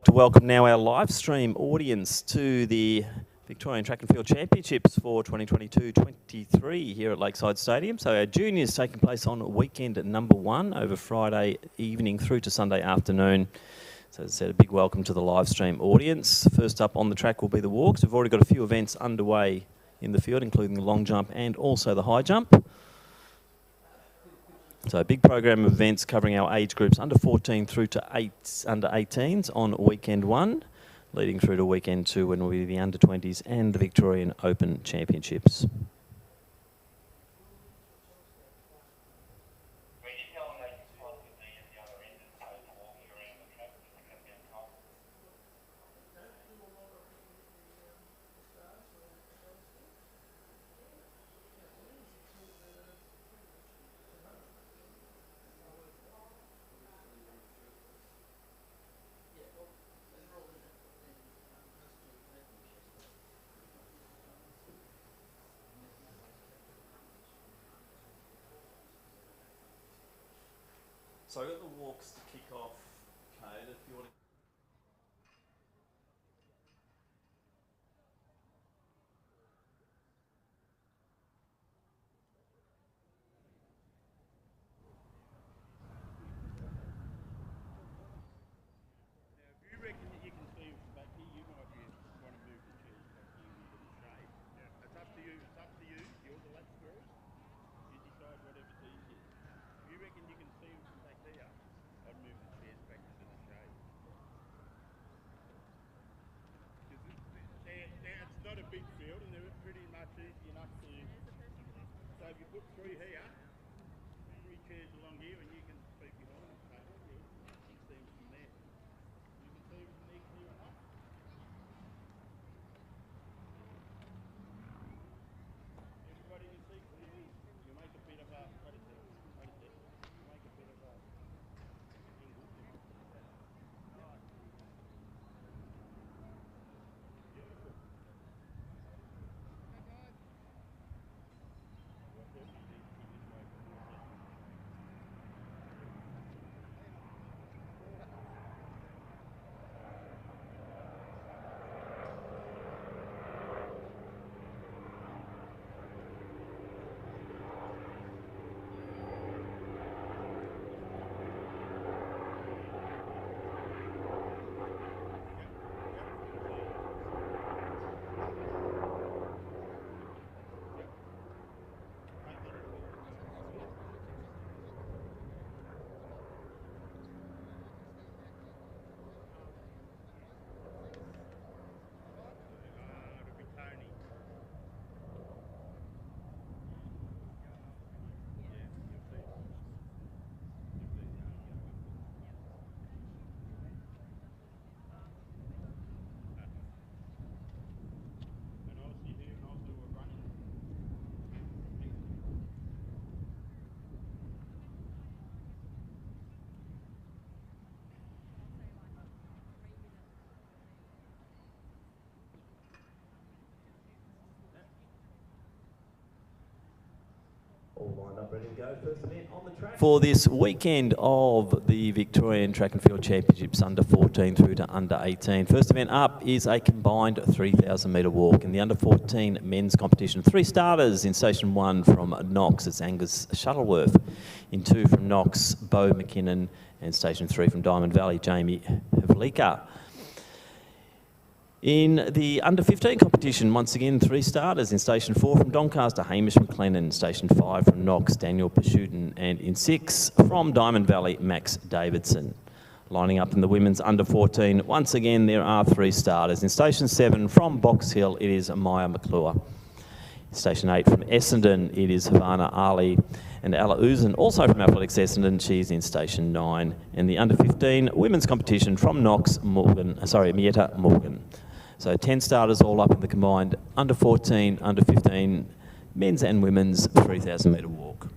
To welcome now our live stream audience to the Victorian Track and Field Championships for 2022-23 here at Lakeside Stadium. So our juniors taking place on weekend number 1 over Friday evening through to Sunday afternoon. So as I said, a big welcome to the live stream audience. First up on the track will be the walks. We've already got a few events underway in the field, including the long jump and also the high jump. So a big program of events covering our age groups under 14 through to under 18s on weekend 1, leading through to weekend 2 when will be the under 20s and the Victorian Open Championships. So I've got the walks to kick off, Kate, if you want to. If you reckon that you can see from back here, you might want to move the chairs back here into the shade. Yeah. It's up to you. It's up to you. You're the lap squirrels. You decide whatever's easiest. If you reckon you can see them from back there, I'd move the chairs back into the shade. It's not a big field and they're pretty much easy enough to... So if you put 3 here, 3 chairs along here and you can speak behind them, can't you? You can see them from there. You can see them from there clear enough. Everybody can see clearly. You make a bit of a... What is it? You make a bit of a... All lined up, ready to go. First event on the track for this weekend of the Victorian Track and Field Championships under 14 through to under 18. First event up is a combined 3,000 metre walk. In the under 14 men's competition, 3 starters in station 1 from Knox, it's Angus Shuttleworth. In 2 from Knox, Bo McKinnon, and station 3 from Diamond Valley, Jamie Havlika. In the under 15 competition, once again, 3 starters. In station 4 from Doncaster, Hamish McLennan. Station 5 from Knox, Daniel Pashutin. And in 6 from Diamond Valley, Max Davidson. Lining up in the women's under 14, once again, there are 3 starters. In station 7 from Box Hill, it is Maya McClure. Station 8 from Essendon, it is Havana Ali. And Ella Uzan, also from Athletics Essendon, she's in station 9. In the under 15 women's competition from Knox, Mietta Morgan. So 10 starters all up in the combined under 14, under 15, men's and women's 3,000 metre walk.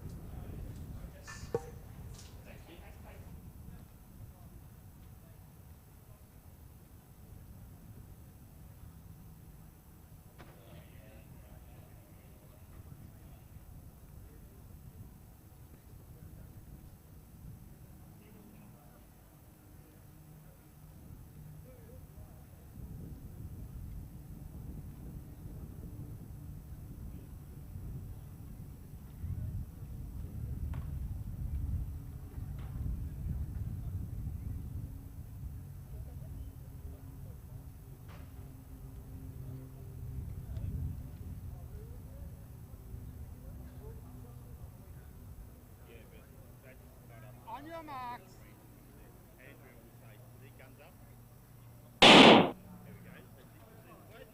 your marks. Andrew will say, "Their guns up." There we go. That's it. Wait.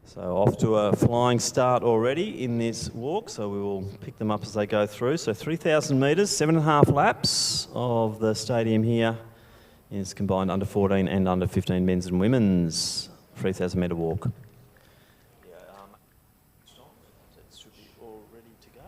So off to a flying start already in this walk, so we will pick them up as they go through. So 3,000 metres, 7.5 laps of the stadium here is combined under 14 and under 15 men's and women's 3,000 metre walk. Yeah, it should be all ready to go.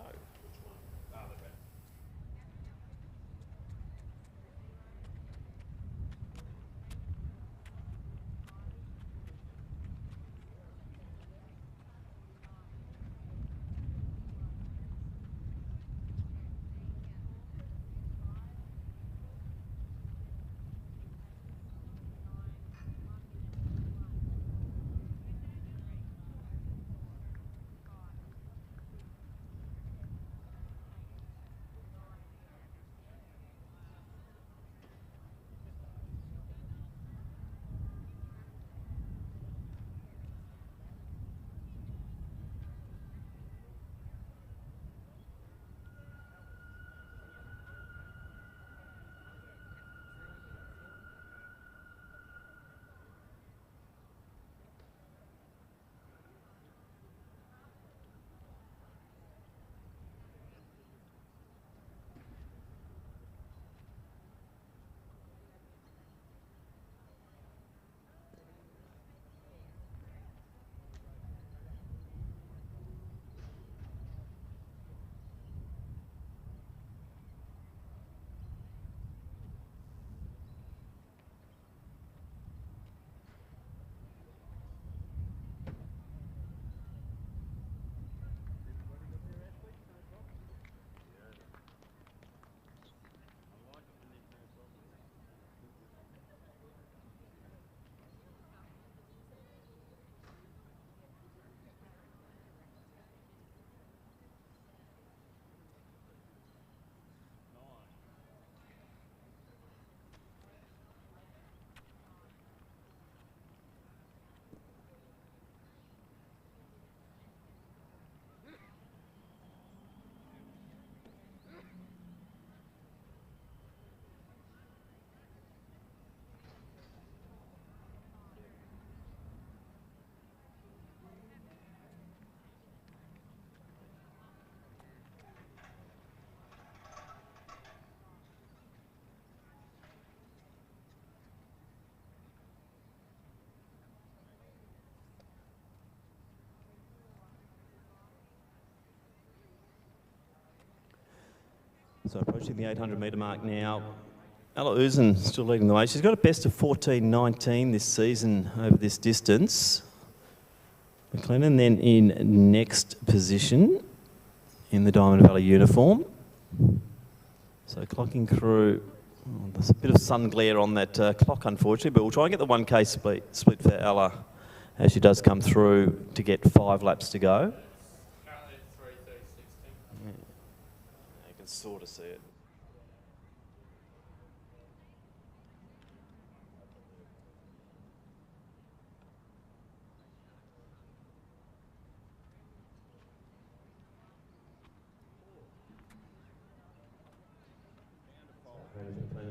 So approaching the 800 metre mark now. Ella Uzen still leading the way. She's got a best of 14.19 this season over this distance. McLennan then in next position in the Diamond Valley uniform. So clocking through, there's a bit of sun glare on that clock unfortunately, but we'll try and get the 1K split for Ella as she does come through to get 5 laps to go. Currently 3:36. Yeah. You can sort of see it.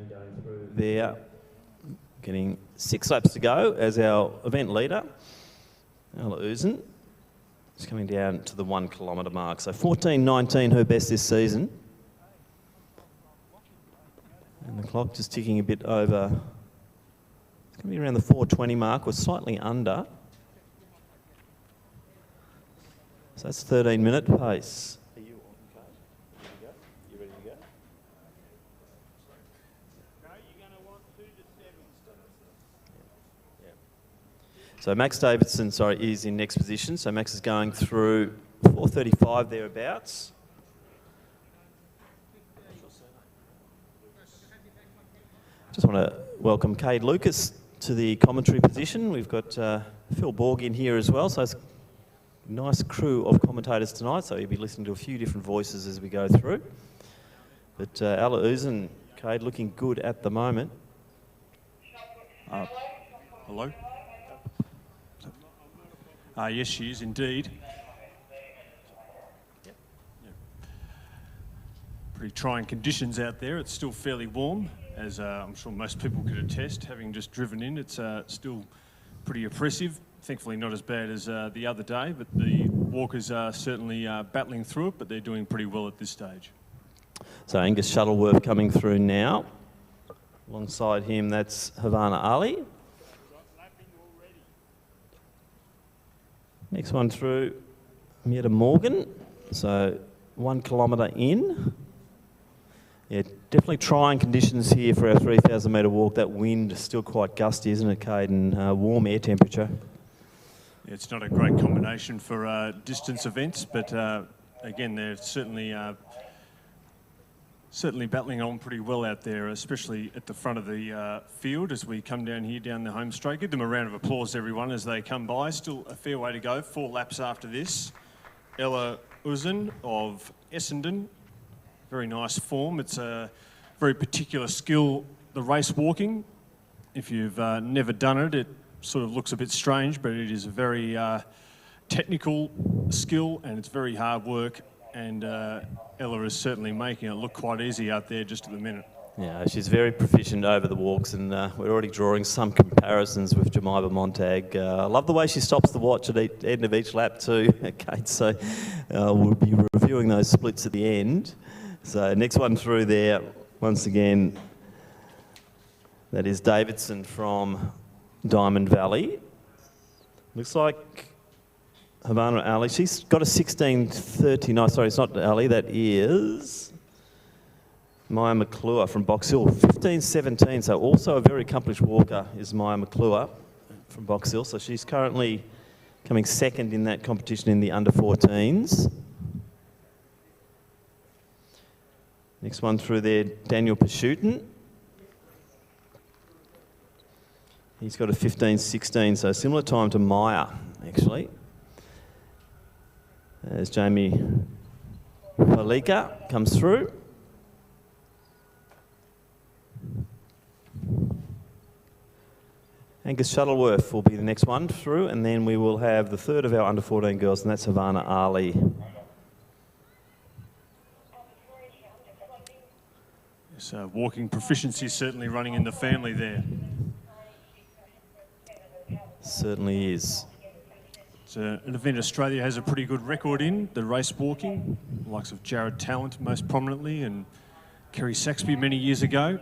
Going through there, getting 6 laps to go as our event leader, Ella Uzen. She's coming down to the 1 kilometre mark. So 14.19 her best this season. And the clock just ticking a bit over. It's going to be around the 4:20 mark or slightly under. So that's 13-minute pace. Are you on, Kate? Ready to go? You ready to go? No, you're going to want 2 to 7. Yeah. So Max Davidson, is in next position. So Max is going through 4:35 thereabouts. Just want to welcome Cade Lucas to the commentary position. We've got Phil Borg in here as well, so it's a nice crew of commentators tonight, so you'll be listening to a few different voices as we go through. But Ella Uzen, Cade, looking good at the moment. Hello? Yes, she is indeed. Pretty trying conditions out there. It's still fairly warm, as I'm sure most people could attest. Having just driven in, it's still pretty oppressive. Thankfully not as bad as the other day, but the walkers are certainly battling through it, but they're doing pretty well at this stage. So Angus Shuttleworth coming through now. Alongside him, that's Havana Ali. Next one through, Mieta Morgan. So 1 kilometre in. Yeah, definitely trying conditions here for our 3,000 metre walk. That wind is still quite gusty, isn't it, Cade? And warm air temperature. It's not a great combination for distance events, but again, they're certainly battling on pretty well out there, especially at the front of the field as we come down here, down the home straight. Give them a round of applause, everyone, as they come by. Still a fair way to go, 4 laps after this. Ella Uzen of Essendon, very nice form. It's a very particular skill, the race walking. If you've never done it, it sort of looks a bit strange, but it is a very technical skill and it's very hard work. And Ella is certainly making it look quite easy out there just at the minute. Yeah, she's very proficient over the walks, and we're already drawing some comparisons with Jemima Montag. I love the way she stops the watch at the end of each lap too, Kate, so we'll be reviewing those splits at the end. So next one through there, once again, that is Davidson from Diamond Valley. Looks like Havana Ali, she's got a 16:30, no, sorry, it's not Ali, that is Maya McClure from Box Hill, 15:17, so also a very accomplished walker is Maya McClure from Box Hill, so she's currently coming second in that competition in the under-14s. Next one through there, Daniel Pashutin. He's got a 15:16, so similar time to Maya, actually. As Jamie Palika comes through. Angus Shuttleworth will be the next one through, and then we will have the third of our under-14 girls, and that's Havana Ali. So walking proficiency certainly running in the family there. Certainly is. It's an event Australia has a pretty good record in, the race walking, the likes of Jared Talent most prominently and Kerry Saxby many years ago.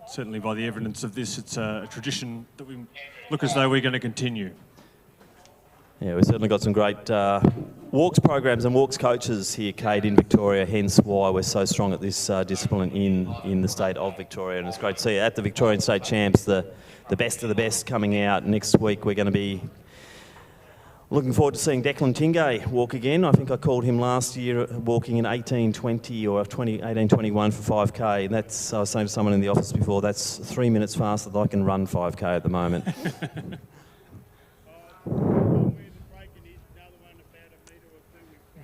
Certainly by the evidence of this, it's a tradition that we look as though we're going to continue. Yeah, we've certainly got some great walks programs and walks coaches here, Kate, in Victoria, hence why we're so strong at this discipline in the state of Victoria. And it's great to see at the Victorian State Champs the best of the best coming out. Next week we're going to be looking forward to seeing Declan Tingay walk again. I think I called him last year walking in 18:20 or 18:21 for 5K. That's, I was saying to someone in the office before, that's 3 minutes faster than I can run 5K at the moment.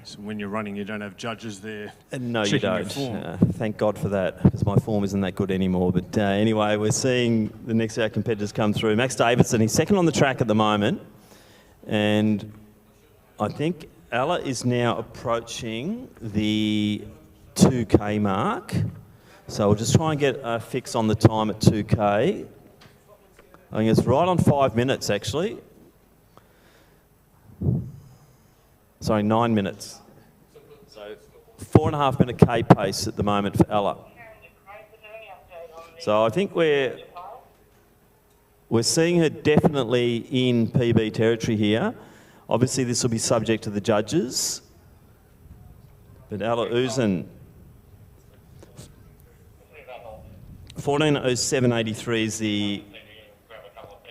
So when you're running, you don't have judges there. No, you don't. Thank God for that, because my form isn't that good anymore. But anyway, we're seeing the next of our competitors come through. Max Davidson, he's second on the track at the moment. And I think Ella is now approaching the 2K mark. So we'll just try and get a fix on the time at 2K. I think it's right on 5 minutes, actually. Sorry, 9 minutes. So 4.5 minute K pace at the moment for Ella. So I think we're seeing her definitely in PB territory here. Obviously this will be subject to the judges. But Ella Uzen, 14:07.83 is the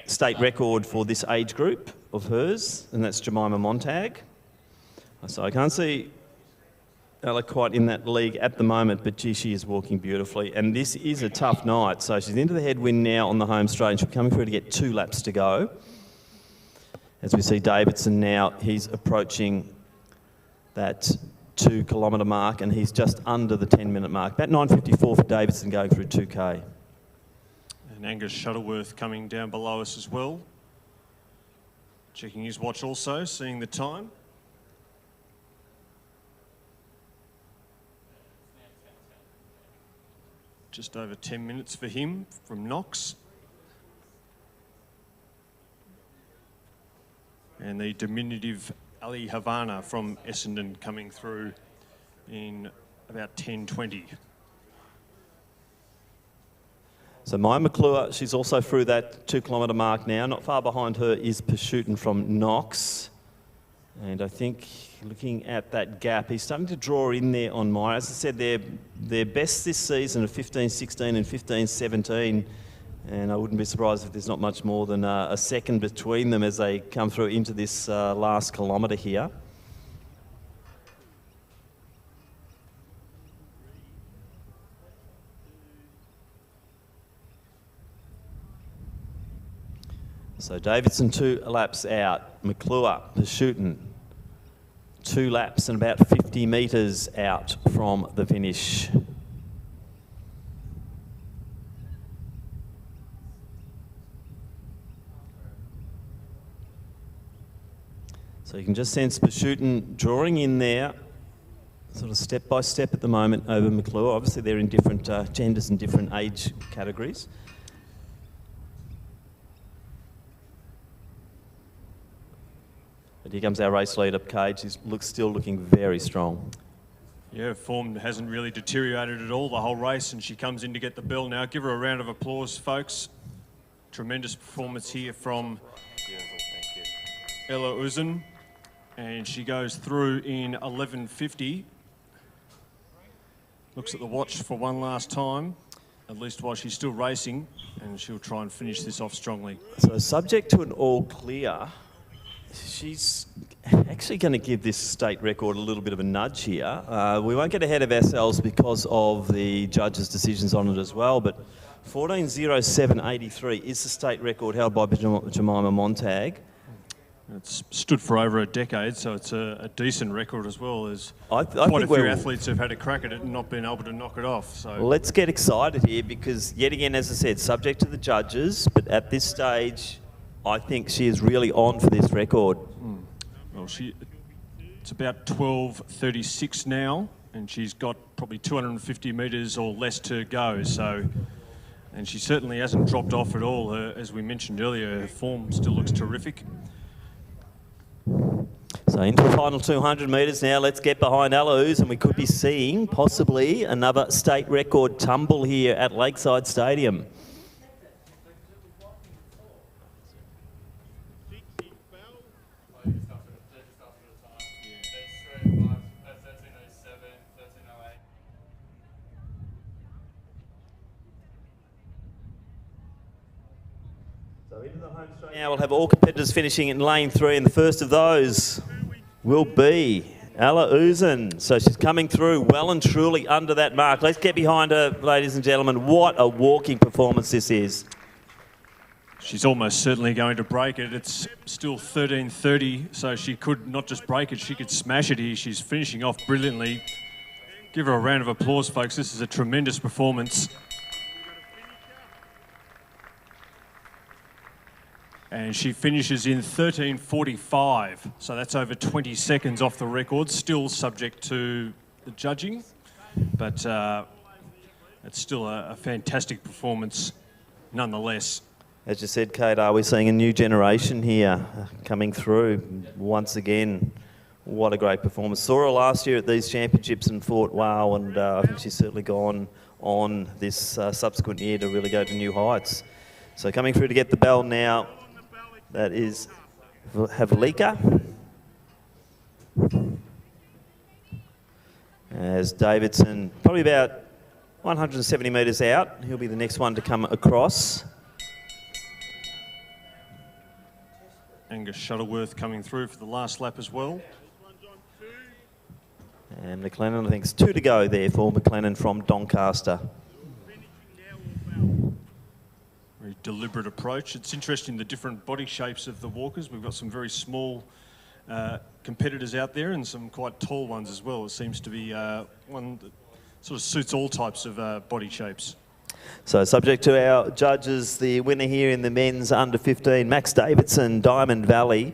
state record for this age group of hers, and that's Jemima Montag. So I can't see Ella quite in that league at the moment, but gee, she is walking beautifully. And this is a tough night. So she's into the headwind now on the home straight, and she's coming through to get 2 laps to go. As we see Davidson now, he's approaching that 2 kilometre mark, and he's just under the 10-minute mark. About 9:54 for Davidson going through 2K. And Angus Shuttleworth coming down below us as well. Checking his watch also, seeing the time. Just over 10 minutes for him from Knox. And the diminutive Ali Havana from Essendon coming through in about 10:20. So Maya McClure, she's also through that 2 kilometre mark now. Not far behind her is Pashootan from Knox. And I think looking at that gap, he's starting to draw in there on Maya. As I said, their best this season are 15:16 and 15:17. And I wouldn't be surprised if there's not much more than a second between them as they come through into this last kilometre here. So Davidson 2 laps out, McClure, Pashootan 2 laps and about 50 metres out from the finish. So you can just sense Pashootan drawing in there, sort of step by step at the moment over McClure. Obviously they're in different genders and different age categories. But here comes our race leader, Cage. He's still looking very strong. Yeah, form hasn't really deteriorated at all the whole race, and she comes in to get the bell now. Give her a round of applause, folks. Tremendous performance here from Ella Uzun. And she goes through in 11:50. Looks at the watch for one last time, at least while she's still racing, and she'll try and finish this off strongly. So subject to an all clear, she's actually going to give this state record a little bit of a nudge here. We won't get ahead of ourselves because of the judges' decisions on it as well, but 14:07.83 is the state record held by Jemima Montag. It's stood for over a decade, so it's a decent record as well. As I quite a think few athletes have had a crack at it and not been able to knock it off. So let's get excited here because, yet again, as I said, subject to the judges, but at this stage, I think she is really on for this record. Well, it's about 12:36 now, and she's got probably 250 metres or less to go. So, and she certainly hasn't dropped off at all. As we mentioned earlier, her form still looks terrific. So into the final 200 metres now. Let's get behind Alaouz, and we could be seeing possibly another state record tumble here at Lakeside Stadium. Now we'll have all competitors finishing in lane 3, and the first of those will be Ella Uzun. So she's coming through well and truly under that mark. Let's get behind her, ladies and gentlemen. What a walking performance this is. She's almost certainly going to break it. It's still 13:30, so she could not just break it, she could smash it here. She's finishing off brilliantly. Give her a round of applause, folks. This is a tremendous performance. And she finishes in 13:45, so that's over 20 seconds off the record, still subject to the judging, but it's still a fantastic performance nonetheless. As you said, Kate, are we seeing a new generation here coming through once again? What a great performance. Saw her last year at these championships and thought, wow, and I think she's certainly gone on this subsequent year to really go to new heights. So coming through to get the bell now, that is Havlika. As Davidson, probably about 170 metres out, he'll be the next one to come across. Angus Shuttleworth coming through for the last lap as well. And McLennan, I think it's 2 to go there for McLennan from Doncaster. Very deliberate approach. It's interesting the different body shapes of the walkers. We've got some very small competitors out there and some quite tall ones as well. It seems to be one that sort of suits all types of body shapes. So subject to our judges, the winner here in the men's under 15, Max Davidson, Diamond Valley.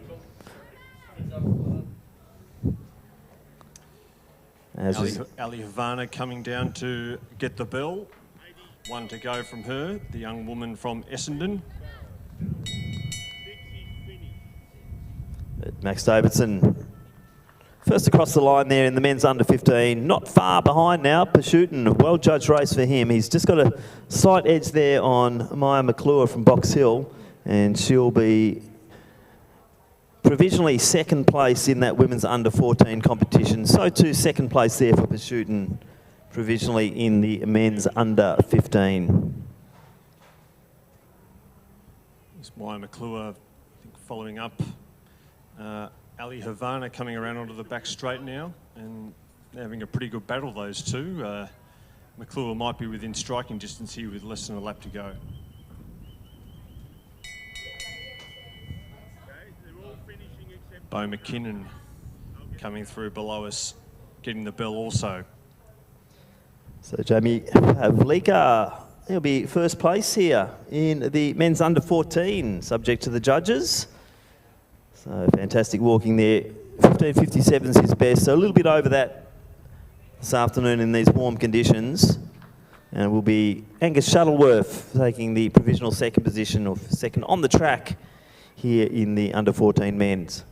Ali Havana coming down to get the bell. One to go from her, the young woman from Essendon. Max Davidson first across the line there in the men's under 15. Not far behind now. Pashootin, well-judged race for him. He's just got a slight edge there on Maya McClure from Box Hill, and she'll be provisionally second place in that women's under 14 competition. So too second place there for Pashootin, provisionally in the men's under 15. It's Maya McClure, I think, following up. Ali Havana coming around onto the back straight now, and they're having a pretty good battle, those two. McClure might be within striking distance here with less than a lap to go. Bo McKinnon coming through below us, getting the bell also. So Jamie Pavlika, he'll be first place here in the men's under 14, subject to the judges. So fantastic walking there. 15:57 is his best, so a little bit over that this afternoon in these warm conditions. And it will be Angus Shuttleworth taking the provisional second position, or second on the track here in the under 14 men's.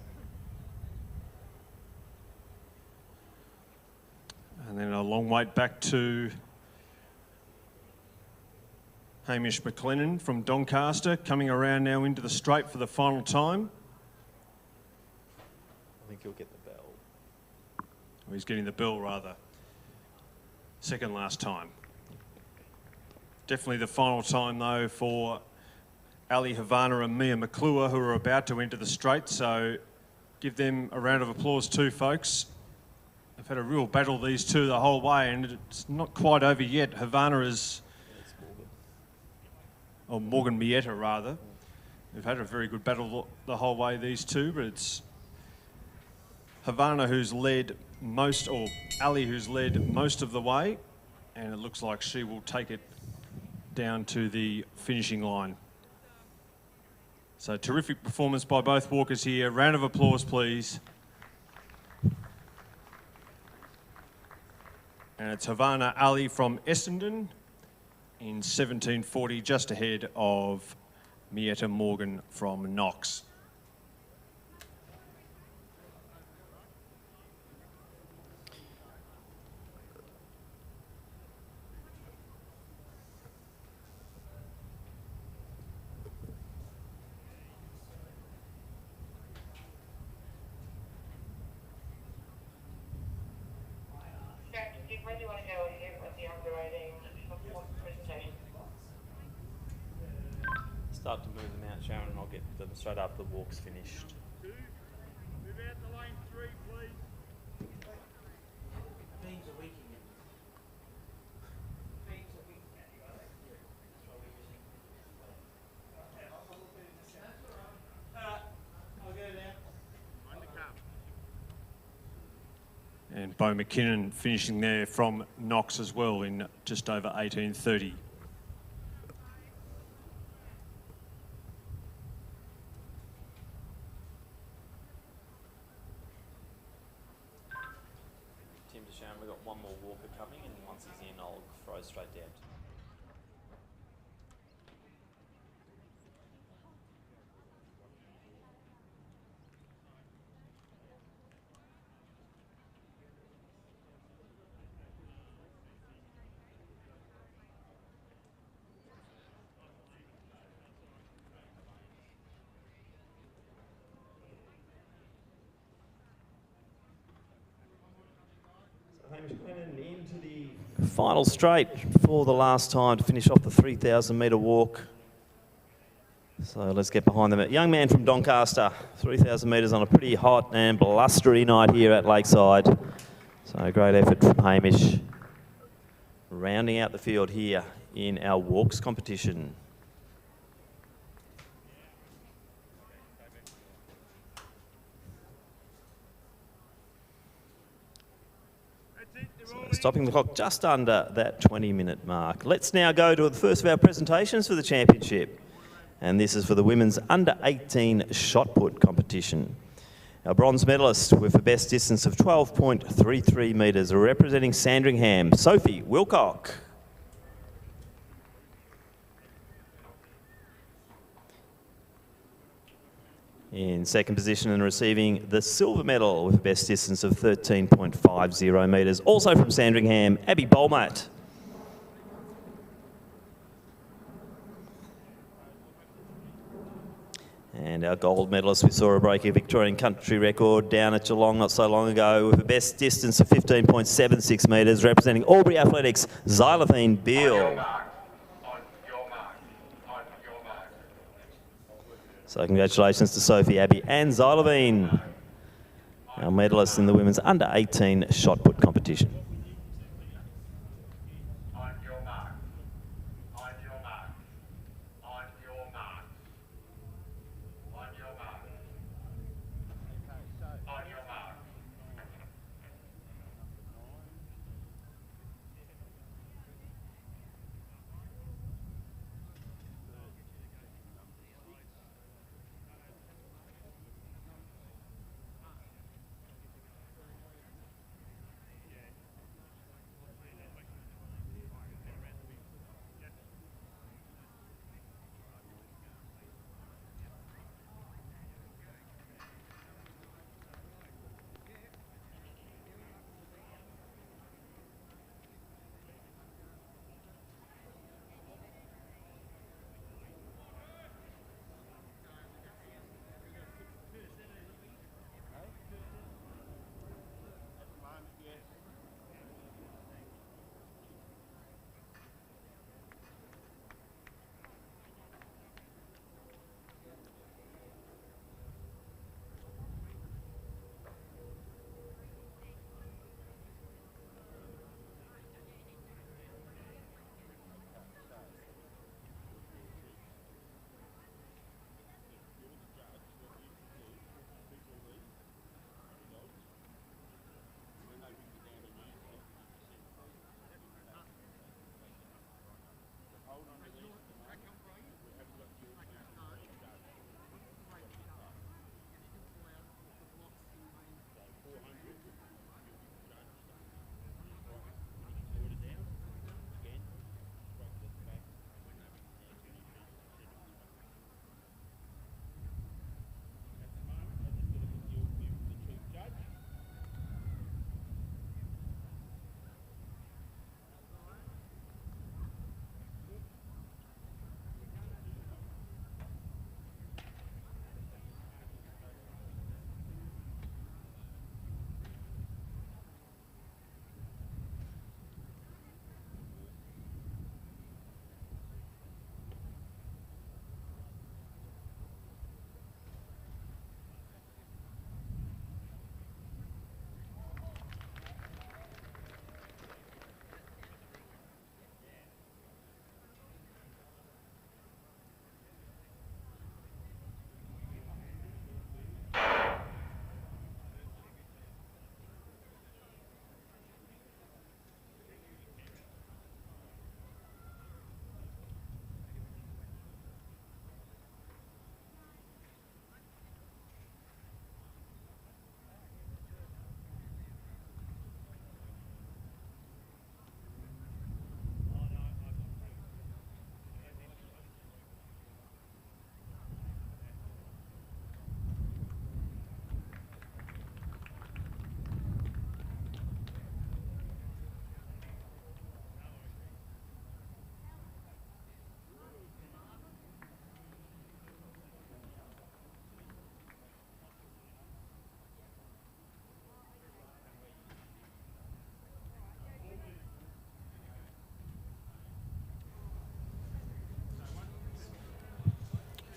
And then a long wait back to Hamish McLennan from Doncaster, coming around now into the straight for the final time. I think he'll get the bell. Well, he's getting the bell, rather. Second last time. Definitely the final time, though, for Ali Havana and Mia McClure, who are about to enter the straight. So give them a round of applause too, folks. They've had a real battle, these two, the whole way, and it's not quite over yet. Havana is... or Morgan Mietta, rather. They've had a very good battle the whole way, these two, but it's Havana who's led most, or Ali who's led most of the way, and it looks like she will take it down to the finishing line. So terrific performance by both walkers here. Round of applause, please. And it's Havana Ali from Essendon in 17:40, just ahead of Mietta Morgan from Knox. Where do you want to go here with the underwriting presentation? Start to move them out, Sharon, and I'll get them straight after the walk's finished. Two, move out to lane 3, please. And Bo McKinnon finishing there from Knox as well in just over 18:30. Tim DeShawn, we've got one more walker coming, and once he's in, I'll throw straight down. Into the final straight for the last time to finish off the 3,000 metre walk. So let's get behind them. A young man from Doncaster, 3,000 metres on a pretty hot and blustery night here at Lakeside. So a great effort from Hamish. Rounding out the field here in our walks competition. Stopping the clock just under that 20-minute mark. Let's now go to the first of our presentations for the championship. And this is for the women's under-18 shot put competition. Our bronze medalist with a best distance of 12.33 metres, representing Sandringham, Sophie Wilcock. In second position and receiving the silver medal with a best distance of 13.50 metres, also from Sandringham, Abby Bolmat. And our gold medalist, we saw her break a Victorian country record down at Geelong not so long ago with a best distance of 15.76 metres, representing Albury Athletics, Xylophine Beale. So congratulations to Sophie, Abby and Xylophine, our medalists in the women's under-18 shot put competition.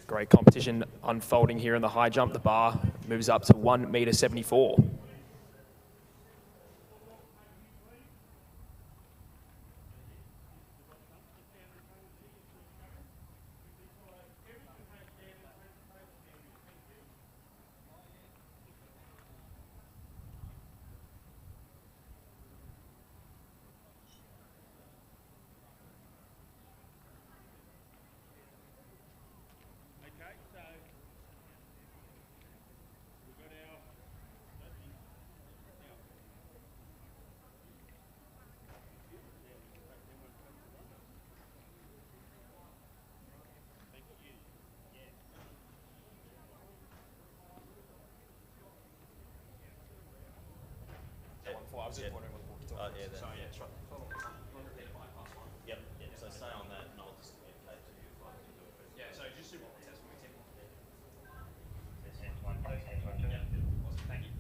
Great competition unfolding here in the high jump. The bar moves up to 1.74 meters. was just wondering what the walkie-talkie yeah, was. So that- yeah, try. Hold on, repeat it by +1. Yep, yep. So stay on that, and I'll just communicate to you if I can do it. Yeah, so just do one more test for me, Tim. Test 1, 2, test 1, 2. Yeah, awesome, thank you.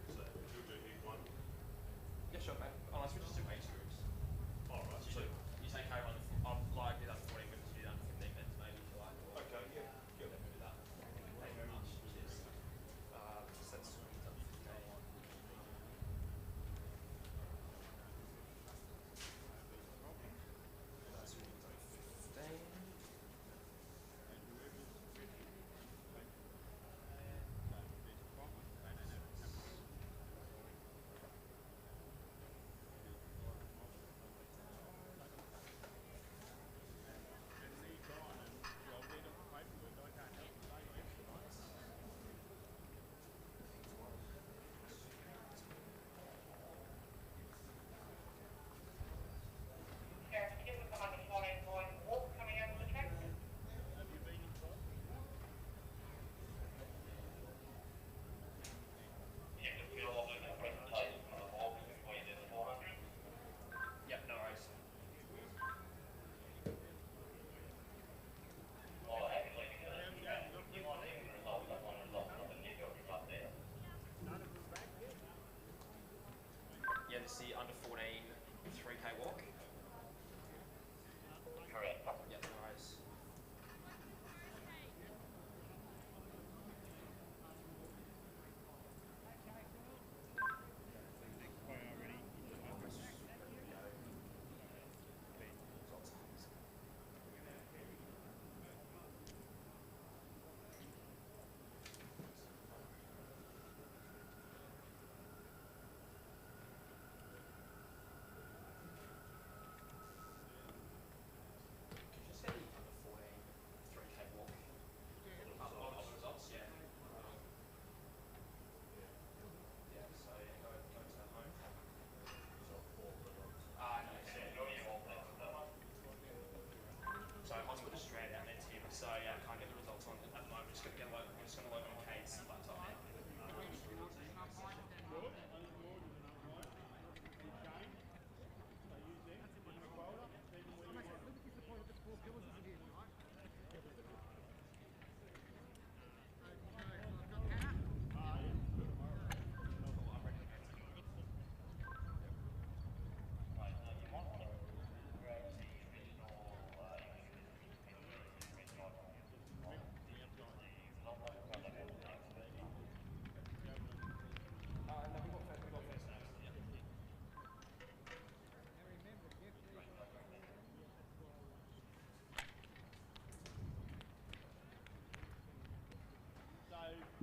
So you'll do heat 1. Yeah, sure, mate. Oh, let's switch to age groups. All right. So you say K1, I'd like to do that for 40 minutes, you do that for 15 minutes maybe if you like. Or Okay. Yeah. yeah, we'll do that. Thank you very much. Cheers. So that's swimming's up to 15. Swimming's up to 15. Sarah, give us the under 14 boys walk coming out of the track. Yeah, just feel all the presentation for the walk before you do the 400. Yep, no worries. Well, actually, because you want to see the results, not one result, not the new job up there. Yeah, this is the under 14 3K walk. Correct. Yep, no worries. Could you say the under 14 3K walk? Results, yeah. Yeah, so yeah, go to that home. No, so Hollywood Australia and then Tim. So yeah, I can't get the results on at the moment. Just gonna get local. I'm just gonna load on Kate's laptop now.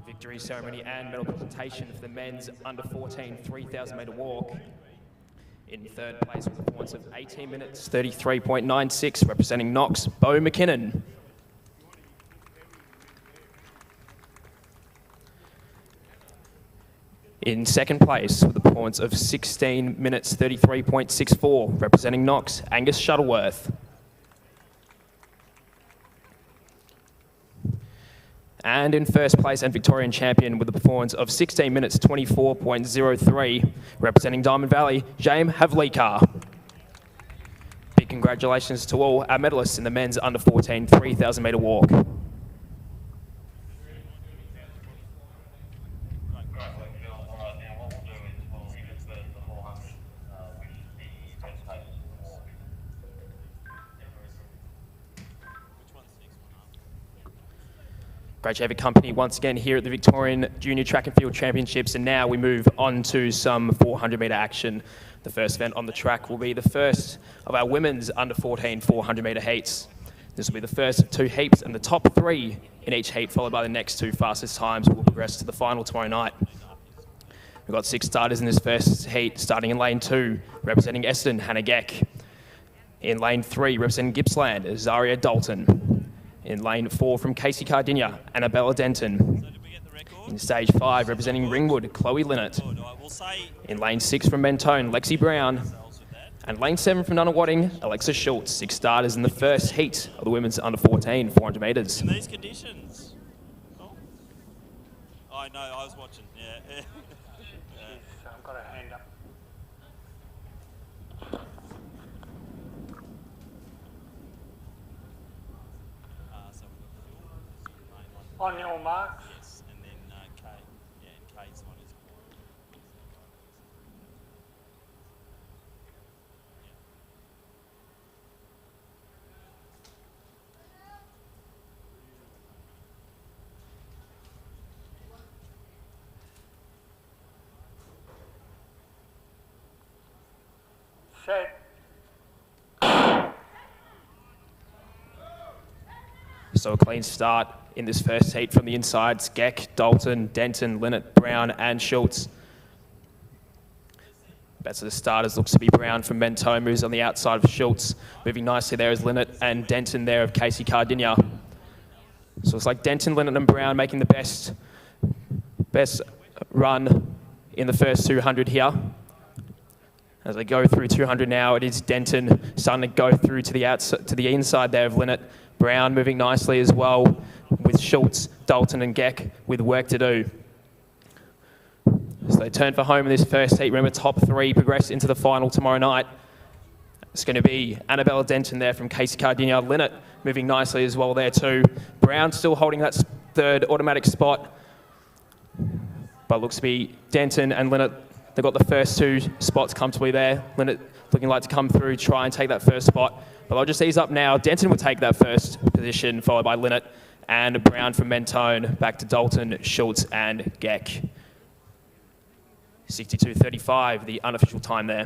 Victory ceremony and medal presentation for the men's under 14 3,000 metre walk. In third place with a performance of 18 minutes 33.96, representing Knox, Bo McKinnon. In second place with a performance of 16 minutes 33.64, representing Knox, Angus Shuttleworth. And in first place and Victorian champion with a performance of 16 minutes 24.03, representing Diamond Valley, James Havlikar. Big congratulations to all our medalists in the men's under 14 3,000 metre walk. Great to have your company once again here at the Victorian Junior Track and Field Championships, and now we move on to some 400 metre action. The first event on the track will be the first of our women's under 14 400 metre heats. This will be the first of two heats, and the top three in each heat, followed by the next two fastest times, will progress to the final tomorrow night. We've got 6 starters in this first heat, starting in lane 2, representing Eston, Hannah Geck. In lane 3, representing Gippsland, Zaria Dalton. In lane 4 from Casey Cardinia, Annabella Denton. In stage 5, representing Ringwood, Chloe Linnett. In lane 6 from Mentone, Lexi Brown. And lane 7 from Nunawading, Alexa Schultz. 6 starters in the first heat of the women's under 14 400 metres. In these conditions. Oh. I know, I was watching, yeah. She's got her hand up. On your marks. Yes, and then Kate. Yeah, and Kate's one is. Set. So a clean start in this first heat from the insides. Geck, Dalton, Denton, Linnett, Brown and Schultz. Best of the starters looks to be Brown from Mentone, moves on the outside of Schultz. Moving nicely there is Linnett and Denton there of Casey Cardinia. So it's like Denton, Linnett and Brown making the best run in the first 200 here. As they go through 200 now, it is Denton starting to go through to the outside, to the inside there of Linnett. Brown moving nicely as well with Schultz, Dalton and Geck with work to do. So they turn for home in this first heat. Remember, top three progress into the final tomorrow night. It's going to be Annabella Denton there from Casey Cardinia. Linnett moving nicely as well there too. Brown still holding that third automatic spot. But looks to be Denton and Linnett. They've got the first two spots comfortably there. Linnett looking like to come through, try and take that first spot. But I'll just ease up now. Denton will take that first position, followed by Linnett and Brown from Mentone. Back to Dalton, Schultz and Geck. 62:35, the unofficial time there.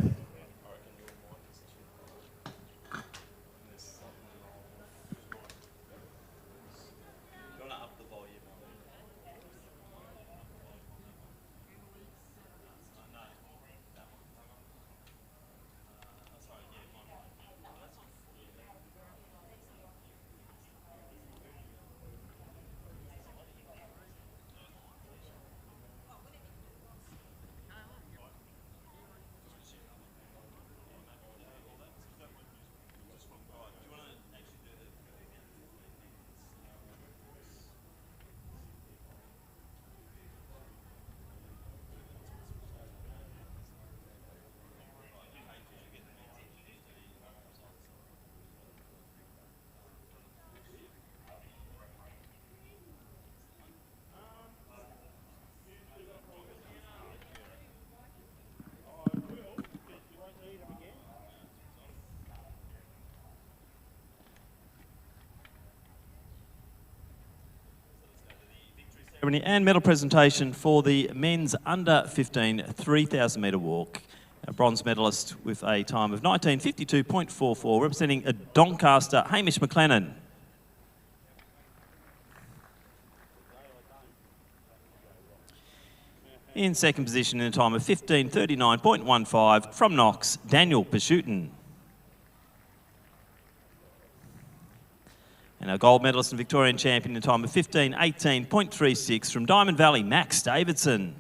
And medal presentation for the men's under 15 3,000 metre walk. A bronze medalist with a time of 19:52.44, representing Doncaster, Hamish McLennan. In second position in a time of 15:39.15 from Knox, Daniel Pashutin. And our gold medalist and Victorian champion in a time of 15:18.36 from Diamond Valley, Max Davidson.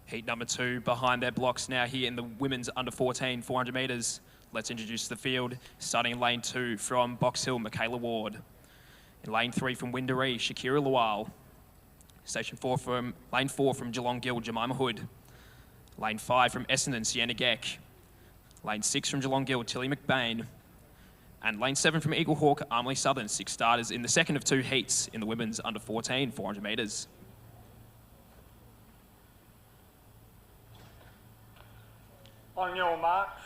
Heat number 2 behind their blocks now here in the women's under 14 400 metres. Let's introduce the field. Starting in lane 2 from Box Hill, Michaela Ward. In lane 3 from Windaree, Shakira Lawal. Lane 4 from Geelong Guild, Jemima Hood. Lane 5 from Essendon, Sienna Geck. Lane 6 from Geelong Guild, Tilly McBain. And lane 7 from Eagle Hawk, Armley Southern. 6 starters in the second of 2 heats in the women's under 14 400 metres. On your marks.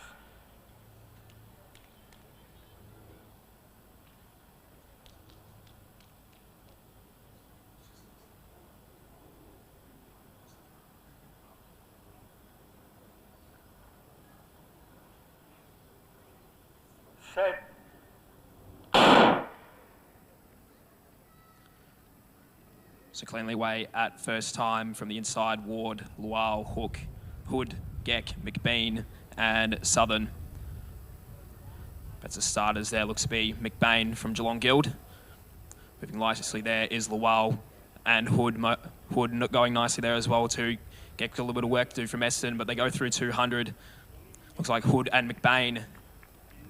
Set. So cleanly away at first time from the inside, Ward, Lual, Hook, Hood, Geck, McBain and Southern. That's the starters there, looks to be McBain from Geelong Guild. Moving nicely there is Lowell and Hood not going nicely there as well to get a little bit of work to do from Essendon, but they go through 200. Looks like Hood and McBain,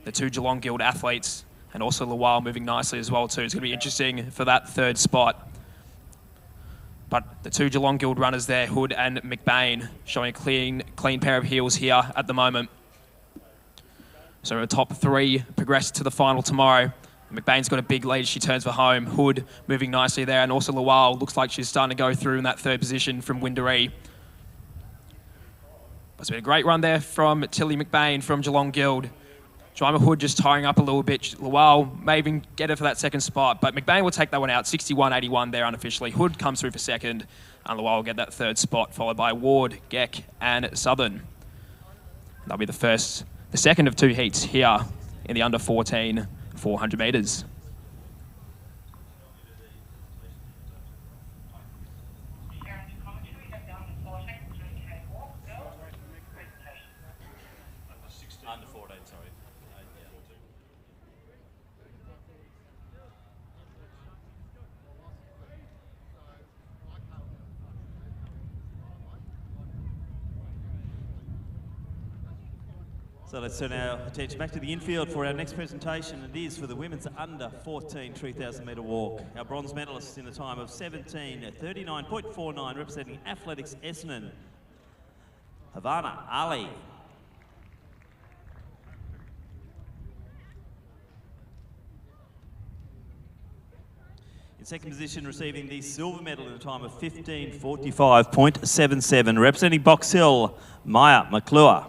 the two Geelong Guild athletes, and also Lowell moving nicely as well too. It's going to be interesting for that third spot. But the two Geelong Guild runners there, Hood and McBain, showing a clean pair of heels here at the moment. So the top three progress to the final tomorrow. McBain's got a big lead as she turns for home. Hood moving nicely there, and also Lowell looks like she's starting to go through in that third position from Windaree. It's been a great run there from Tilly McBain from Geelong Guild. Jemima Hood just tying up a little bit. Lowell may even get her for that second spot, but McBain will take that one out. 61.81 there unofficially. Hood comes through for second, and Lowell will get that third spot, followed by Ward, Geck, and Southern. That'll be the second of two heats here in the under 14 400 metres. Under 14, sorry. So let's turn our attention back to the infield for our next presentation. It is for the women's under 14 3,000 metre walk. Our bronze medalists in a time of 17:39.49, representing Athletics Essendon, Havana Ali. In second position, receiving the silver medal in a time of 15:45.77, representing Box Hill, Maya McClure.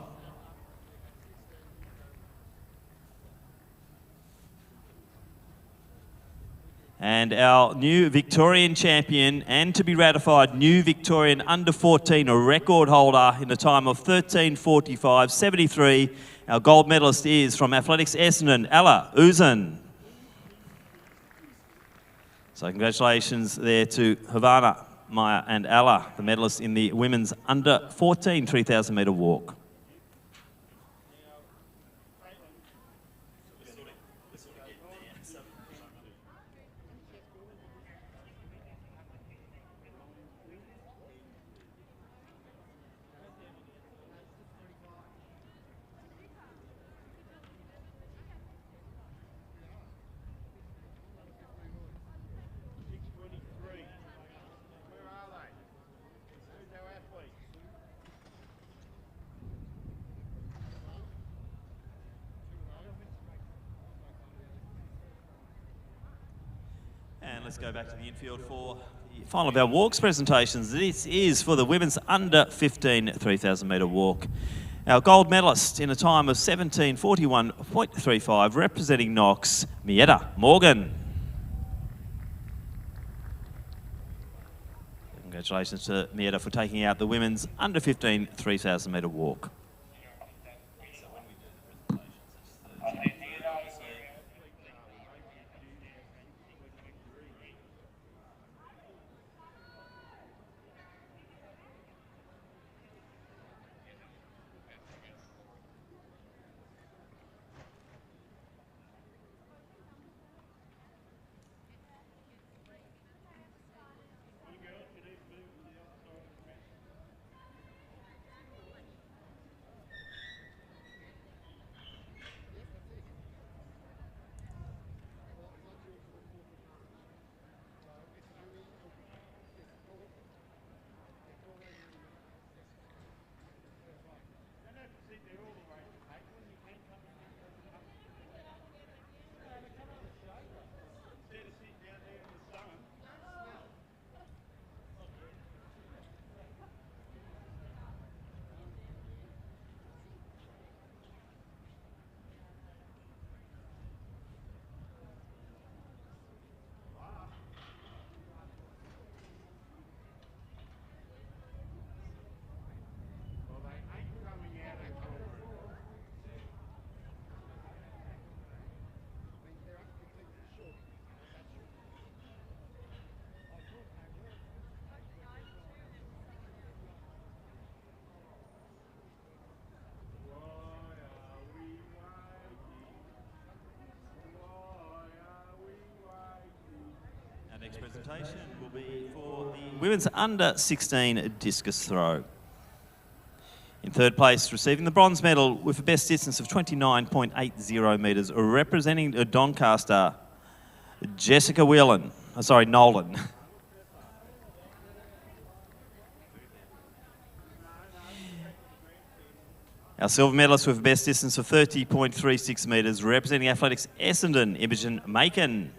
And our new Victorian champion, and to be ratified, new Victorian under 14 record holder in a time of 13:45.73. Our gold medalist is from Athletics Essendon, Ella Uzan. So congratulations there to Havana, Maya and Ella, the medalists in the women's under 14 3,000 metre walk. Let's go back to the infield for the final of our walks presentations. This is for the women's under 15 3,000 metre walk. Our gold medalist in a time of 17:41.35, representing Knox, Mietta Morgan. Congratulations to Mietta for taking out the women's under 15 3,000 metre walk. presentation will be for the women's under 16 discus throw. In third place, receiving the bronze medal with a best distance of 29.80 metres, representing Doncaster, Nolan. Our silver medalist with a best distance of 30.36 metres, representing Athletics Essendon, Imogen Macon.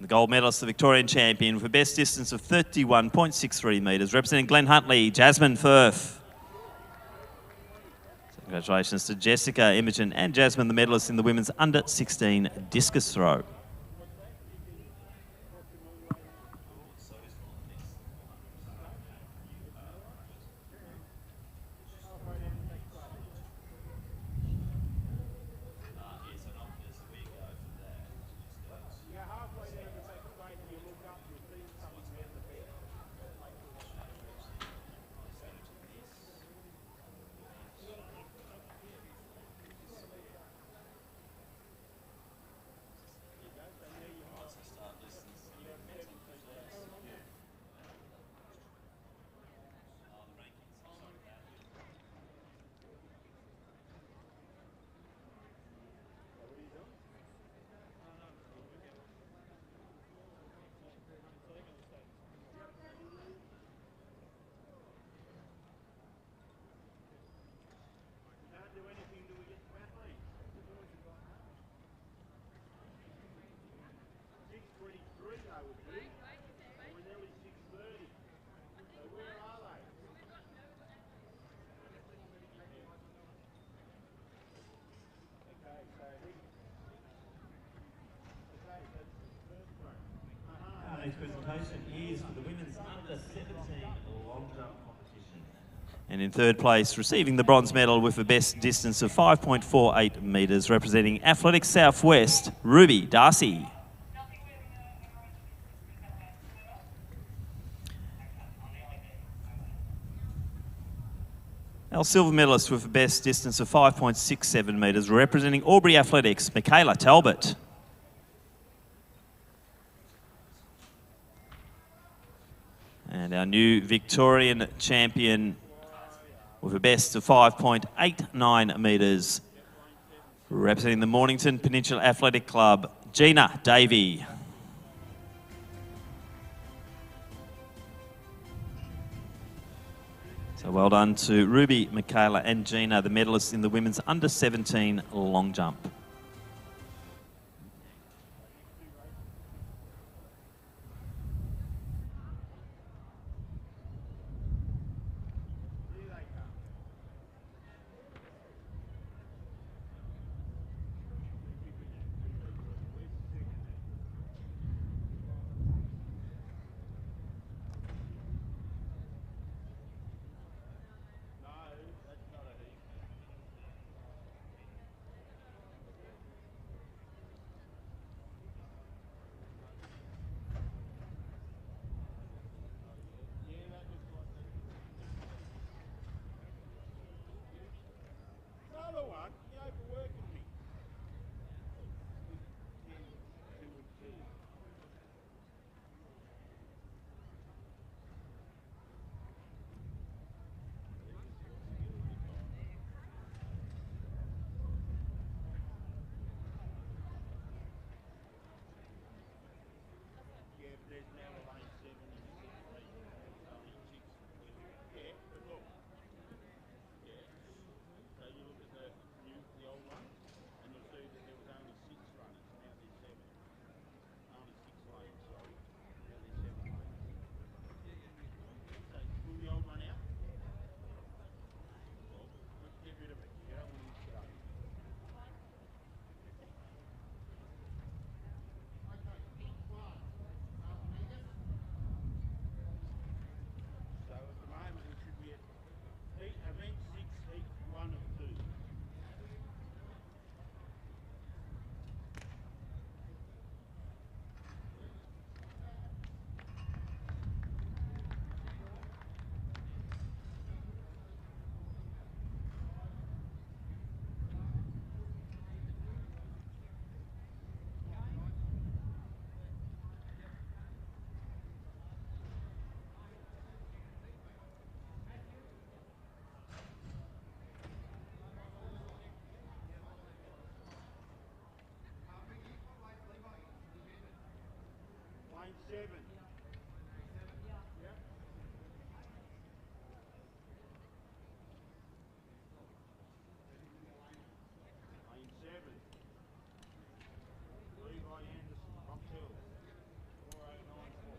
The gold medalist, the Victorian champion, with a best distance of 31.63 metres, representing Glen Huntley, Jasmine Firth. So congratulations to Jessica, Imogen and Jasmine, the medalists in the women's under 16 discus throw. Presentation is for the women's under 17 long jump competition. And in third place, receiving the bronze medal with a best distance of 5.48 metres, representing Athletics Southwest, Ruby Darcy. Our silver medalist with a best distance of 5.67 metres, representing Albury Athletics, Michaela Talbot. And our new Victorian champion with a best of 5.89 metres, representing the Mornington Peninsula Athletic Club, Gina Davey. So well done to Ruby, Michaela and Gina, the medalists in the women's under 17 long jump. 7. Lane 7. Levi Anderson, Box Hill. 4094.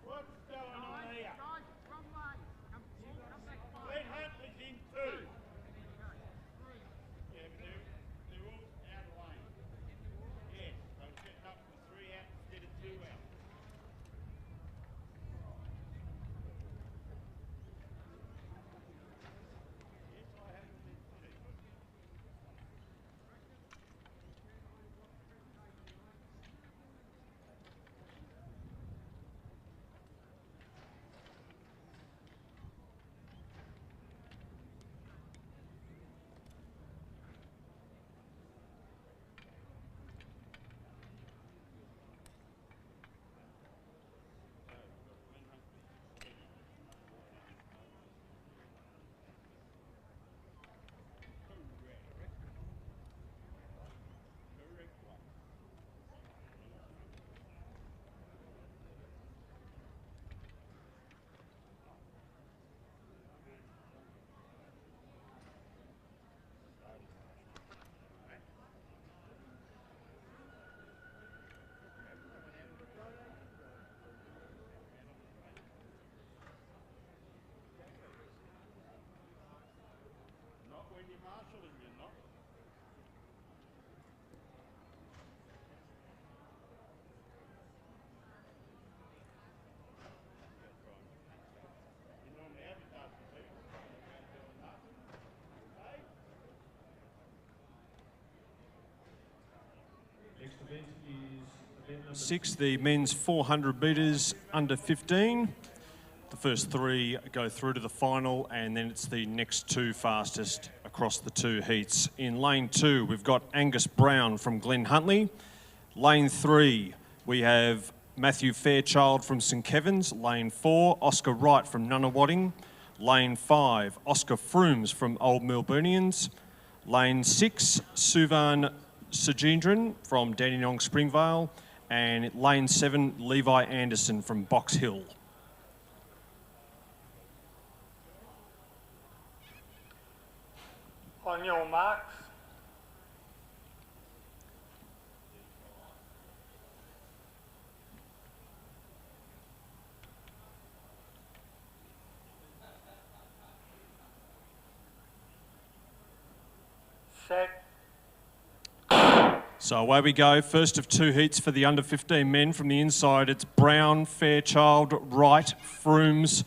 What's going on here? Glenn Huntley's in 2. Yeah, but they're all out of lane. Yes, I'm setting up for 3 out instead of 2 out. Yes, I have them in 2. Correct one. Not when you're marshalling, you're not. You normally advertise for people. Hey? Next event is event number 6, the men's 400 metres under 15. The first 3 go through to the final, and then it's the next 2 fastest across the 2 heats. In lane 2, we've got Angus Brown from Glen Huntly. Lane 3, we have Matthew Fairchild from St Kevin's. Lane 4, Oscar Wright from Nunawading. Lane 5, Oscar Froomes from Old Melburnians. Lane 6, Suvan Sajendran from Dandenong Springvale. And lane 7, Levi Anderson from Box Hill. On your marks. Set. So away we go. First of 2 heats for the under 15 men. From the inside, it's Brown, Fairchild, Wright, Froomes,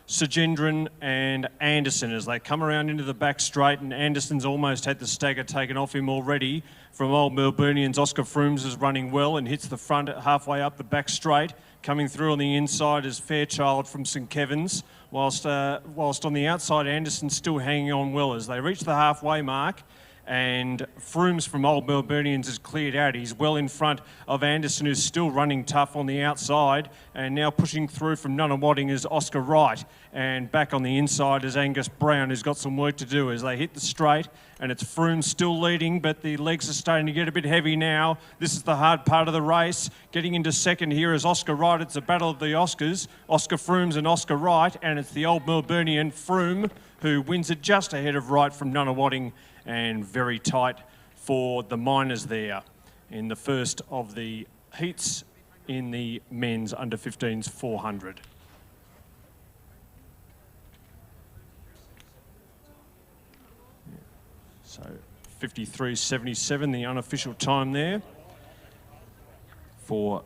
Sajendran and Anderson as they come around into the back straight, and Anderson's almost had the stagger taken off him already. From Old Melburnians, Oscar Froomes is running well and hits the front halfway up the back straight. Coming through on the inside is Fairchild from St Kevin's, whilst on the outside Anderson's still hanging on well as they reach the halfway mark. And Froomes from Old Melburnians is cleared out. He's well in front of Anderson, who's still running tough on the outside. And now pushing through from Nunawading is Oscar Wright. And back on the inside is Angus Brown, who's got some work to do as they hit the straight. And it's Froomes still leading, but the legs are starting to get a bit heavy now. This is the hard part of the race. Getting into second here is Oscar Wright. It's a battle of the Oscars. Oscar Froomes and Oscar Wright. And it's the Old Melburnian Froome who wins it just ahead of Wright from Nunawading. And very tight for the minors there in the first of the heats in the men's under 15s 400. So 53.77, the unofficial time there for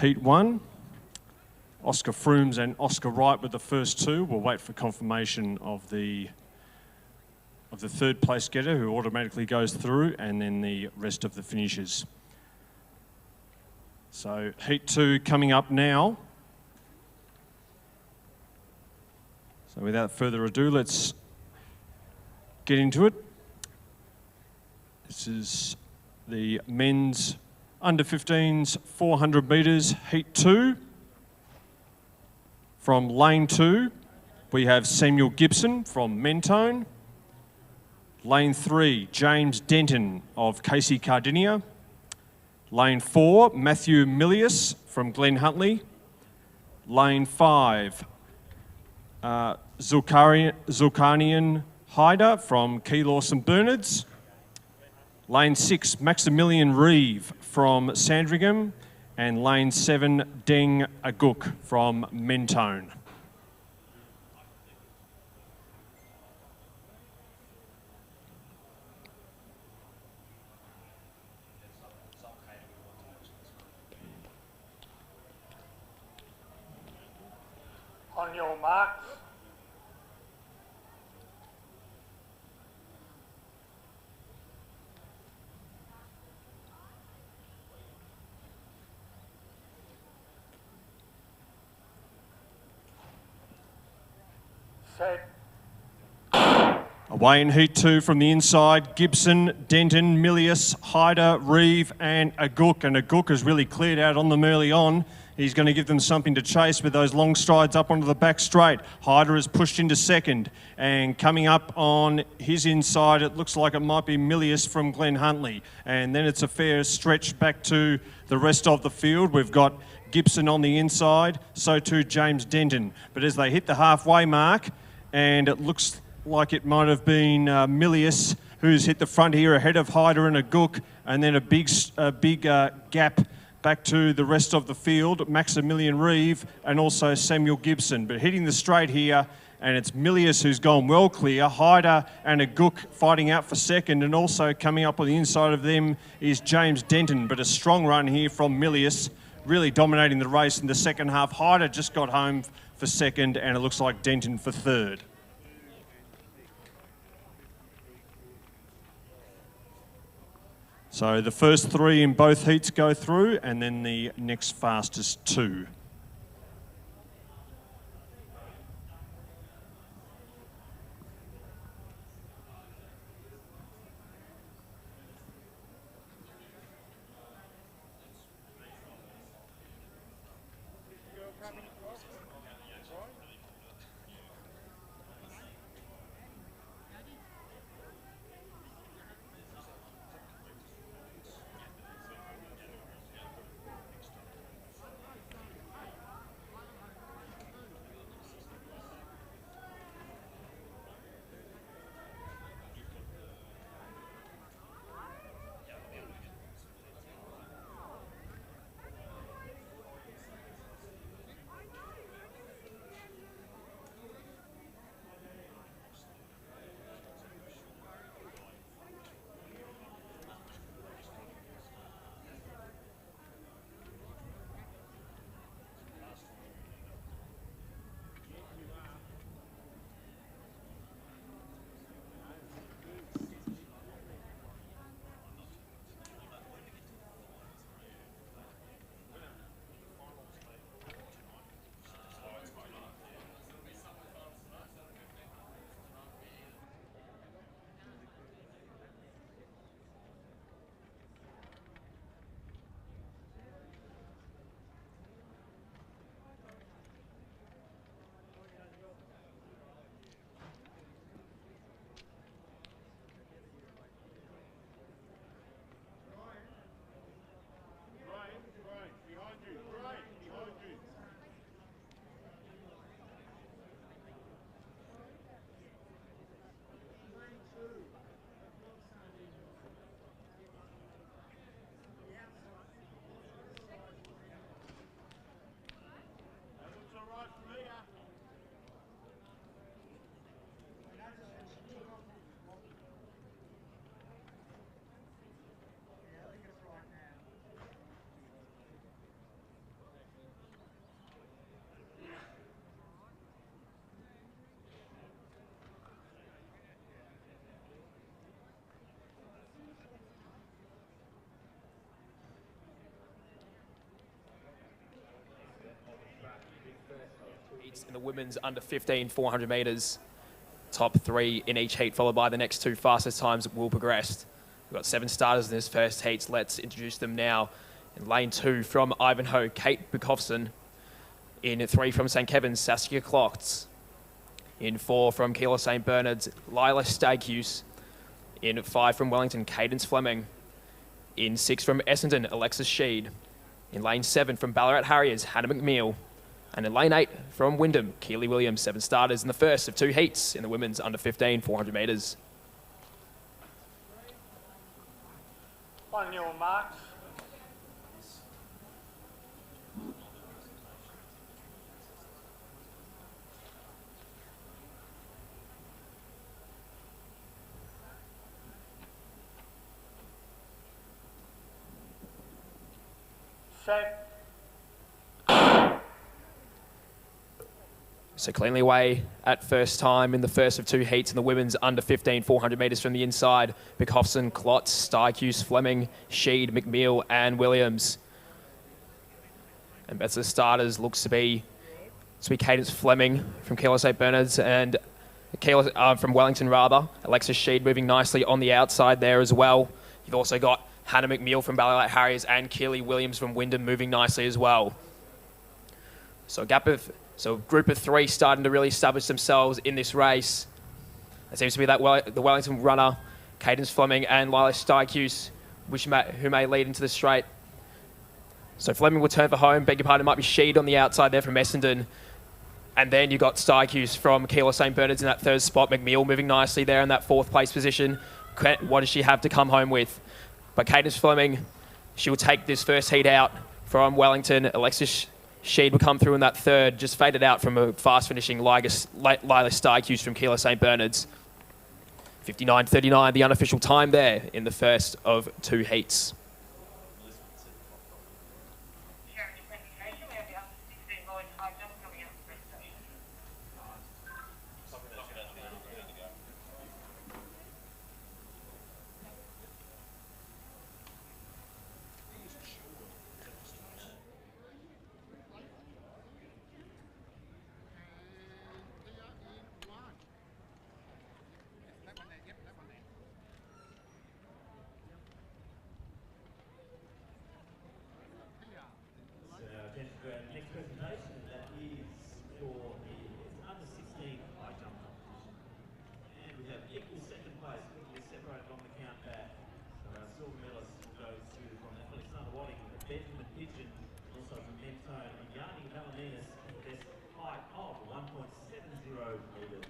heat 1. Oscar Froomes and Oscar Wright were the first 2. We'll wait for confirmation of the third place getter, who automatically goes through, and then the rest of the finishers. So heat 2 coming up now. So without further ado, let's get into it. This is the men's under 15s 400 metres, heat 2. From lane 2, we have Samuel Gibson from Mentone. Lane 3, James Denton of Casey Cardinia. Lane 4, Matthew Milius from Glen Huntley. Lane 5, Zulkarnian Hyder from Keilor St Bernards. Lane 6, Maximilian Reeve from Sandringham. And lane 7, Deng Aguk from Mentone. On your marks. Set. Away in Heat 2 from the inside, Gibson, Denton, Milius, Hyder, Reeve and Aguk. And Aguk has really cleared out on them early on. He's going to give them something to chase with those long strides up onto the back straight. Hyder is pushed into second. And coming up on his inside, it looks like it might be Milius from Glen Huntley. And then it's a fair stretch back to the rest of the field. We've got Gibson on the inside, so too James Denton. But as they hit the halfway mark, and it looks like it might have been Milius who's hit the front here ahead of Hyder and Aguk, and then a big gap back to the rest of the field, Maximilian Reeve and also Samuel Gibson. But hitting the straight here, and it's Milius who's gone well clear. Hyder and Aguk fighting out for second, and also coming up on the inside of them is James Denton. But a strong run here from Milius, really dominating the race in the second half. Hyder just got home for second, and it looks like Denton for third. So the first 3 in both heats go through, and then the next fastest 2. In the women's under 15 400 metres, top 3 in each heat, followed by the next 2 fastest times will progress. We've got 7 starters in this first heat. Let's introduce them now. In lane 2 from Ivanhoe, Kate Bukowson. In 3 from St Kevin's, Saskia Klotz. In 4 from Keilor St Bernard's, Lila Staguse. In 5 from Wellington, Cadence Fleming. In 6 from Essendon, Alexis Sheed. In lane 7 from Ballarat Harriers, Hannah McNeil. And in lane 8 from Wyndham, Keely Williams, 7 starters in the first of 2 heats in the women's under 15 400 metres. On your marks. Set. So cleanly away at first time in the first of 2 heats in the women's under 15 400 metres from the inside. Bickhofson, Klotz, Stykes, Fleming, Sheed, McNeil and Williams. And best of the starters looks to be Cadence Fleming from Keilor St Bernard's and from Wellington rather. Alexis Sheed moving nicely on the outside there as well. You've also got Hannah McNeil from Ballarat Harriers and Keely Williams from Wyndham moving nicely as well. So a group of 3 starting to really establish themselves in this race. It seems to be that the Wellington runner, Cadence Fleming and Lila Stykes, who may lead into the straight. So Fleming will turn for home. Beg your pardon, it might be Sheed on the outside there from Essendon. And then you've got Stykes from Keilor St Bernard's in that 3rd spot. McNeil moving nicely there in that 4th place position. What does she have to come home with? But Cadence Fleming, she will take this first heat out from Wellington. Alexis Sheed will come through in that 3rd, just faded out from a fast-finishing Lila Stykes from Keilor St Bernard's. 59.39, the unofficial time there in the first of 2 heats. Charity presentation, we have the under 16 boys high jump coming up for presentation. Next presentation, that is for the under 16 high jump competition. And we have equal second place, quickly separated on the count back. So our silver medalist goes to from Athletics Underwating, Benjamin Pigeon, also from Mentone, and Yanni Valeninas, the best height of 1.70 metres.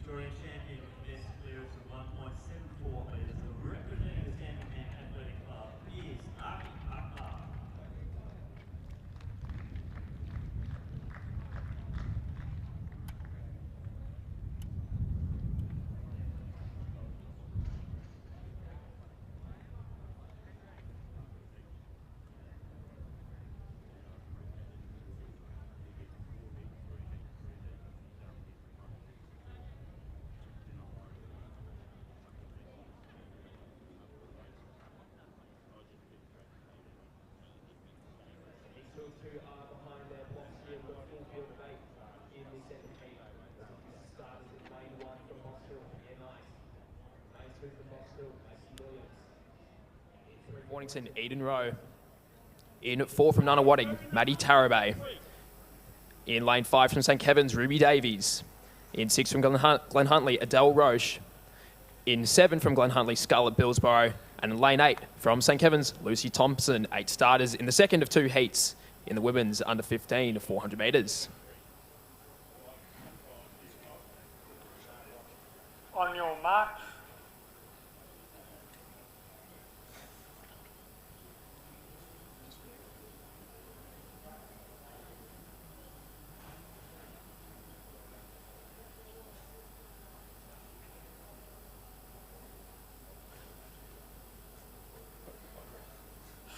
Victorian champion with the best clearance of 1.74 metres. Representing the Standing Man Athletic Club is Aki Akbar. Two are behind their blocks here. We've got a full field of 8 in the second heat. Starters in lane 1 from Boxhill. Yeah, nice. Lane 2 from Boxhill. Mason Williams. Mornington, Eden Rowe. In 4 from Nunawading, Maddie Tarabay. In lane 5 from St Kevin's, Ruby Davies. In 6 from Glen Huntley, Adele Roche. In 7 from Glen Huntley, Scarlett Billsborough. And in lane 8 from St Kevin's, Lucy Thompson. 8 starters in the second of 2 heats in the women's under 15 400 metres. On your marks.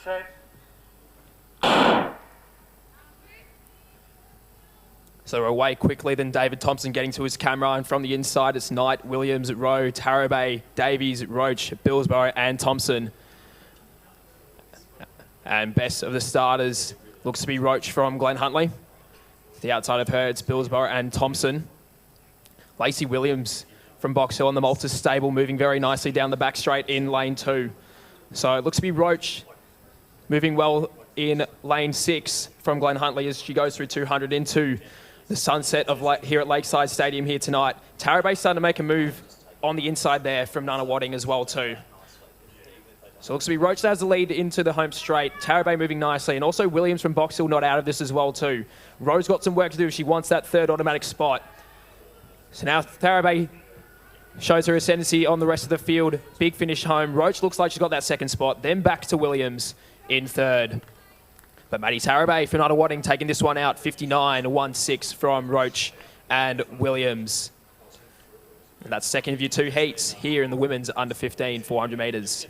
Set. So away quickly than David Thompson getting to his camera, and from the inside it's Knight, Williams, Rowe, Tarabay, Davies, Roach, Billsborough and Thompson. And best of the starters looks to be Roach from Glen Huntley. To the outside of her it's Billsborough and Thompson. Lacey Williams from Box Hill on the Malta stable, moving very nicely down the back straight in lane 2. So it looks to be Roach moving well in lane 6 from Glen Huntley as she goes through 200 into the sunset of here at Lakeside Stadium here tonight. Tarabay starting to make a move on the inside there from Nunawading as well too. So it looks to be Roach that has the lead into the home straight. Tarabay moving nicely, and also Williams from Box Hill not out of this as well too. Rose got some work to do if she wants that third automatic spot. So now Tarabay shows her ascendancy on the rest of the field. Big finish home. Roach looks like she's got that second spot. Then back to Williams in third. But Maddie Tarabay for Nunawading taking this one out. 59.16 from Roach and Williams. And that's second of your 2 heats here in the women's under 15 400 metres.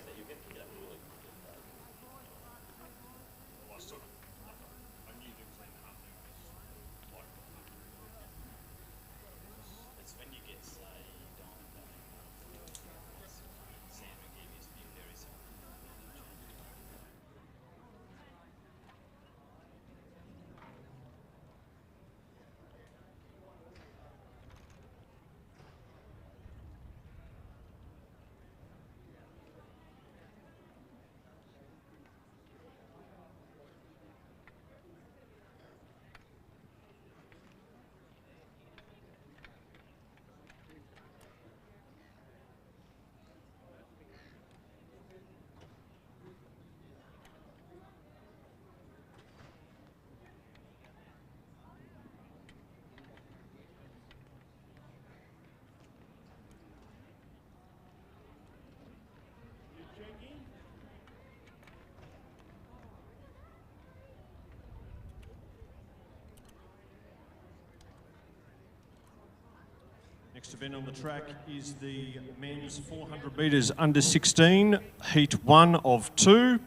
Next event on the track is the men's 400 metres under 16, heat 1 of 2.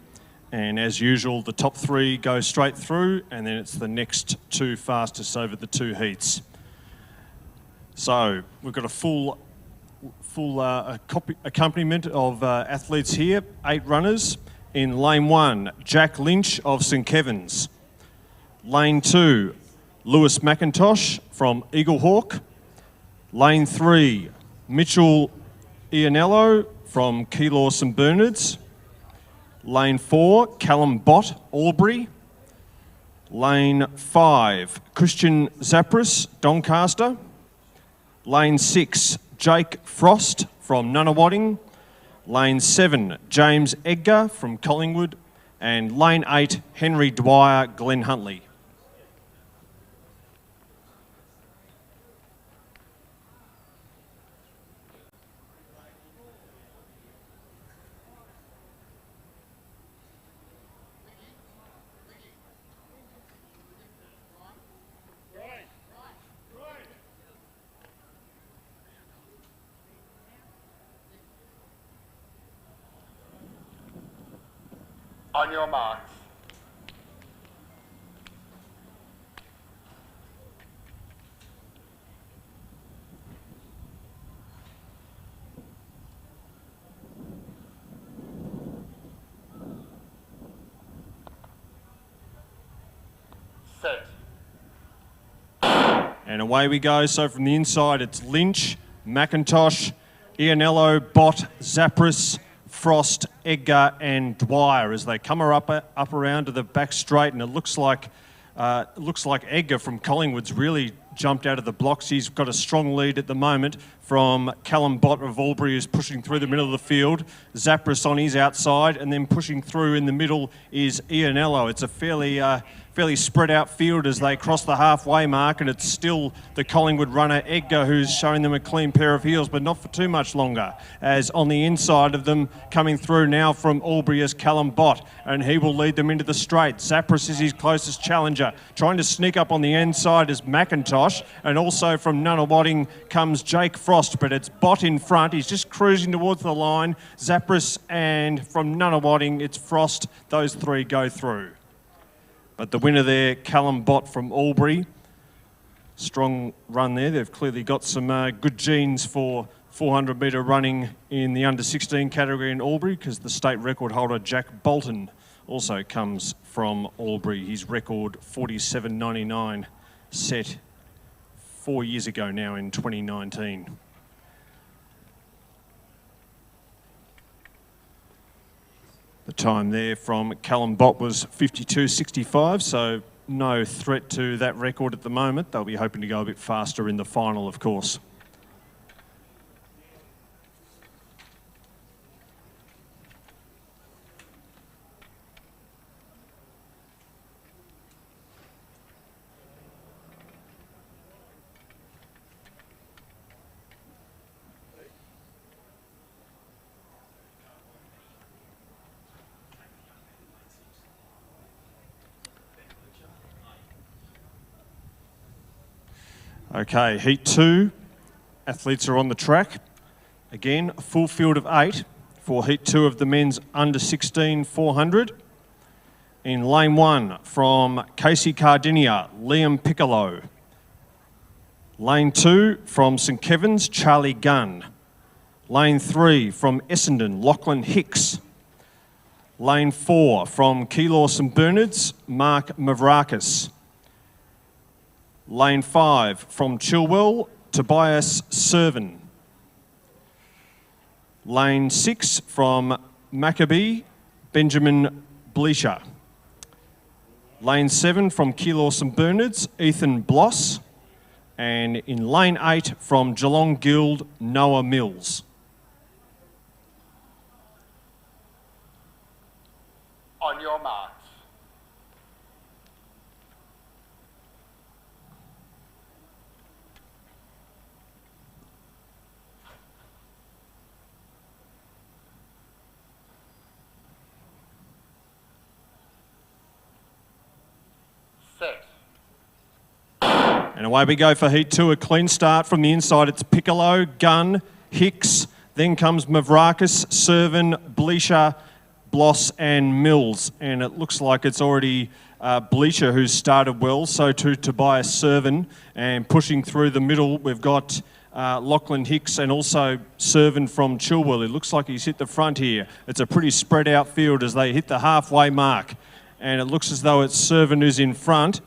And as usual, the top 3 go straight through, and then it's the next 2 fastest over the 2 heats. So we've got a full accompaniment of athletes here, 8 runners. In lane 1, Jack Lynch of St Kevin's. Lane 2, Lewis McIntosh from Eaglehawk. Lane 3, Mitchell Ianello from Keilor St Bernard's. Lane 4, Callum Bott, Albury. Lane 5, Christian Zapris, Doncaster. Lane 6, Jake Frost from Nunawading. Lane 7, James Edgar from Collingwood. And Lane 8, Henry Dwyer, Glen Huntley. On your marks. Set. And away we go. So from the inside, it's Lynch, McIntosh, Ianello, Bott, Zapris, Frost, Edgar and Dwyer as they come up around to the back straight, and it looks like Edgar from Collingwood's really jumped out of the blocks. He's got a strong lead at the moment from Callum Bott of Albury, who's pushing through the middle of the field. Zapris on his outside, and then pushing through in the middle is Ianello. It's a fairly spread out field as they cross the halfway mark, and it's still the Collingwood runner Edgar who's showing them a clean pair of heels, but not for too much longer, as on the inside of them coming through now from Albury is Callum Bott, and he will lead them into the straight. Zapris is his closest challenger. Trying to sneak up on the inside is McIntosh, and also from Nunawading comes Jake Frost, but it's Bott in front. He's just cruising towards the line. Zapris, and from Nunawading it's Frost. Those 3 go through. But the winner there, Callum Bott from Albury. Strong run there. They've clearly got some good genes for 400 metre running in the under 16 category in Albury, because the state record holder Jack Bolton also comes from Albury. His record 47.99 set 4 years ago now in 2019. The time there from Callum Bott was 52.65, so no threat to that record at the moment. They'll be hoping to go a bit faster in the final, of course. Okay, heat 2, athletes are on the track. Again, a full field of 8 for heat 2 of the men's under 16 400. In lane 1 from Casey Cardinia, Liam Piccolo. Lane 2 from St Kevin's, Charlie Gunn. Lane 3 from Essendon, Lachlan Hicks. Lane 4 from Keilor St Bernard's, Mark Mavrakis. Lane 5 from Chilwell, Tobias Servin. Lane 6 from Maccabee, Benjamin Bleischer. Lane 7 from Keilor St Bernard's, Ethan Bloss. And in lane 8 from Geelong Guild, Noah Mills. On your marks. Set. And away we go for heat 2, a clean start from the inside. It's Piccolo, Gunn, Hicks, then comes Mavrakis, Servin, Bleischer, Bloss and Mills. And it looks like it's already Bleischer who's started well, so too Tobias Servin. And pushing through the middle, we've got Lachlan Hicks and also Servin from Chilwell. It looks like he's hit the front here. It's a pretty spread out field as they hit the halfway mark. And it looks as though it's Servin who's in front.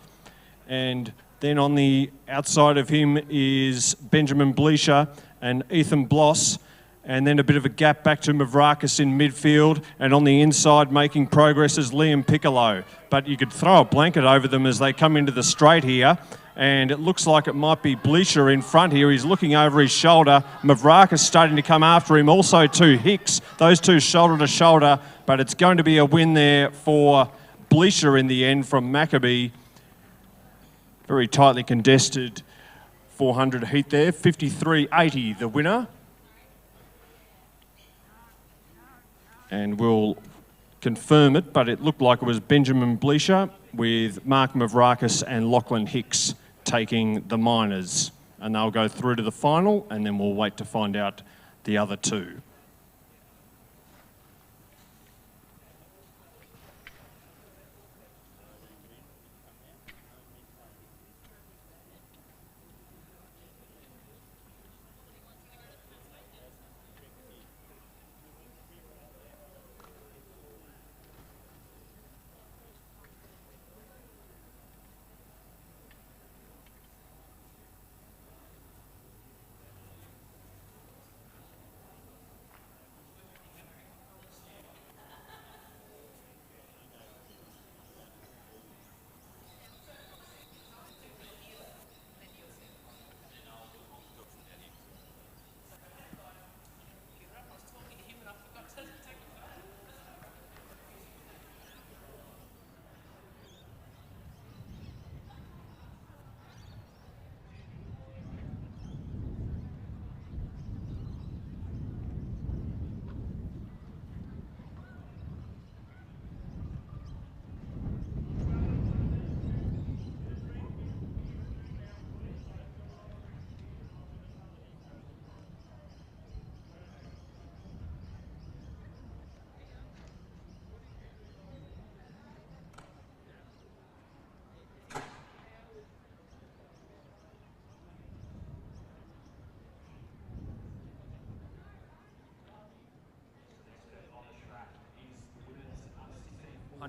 And then on the outside of him is Benjamin Bleischer and Ethan Bloss. And then a bit of a gap back to Mavrakis in midfield. And on the inside making progress is Liam Piccolo. But you could throw a blanket over them as they come into the straight here. And it looks like it might be Bleischer in front here. He's looking over his shoulder. Mavrakis starting to come after him. Also to Hicks. Those two shoulder to shoulder. But it's going to be a win there for Bleischer in the end from Maccabee. Very tightly contested 400 heat there. 53.80 the winner. And we'll confirm it, but it looked like it was Benjamin Bleischer with Mark Mavrakis and Lachlan Hicks taking the minors. And they'll go through to the final, and then we'll wait to find out the other two.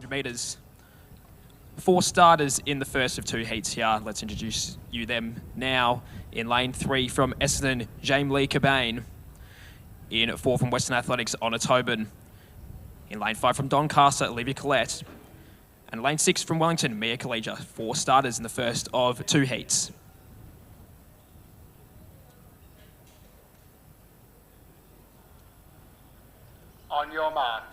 Metres. 4 starters in the first of 2 heats here. Let's introduce you them now. In lane 3 from Essendon, James Lee Cobain. In 4 from Western Athletics, Honor Tobin. In lane 5 from Doncaster, Olivia Collette. And lane 6 from Wellington, Mia Collegia. 4 starters in the first of 2 heats. On your marks.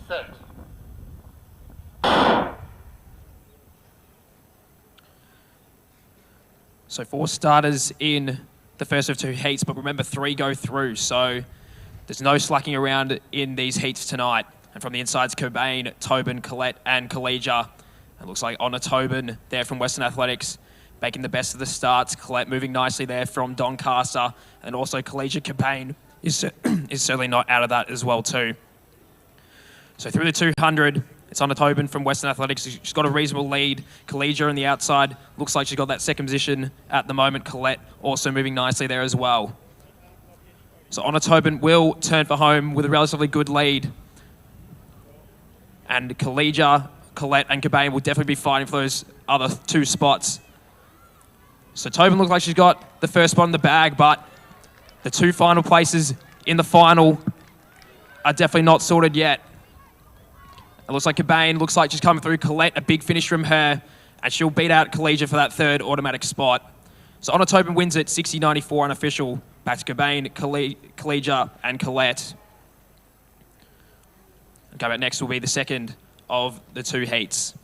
Set. So 4 starters in the first of 2 heats, but remember 3 go through, so there's no slacking around in these heats tonight. And from the insides, Cobain, Tobin, Collette and Collegia. It looks like Honor Tobin there from Western Athletics, making the best of the starts. Collette moving nicely there from Doncaster, and also Collegia Cobain is certainly not out of that as well too. So through the 200, it's Honor Tobin from Western Athletics. She's got a reasonable lead. Collegia on the outside. Looks like she's got that second position at the moment. Collette also moving nicely there as well. So Honor Tobin will turn for home with a relatively good lead. And Collegia, Collette and Cobain will definitely be fighting for those other 2 spots. So Tobin looks like she's got the first spot in the bag, but the 2 final places in the final are definitely not sorted yet. It looks like Cobain looks like she's coming through. Collette, a big finish from her, and she'll beat out Collegia for that 3rd automatic spot. So Honor Tobin wins it, 60-94 unofficial. Back to Cobain, Collegia, and Collette. Coming up next will be the second of the 2 heats.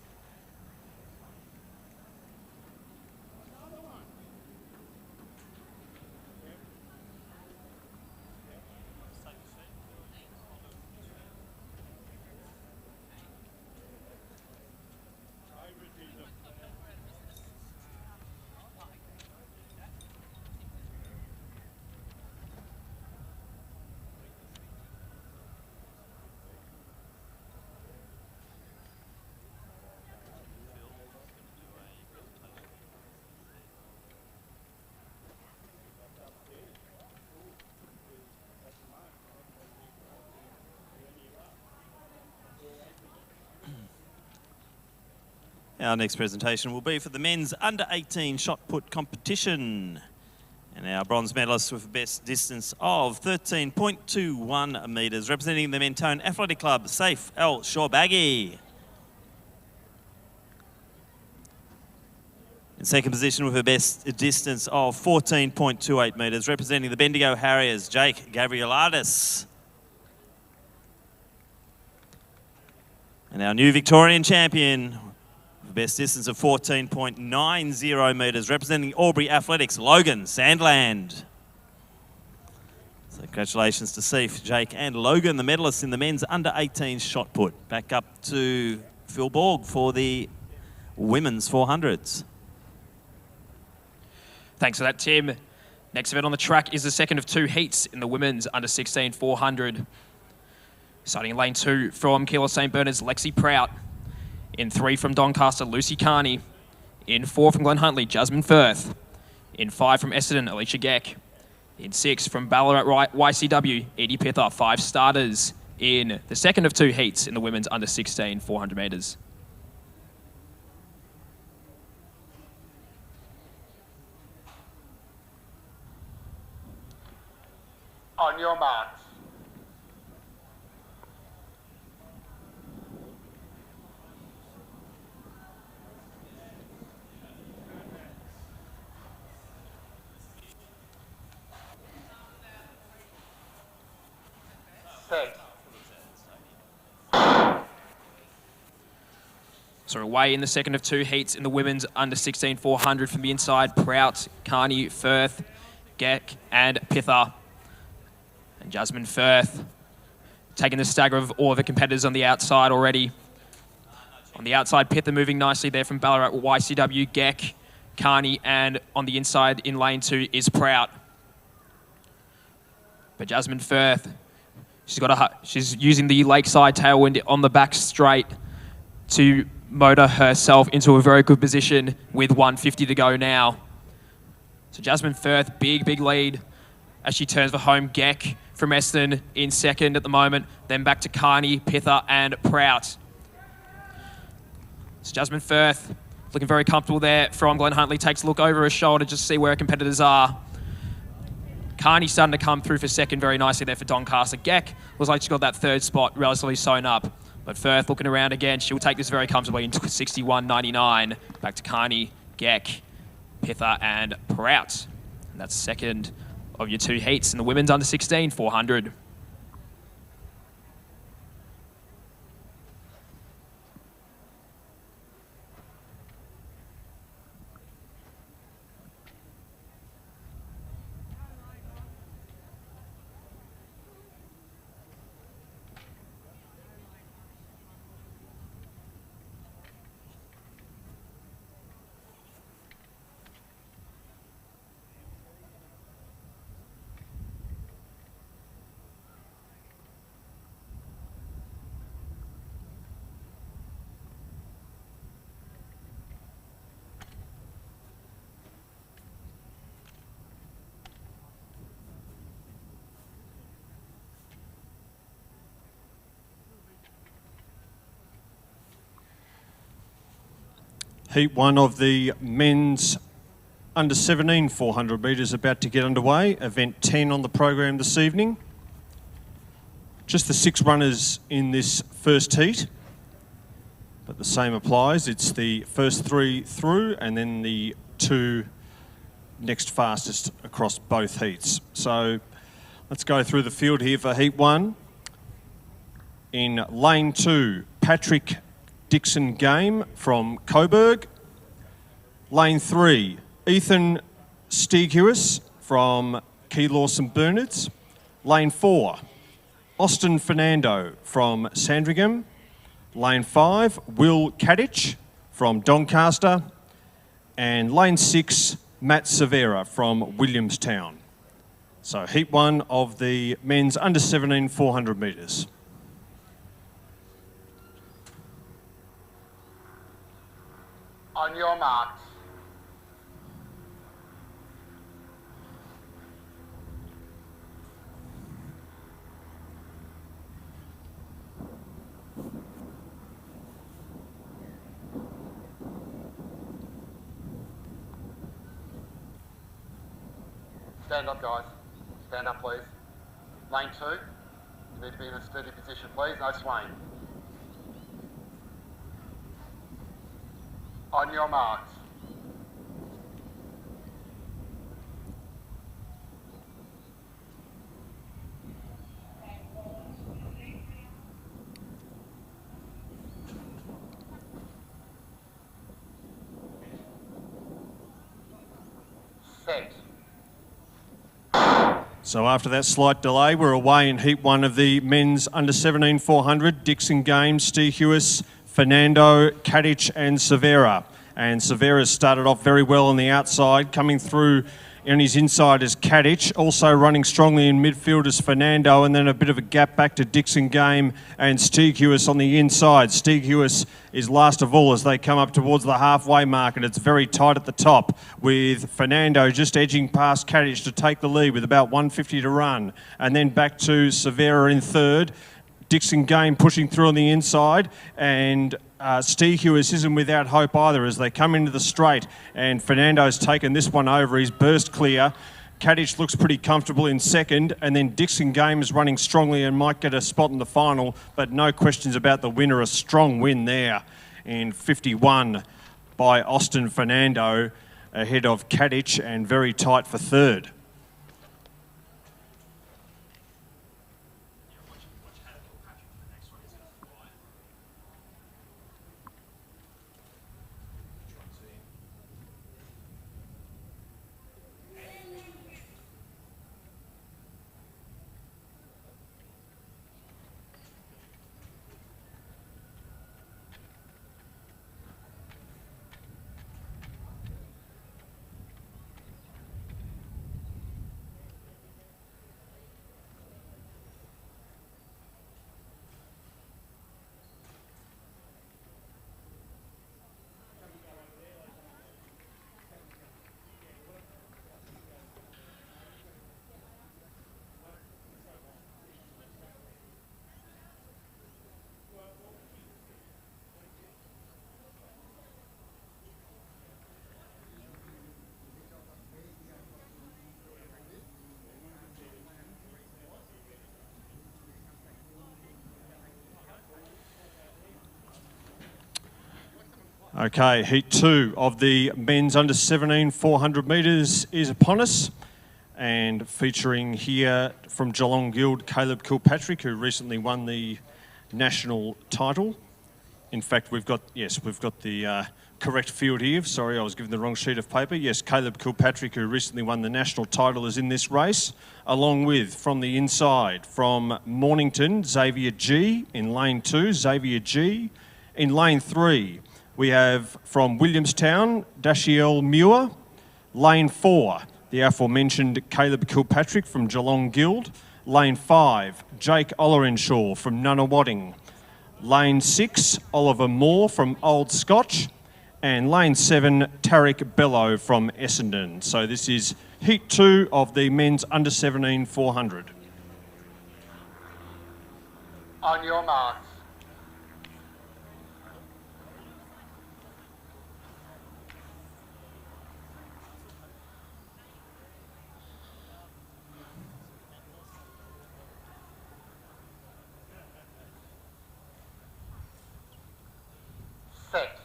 Our next presentation will be for the men's under-18 shot put competition. And our bronze medalists with the best distance of 13.21 metres, representing the Mentone Athletic Club, Saif El Shorbaghi. In second position with the best distance of 14.28 metres, representing the Bendigo Harriers, Jake Gavrieladis. And our new Victorian champion, best distance of 14.90 metres, representing Albury Athletics, Logan Sandland. So congratulations to Seif, Jake and Logan, the medalists in the men's under-18 shot put. Back up to Phil Borg for the women's 400s. Thanks for that, Tim. Next event on the track is the second of 2 heats in the women's under-16 400. Starting in lane 2 from Keilor St Bernard's, Lexi Prout. In 3 from Doncaster, Lucy Carney. In 4 from Glen Huntley, Jasmine Firth. In 5 from Essendon, Alicia Geck. In 6 from Ballarat YCW, Edie Pither. 5 starters in the second of 2 heats in the women's under-16 400 metres. On your marks. So away in the second of 2 heats in the women's under-16 400 from the inside, Prout, Carney, Firth, Geck and Pither. And Jasmine Firth taking the stagger of all of the competitors on the outside already. On the outside, Pither moving nicely there from Ballarat, YCW, Geck, Carney, and on the inside in lane 2 is Prout. But Jasmine Firth, she's using the Lakeside tailwind on the back straight to motor herself into a very good position with 150 to go now. So Jasmine Firth, big lead as she turns for home. Geck from Essendon in second at the moment, then back to Carney, Pither and Prout. It's Jasmine Firth looking very comfortable there from Glenn Huntley. Takes a look over her shoulder just to see where her competitors are. Carney starting to come through for second very nicely there for Doncaster. Geck looks like she's got that third spot relatively sewn up. But Firth looking around again. She'll take this very comfortably into 61.99. Back to Carney, Geck, Pither and Prout. And that's second of your two heats in the women's under 16 400. Heat 1 of the men's under 17 400 metres about to get underway. Event 10 on the program this evening. Just the 6 runners in this first heat, but the same applies. It's the first 3 through and then the 2 next fastest across both heats. So let's go through the field here for Heat 1. In lane 2, Patrick Dixon Game from Coburg. Lane 3, Ethan Steghewis from Key Lawson Bernards. Lane 4, Austin Fernando from Sandringham. Lane 5, Will Kadich from Doncaster. And lane 6, Matt Severa from Williamstown. So Heat 1 of the men's under 17 400 metres. On your marks. Stand up, guys. Stand up, please. Lane 2. You need to be in a steady position, please. No swaying. On your marks. Set. So after that slight delay, we're away in Heat 1 of the men's under 17 400. Dixon Games, Steghewis, Fernando, Kadich and Severa. And Severa started off very well on the outside, coming through on his inside is Kadich, also running strongly in midfield is Fernando, and then a bit of a gap back to Dixon Game and Steghewis on the inside. Steghewis is last of all as they come up towards the halfway mark, and it's very tight at the top with Fernando just edging past Kadich to take the lead with about 150 to run. And then back to Severa in third. Dixon Game pushing through on the inside, and Steghewis isn't without hope either as they come into the straight, and Fernando's taken this one over. He's burst clear. Kadich looks pretty comfortable in second, and then Dixon Game is running strongly and might get a spot in the final, but no questions about the winner. A strong win there in 51 by Austin Fernando ahead of Kadich, and very tight for third. Okay, heat 2 of the men's under 17 400 metres is upon us, and featuring here from Geelong Guild, Caleb Kilpatrick, who recently won the national title. In fact, we've got the correct field here. Sorry, I was given the wrong sheet of paper. Yes, Caleb Kilpatrick, who recently won the national title, is in this race, along with, from the inside, from Mornington, Xavier G in lane 2, Xavier G. In lane 3, we have from Williamstown, Dashiell Muir. Lane 4, the aforementioned Caleb Kilpatrick from Geelong Guild. Lane 5, Jake Ollerenshaw from Nunawading. Lane 6, Oliver Moore from Old Scotch. And lane 7, Tarek Bello from Essendon. So this is heat 2 of the men's under 17 400. On your marks. Set.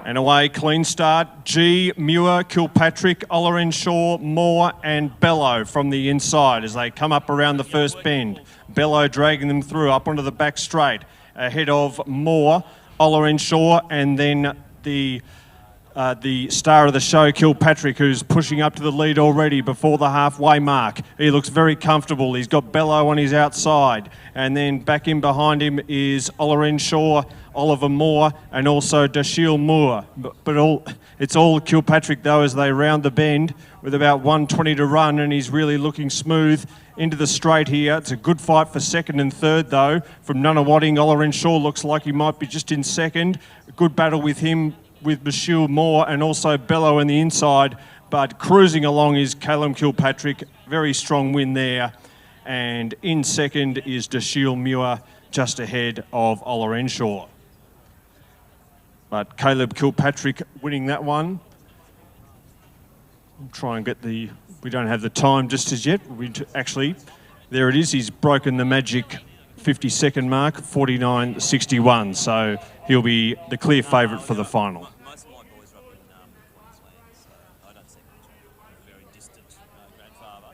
And away, clean start. G, Muir, Kilpatrick, Ollerenshaw, Moore and Bello from the inside as they come up around the first bend. Bello dragging them through up onto the back straight ahead of Moore, Ollerenshaw, and then the star of the show, Kilpatrick, who's pushing up to the lead already before the halfway mark. He looks very comfortable. He's got Bello on his outside. And then back in behind him is Ollerenshaw, Oliver Moore, and also Dashiell Moore. But it's all Kilpatrick, though, as they round the bend with about 1:20 to run, and he's really looking smooth into the straight here. It's a good fight for second and third, though. From Nunawading, Ollerenshaw looks like he might be just in second. A good battle with him, with Dashiell Moore and also Bello in the inside, but cruising along is Caleb Kilpatrick. Very strong win there. And in second is Dashiell Muir, just ahead of Ollerenshaw. But Caleb Kilpatrick winning that one. We'll try and get we don't have the time just as yet. Actually, there it is. He's broken the magic 50-second mark, 49.61. So he'll be the clear favourite for the final. Most of my boys are up in Queensland, so I don't see much of a very distant grandfather.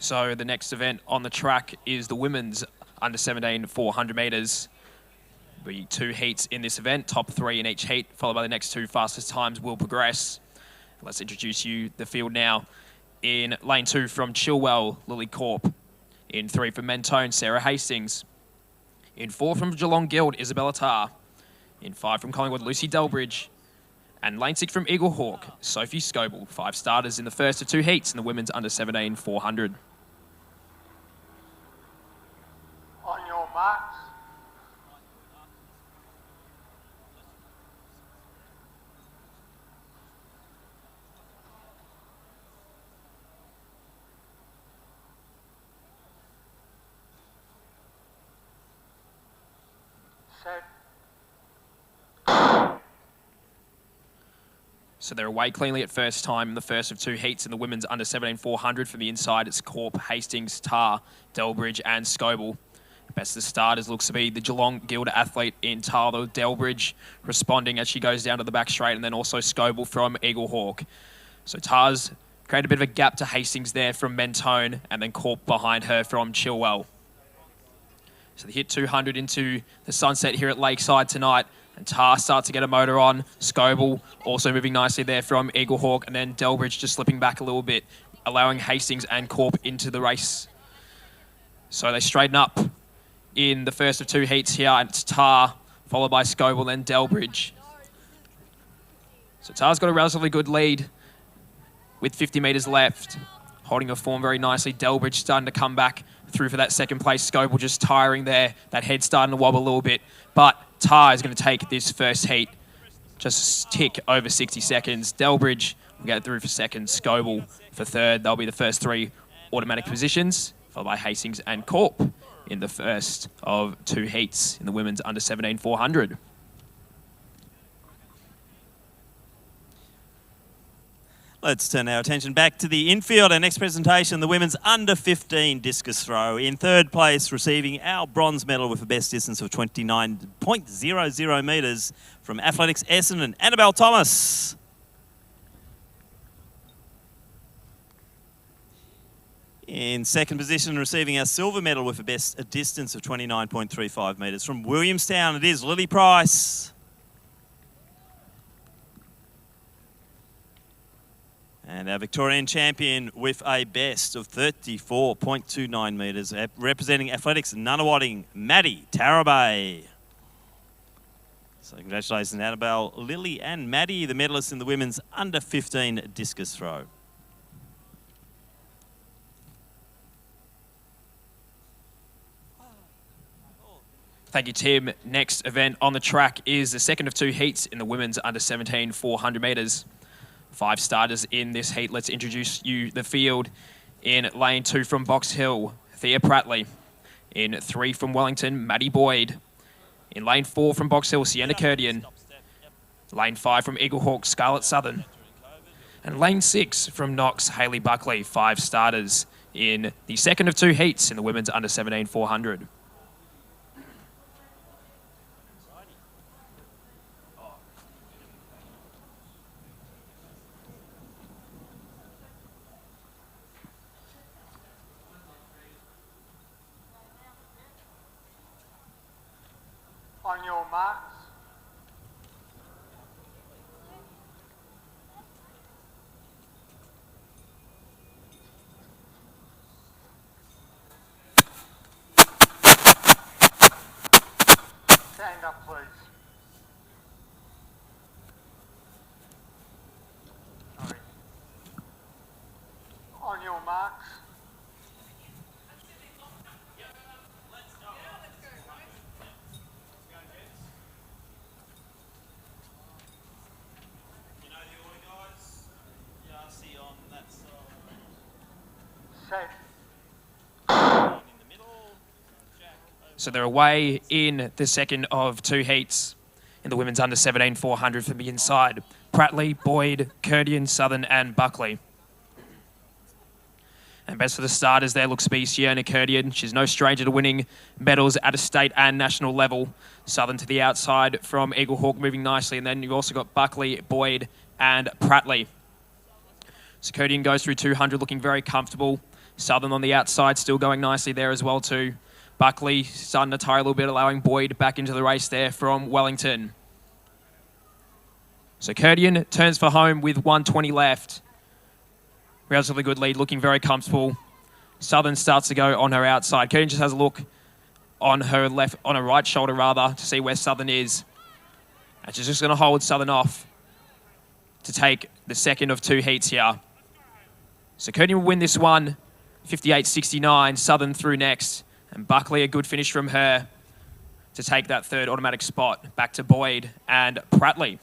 So the next event on the track is the women's under 17 400 metres. There'll be 2 heats in this event, top 3 in each heat, followed by the next 2 fastest times will progress. Let's introduce you the field now. In lane 2 from Chilwell, Lily Corp. In 3 from Mentone, Sarah Hastings. In 4 from Geelong Guild, Isabella Tarr. In 5 from Collingwood, Lucy Delbridge. And lane 6 from Eagle Hawk, Sophie Scoble. 5 starters in the first of 2 heats in the women's under 17 400. On your marks. Set. So they're away cleanly at first time in the first of 2 heats in the women's under 17 400. From the inside, it's Corp, Hastings, Tarr, Delbridge and Scoble. Best of the starters looks to be the Geelong Guild athlete in Tarr, though Delbridge responding as she goes down to the back straight, and then also Scoble from Eagle Hawk. So Tarr's created a bit of a gap to Hastings there from Mentone, and then Corp behind her from Chilwell. So they hit 200 into the sunset here at Lakeside tonight. And Tarr starts to get a motor on. Scoble also moving nicely there from Eagle Hawk. And then Delbridge just slipping back a little bit, allowing Hastings and Corp into the race. So they straighten up in the first of 2 heats here. And it's Tarr, followed by Scoble, then Delbridge. So Tarr's got a relatively good lead with 50 metres left. Holding her form very nicely. Delbridge starting to come back through for that second place. Scoble just tiring there. That head starting to wobble a little bit. But Tarr is going to take this first heat just a tick over 60 seconds. Delbridge will get through for second. Scoble for third. They'll be the first 3 automatic positions, followed by Hastings and Corp in the first of 2 heats in the women's under 17 400. Let's turn our attention back to the infield. Our next presentation, the women's under 15 discus throw. In third place, receiving our bronze medal with a best distance of 29.00 metres from Athletics Essendon, Annabelle Thomas. In second position, receiving our silver medal with a best distance of 29.35 metres from Williamstown, it is Lily Price. And our Victorian champion with a best of 34.29 metres, representing Athletics Nunawading, Maddie Tarabay. So congratulations, Annabelle, Lily and Maddie, the medalists in the women's under 15 discus throw. Thank you, Tim. Next event on the track is the second of 2 heats in the women's under 17 400 metres. 5 starters in this heat. Let's introduce you the field. In lane 2 from Box Hill, Thea Prattley. In 3 from Wellington, Maddie Boyd. In lane 4 from Box Hill, Sienna Curdian. Lane 5 from Eagle Hawk, Scarlett Southern. And lane 6 from Knox, Hayley Buckley. 5 starters in the second of 2 heats in the women's under 17 400. On your marks. Stand up, please. Sorry. On your marks. Set. So they're away in the second of 2 heats in the women's under 17 400 from the inside. Prattley, Boyd, Curdian, Southern and Buckley. And best for the starters there looks to be Sienna Curdian. She's no stranger to winning medals at a state and national level. Southern to the outside from Eagle Hawk moving nicely. And then you've also got Buckley, Boyd and Prattley. So Curdian goes through 200 looking very comfortable. Southern on the outside, still going nicely there as well too. Buckley starting to tire a little bit, allowing Boyd back into the race there from Wellington. So Kurdian turns for home with 1:20 left. Relatively good lead, looking very comfortable. Southern starts to go on her outside. Kurdian just has a look on her left, on her right shoulder rather, to see where Southern is. And she's just going to hold Southern off to take the second of 2 heats here. So Kurdian will win this one, 58.69. Southern through next. And Buckley, a good finish from her to take that third automatic spot. Back to Boyd and Prattley.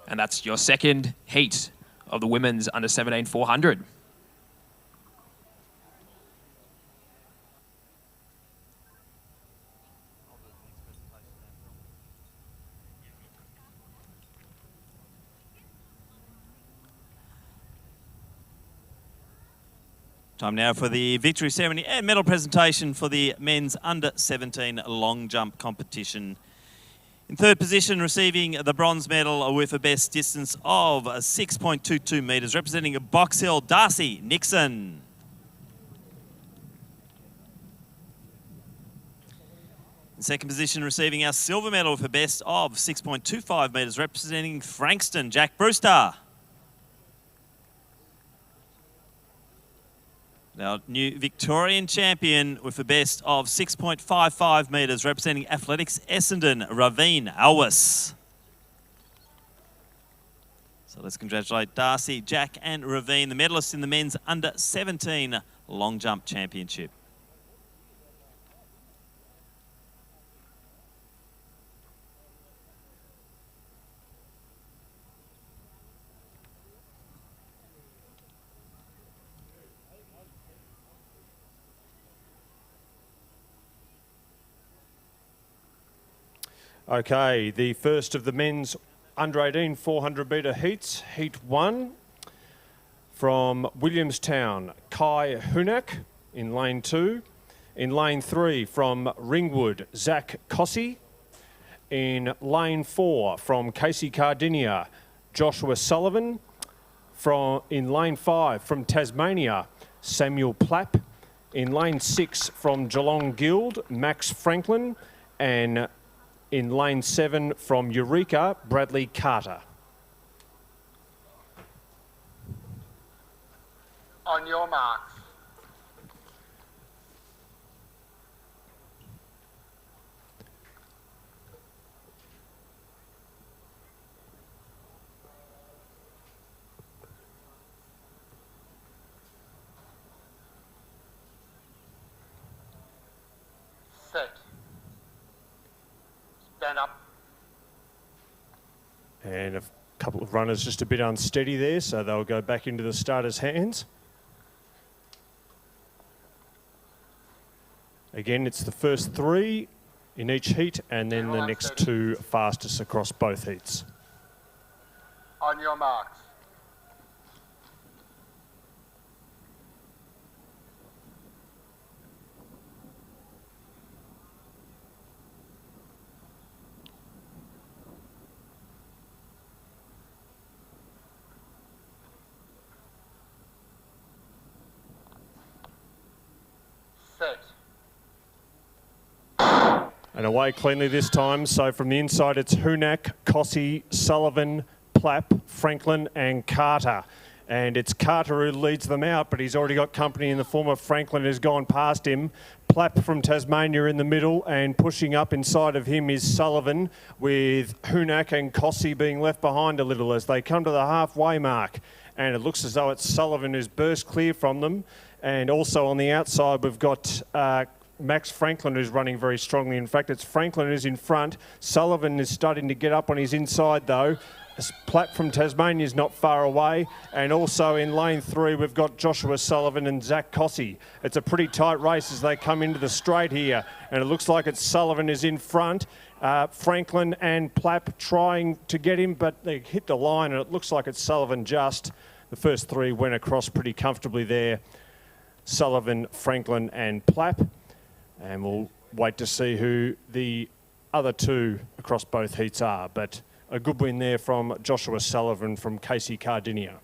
And that's your second heat of the women's under 17 400. Time now for the victory ceremony and medal presentation for the men's under 17 long jump competition. In third position, receiving the bronze medal with a best distance of 6.22 metres, representing Box Hill, Darcy Nixon. In second position, receiving our silver medal with a best of 6.25 metres, representing Frankston, Jack Brewster. Now, new Victorian champion with a best of 6.55 metres, representing Athletics Essendon, Raveen Alwas. So let's congratulate Darcy, Jack and Raveen, the medalists in the men's under 17 long jump championship. Okay, the first of the men's under 18 400 metre heats. Heat 1 from Williamstown, Kai Hunak in lane 2. In lane 3 from Ringwood, Zach Cossey. In lane 4 from Casey Cardinia, Joshua Sullivan. In lane 5 from Tasmania, Samuel Plapp. In lane 6 from Geelong Guild, Max Franklin. And in lane 7 from Eureka, Bradley Carter. On your marks. Set. Stand up. And a couple of runners just a bit unsteady there, so they'll go back into the starters' hands. Again, it's the first 3 in each heat, and then the next 2 fastest across both heats. On your marks. Set. And away cleanly this time. So from the inside, it's Hunak, Cossey, Sullivan, Plapp, Franklin and Carter. And it's Carter who leads them out, but he's already got company in the form of Franklin who's gone past him. Plapp from Tasmania in the middle, and pushing up inside of him is Sullivan, with Hunak and Cossey being left behind a little as they come to the halfway mark. And it looks as though it's Sullivan who's burst clear from them. And also on the outside, we've got Max Franklin who's running very strongly. In fact, it's Franklin who's in front. Sullivan is starting to get up on his inside though. Plapp from Tasmania is not far away. And also in lane 3, we've got Joshua Sullivan and Zach Cossey. It's a pretty tight race as they come into the straight here. And it looks like it's Sullivan is in front. Franklin and Plapp trying to get him, but they hit the line and it looks like it's Sullivan just. The first 3 went across pretty comfortably there. Sullivan, Franklin and Plapp. And we'll wait to see who the other 2 across both heats are. But a good win there from Joshua Sullivan from Casey Cardinia.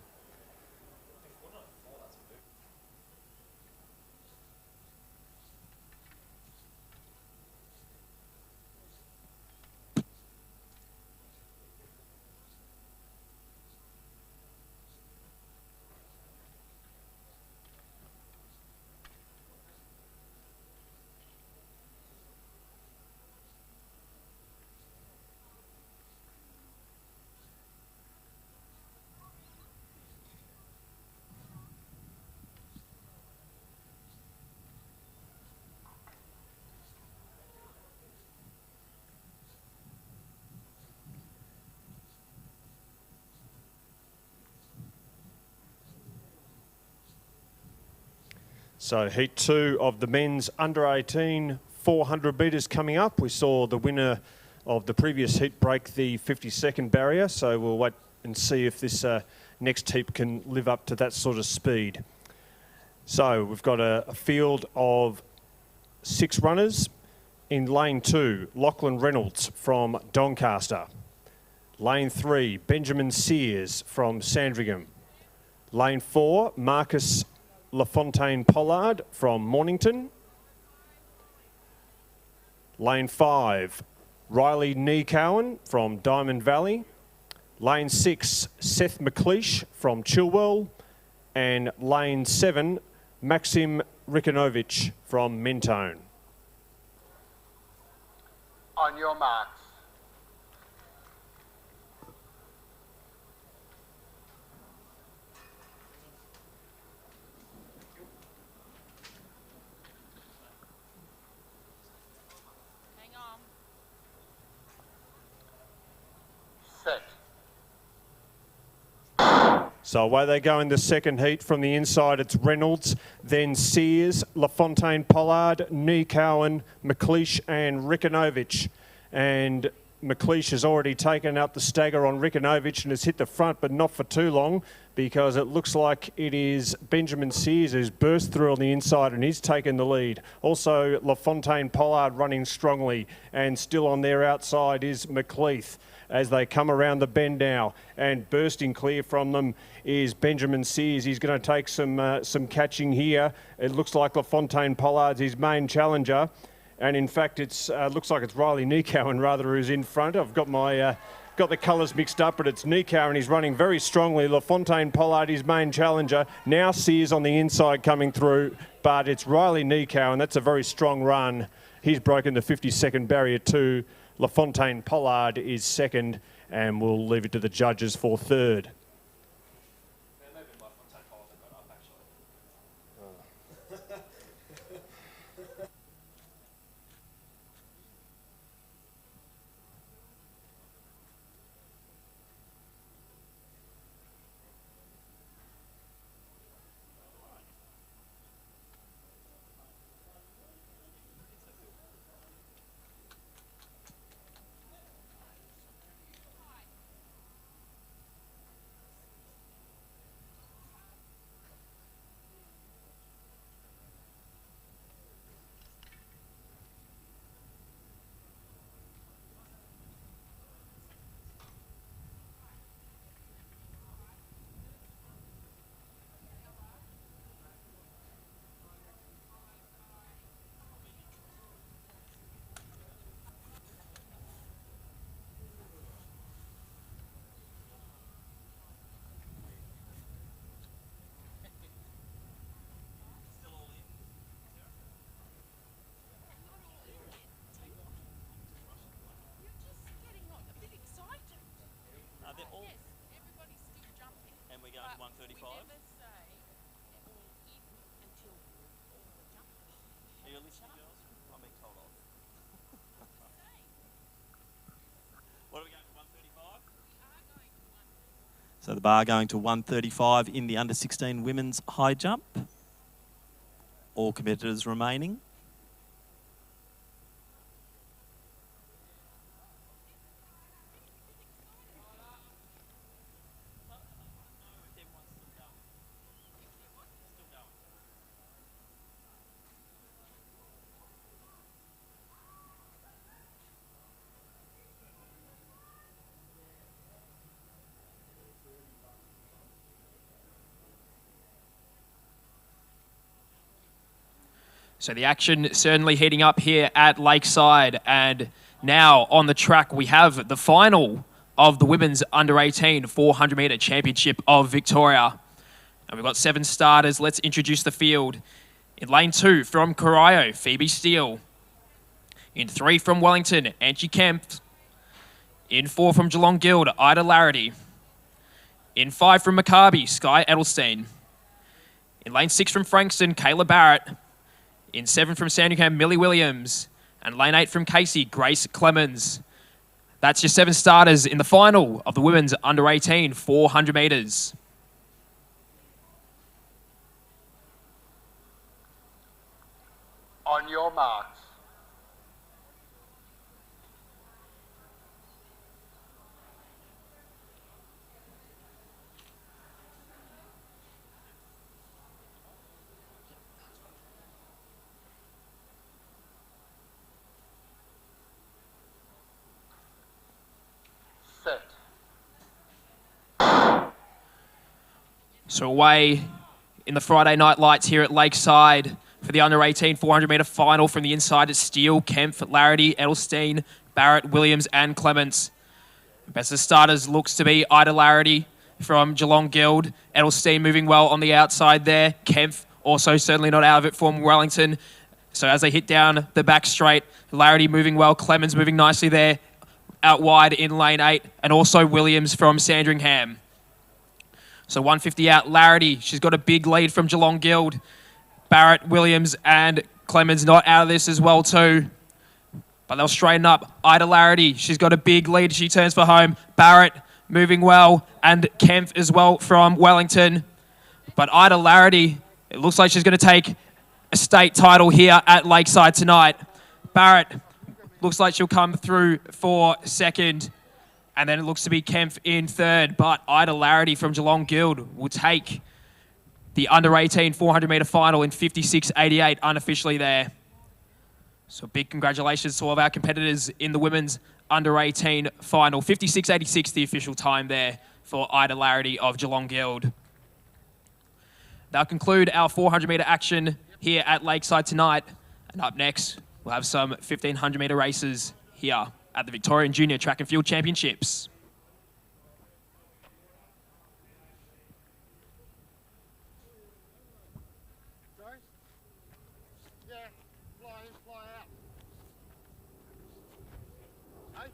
So heat 2 of the men's under 18 400 metres coming up. We saw the winner of the previous heat break the 50-second barrier, so we'll wait and see if this next heat can live up to that sort of speed. So we've got a field of 6 runners. In lane 2, Lachlan Reynolds from Doncaster. Lane 3, Benjamin Sears from Sandringham. Lane 4, Marcus LaFontaine Pollard from Mornington. Lane 5, Riley Neecowan from Diamond Valley. Lane 6, Seth McLeish from Chilwell. And lane 7, Maxim Rikanovich from Mentone. On your marks. Hang on. Set. So away they go in the second heat. From the inside, it's Reynolds, then Sears, LaFontaine Pollard, Neecowan, McLeish and Rikanovich. And McLeish has already taken out the stagger on Rikanovich and has hit the front, but not for too long, because it looks like it is Benjamin Sears who's burst through on the inside and he's taken the lead. Also, LaFontaine Pollard running strongly, and still on their outside is McLeish as they come around the bend now, and bursting clear from them is Benjamin Sears. He's going to take some catching here. It looks like LaFontaine Pollard's his main challenger, and in fact it's looks like it's Riley Neecowan rather who's in front. I've got my got the colours mixed up, but it's Neecowan. He's running very strongly. LaFontaine Pollard, his main challenger. Now Sears on the inside coming through, but it's Riley Neecowan. That's a very strong run. He's broken the 50-second barrier too. LaFontaine Pollard is second, and we'll leave it to the judges for third. So the bar going to 135 in the under 16 women's high jump. All competitors remaining. So the action certainly heating up here at Lakeside, and now on the track we have the final of the women's under 18 400 metre championship of Victoria. And we've got 7 starters. Let's introduce the field. In lane 2 from Corio, Phoebe Steele. In 3 from Wellington, Angie Kemp. In 4 from Geelong Guild, Ida Larrity. In 5 from Maccabi, Sky Edelstein. In lane 6 from Frankston, Kayla Barrett. In 7 from Sandringham, Millie Williams. And lane 8 from Casey, Grace Clemens. That's your 7 starters in the final of the women's under 18 400 metres. On your marks. Set. So away in the Friday night lights here at Lakeside for the under-18 400-metre final from the inside is Steele, Kempf, Larrity, Edelstein, Barrett, Williams and Clements. Best of starters looks to be Ida Larrity from Geelong Guild. Edelstein moving well on the outside there. Kempf also certainly not out of it from Wellington. So as they hit down the back straight, Larrity moving well, Clemens moving nicely there, out wide in lane 8, and also Williams from Sandringham. So 150 out, Larrity. She's got a big lead from Geelong Guild. Barrett, Williams, and Clemens not out of this as well too. But they'll straighten up. Ida Larrity, she's got a big lead. She turns for home. Barrett moving well, and Kempf as well from Wellington. But Ida Larrity, it looks like she's going to take a state title here at Lakeside tonight. Barrett looks like she'll come through for second. And then it looks to be Kempf in third. But Ida Larrity from Geelong Guild will take the under-18 400-metre final in 56.88 unofficially there. So big congratulations to all of our competitors in the women's under-18 final. 56.86 the official time there for Ida Larrity of Geelong Guild. That'll conclude our 400-metre action here at Lakeside tonight. And up next, we'll have some 1,500-metre races here at the Victorian Junior Track and Field Championships. Sorry? Yeah, fly in, fly out. Hey?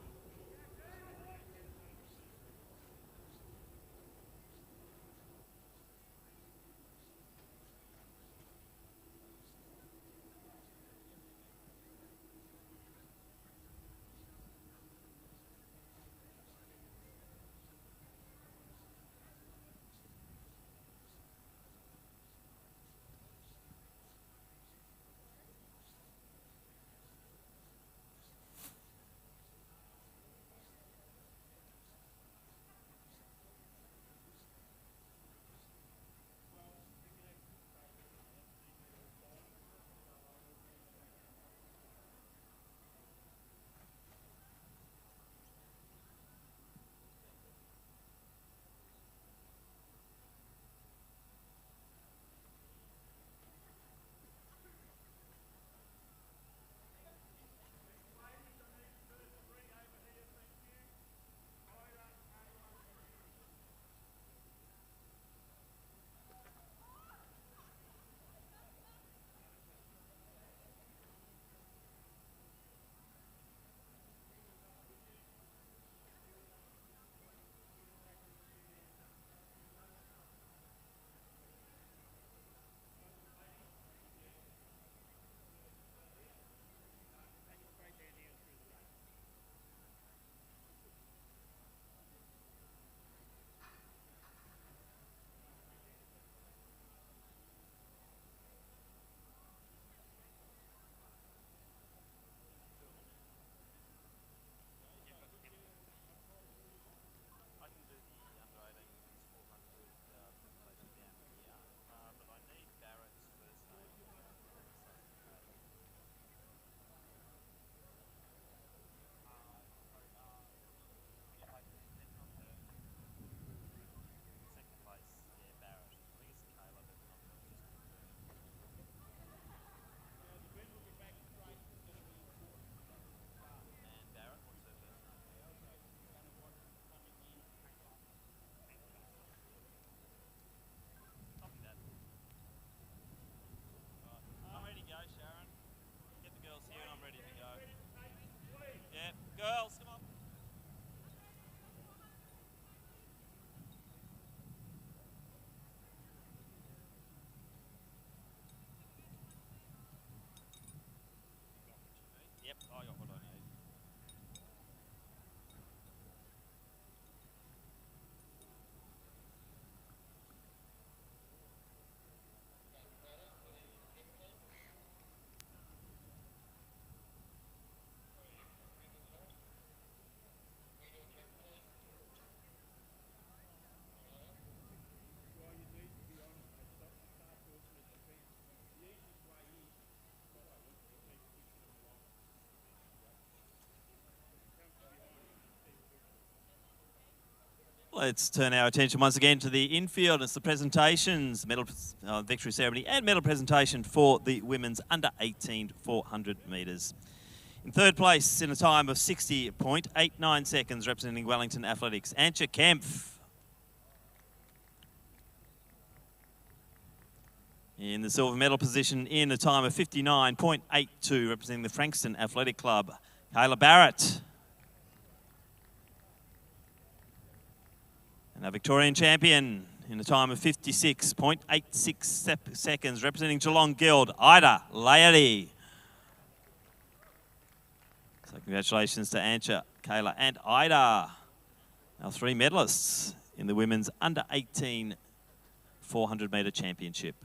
Let's turn our attention once again to the infield. It's the presentations, medal victory ceremony and medal presentation for the women's under 18 400 metres. In third place in a time of 60.89 seconds, representing Wellington Athletics, Antje Kempf. In the silver medal position in a time of 59.82, representing the Frankston Athletic Club, Kayla Barrett. And our Victorian champion in a time of 56.86 seconds, representing Geelong Guild, Ida Laity. So congratulations to Antje, Kayla and Ida, our three medalists in the women's under 18 400 metre championship.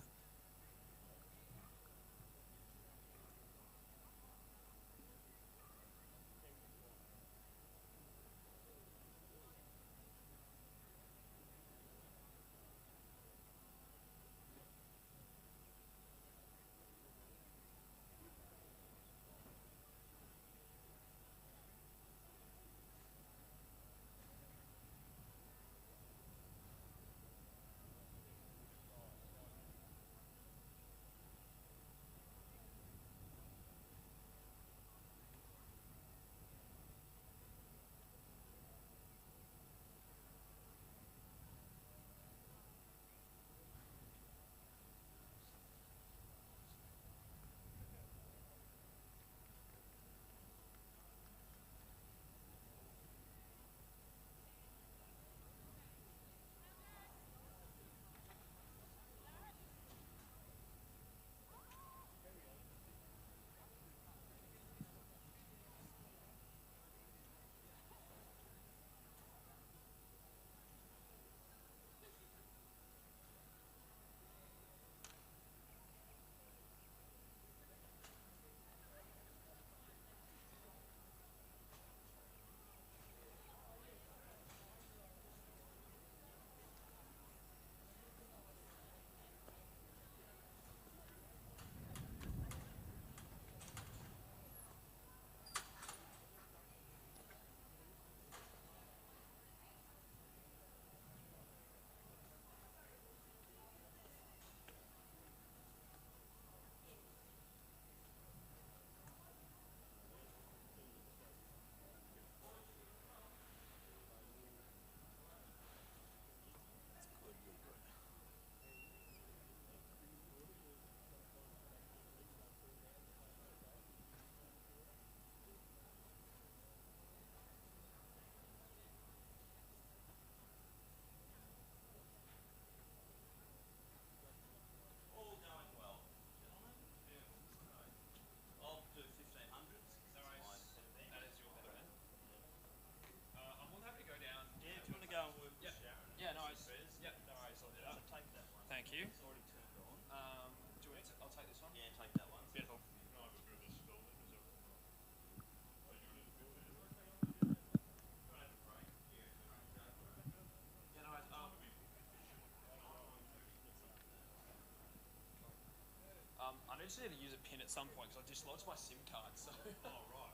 I just need to use a pin at some point because I dislodged my SIM card. So. Oh, right.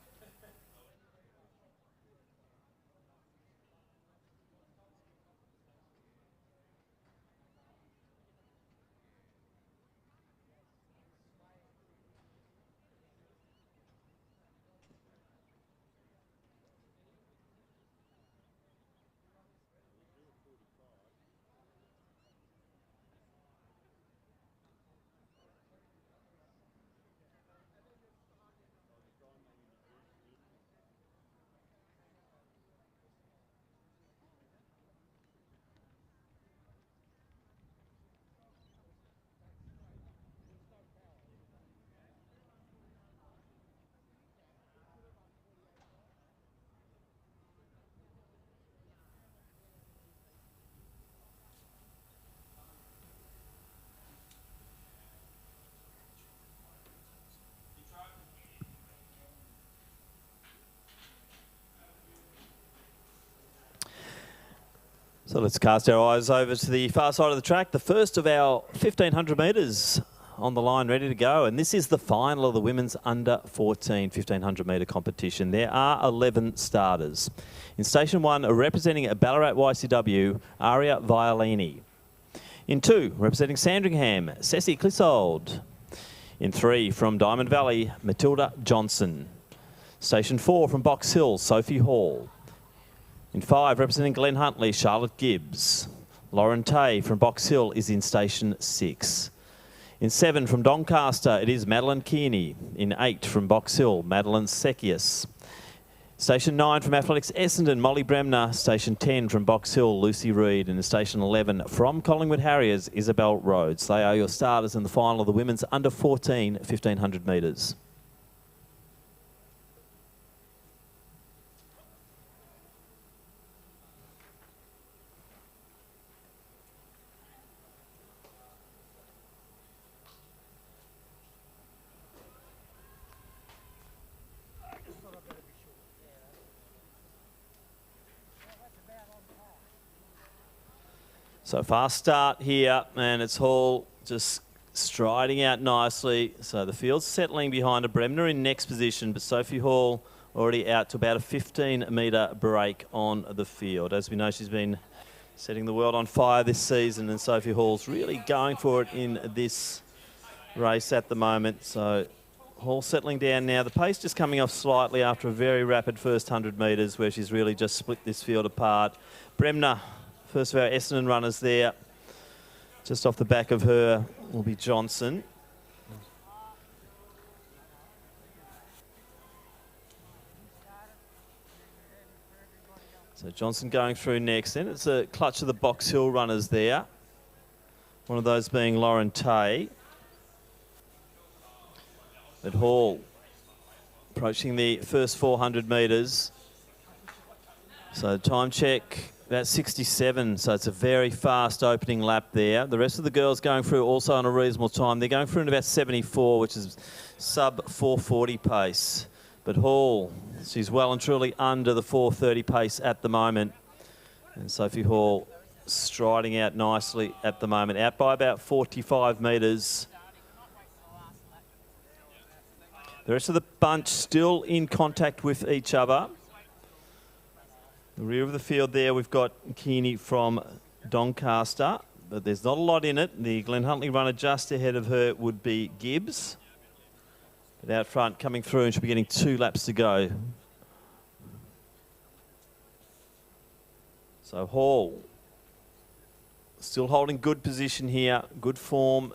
So let's cast our eyes over to the far side of the track. The first of our 1,500 metres on the line, ready to go. And this is the final of the women's under 14 1500 metre competition. There are 11 starters. In Station 1, representing Ballarat YCW, Aria Violini. In 2, representing Sandringham, Ceci Clissold. In 3, from Diamond Valley, Matilda Johnson. Station 4, from Box Hill, Sophie Hall. In 5, representing Glen Huntly, Charlotte Gibbs. Lauren Tay from Box Hill is in Station 6. In 7, from Doncaster, it is Madeline Kearney. In 8, from Box Hill, Madeline Sekius. Station 9, from Athletics Essendon, Molly Bremner. Station 10, from Box Hill, Lucy Reid. And in Station 11, from Collingwood Harriers, Isabel Rhodes. They are your starters in the final of the women's under 14 1500 metres. So fast start here, and it's Hall just striding out nicely. So the field's settling behind a Bremner in next position, but Sophie Hall already out to about a 15-metre break on the field. As we know, she's been setting the world on fire this season, and Sophie Hall's really going for it in this race at the moment. So Hall settling down now. The pace just coming off slightly after a very rapid first 100 metres where she's really just split this field apart. Bremner, first of our Essendon runners there. Just off the back of her will be Johnson. So Johnson going through next. Then it's a clutch of the Box Hill runners there. One of those being Lauren Tay. But Hall approaching the first 400 metres. So time check. About 67, so it's a very fast opening lap there. The rest of the girls going through also on a reasonable time. They're going through in about 74, which is sub 440 pace. But Hall, she's well and truly under the 430 pace at the moment. And Sophie Hall striding out nicely at the moment, out by about 45 metres. The rest of the bunch still in contact with each other. The rear of the field there, we've got Kearney from Doncaster, but there's not a lot in it. The Glen Huntly runner just ahead of her would be Gibbs. But out front, coming through, and she'll be getting 2 laps to go. So Hall, still holding good position here, good form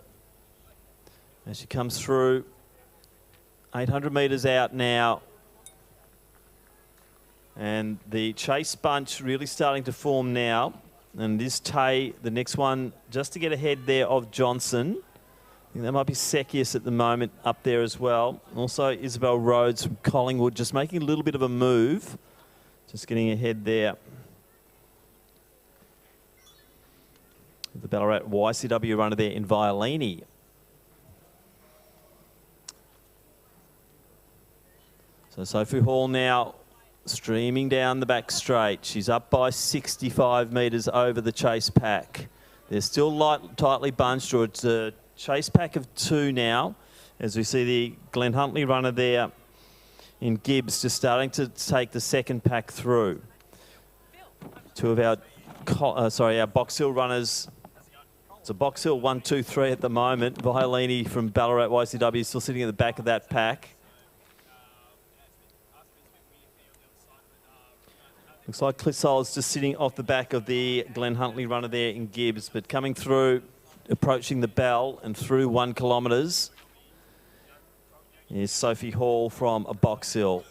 as she comes through. 800 metres out now. And the chase bunch really starting to form now. And this Tay, the next one, just to get ahead there of Johnson. I think that might be Sekius at the moment up there as well. Also Isabel Rhodes from Collingwood just making a little bit of a move. Just getting ahead there. The Ballarat YCW runner there in Violini. So Sophie Hall now streaming down the back straight. She's up by 65 metres over the chase pack. They're still tightly bunched, or it's a chase pack of 2 now, as we see the Glen Huntly runner there in Gibbs just starting to take the second pack through. 2 of our Box Hill runners. It's a Box Hill 1, 2, 3 at the moment. Violini from Ballarat YCW still sitting at the back of that pack. Looks like Clissold's just sitting off the back of the Glen Huntly runner there in Gibbs, but coming through, approaching the bell and through 1 kilometres is Sophie Hall from Box Hill.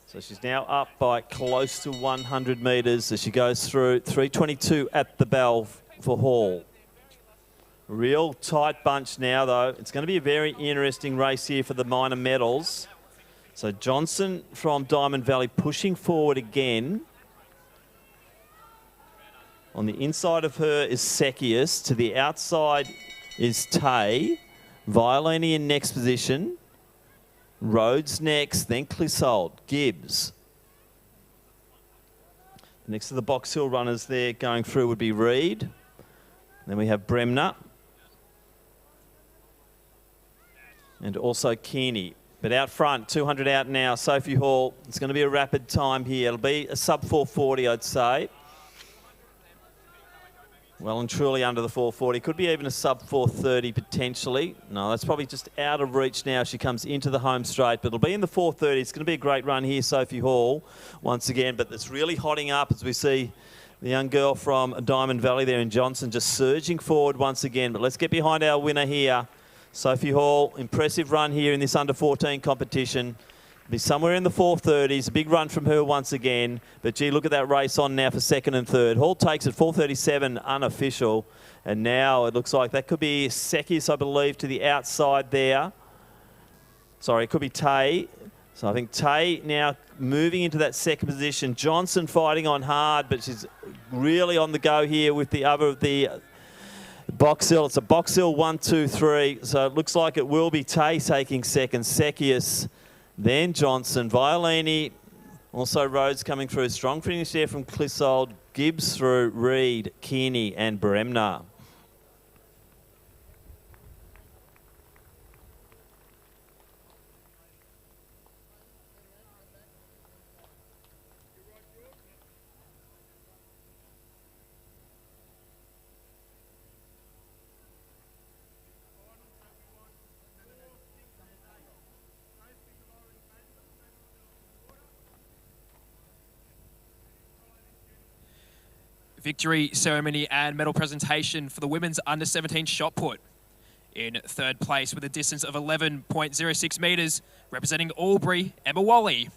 So she's now up by close to 100 metres as she goes through. 3:22 at the bell for Hall. Real tight bunch now, though. It's going to be a very interesting race here for the minor medals. So Johnson from Diamond Valley pushing forward again. On the inside of her is Sekius. To the outside is Tay. Violini in next position. Rhodes next, then Clissold. Gibbs. Next to the Box Hill runners there going through would be Reid. Then we have Bremner. and also Kearney. But out front, 200 out now, Sophie Hall. It's going to be a rapid time here. It'll be a sub 440, I'd say. Well and truly under the 440. Could be even a sub 430 potentially. No, that's probably just out of reach now. She comes into the home straight, but it'll be in the 430. It's going to be a great run here, Sophie Hall, once again. But it's really hotting up as we see the young girl from Diamond Valley there in Johnson just surging forward once again. But let's get behind our winner here. Sophie Hall, impressive run here in this under 14 competition. Be somewhere in the 430s, a big run from her once again. But gee, look at that race on now for second and third. Hall takes it 437 unofficial. And now it looks like that could be Sekis, I believe, to the outside there. Sorry, it could be Tay. So I think Tay now moving into that second position. Johnson fighting on hard, but she's really on the go here with the other of the box hill. It's a box hill 1, 2, 3. So it looks like it will be Tay taking second. Sekius, then Johnson, Violini, also Rhodes coming through. Strong finish there from Clissold, Gibbs through, Reed, Kearney and Bremner. Victory ceremony and medal presentation for the women's under 17 shot put. In third place with a distance of 11.06 metres, representing Albury, Emma Wally.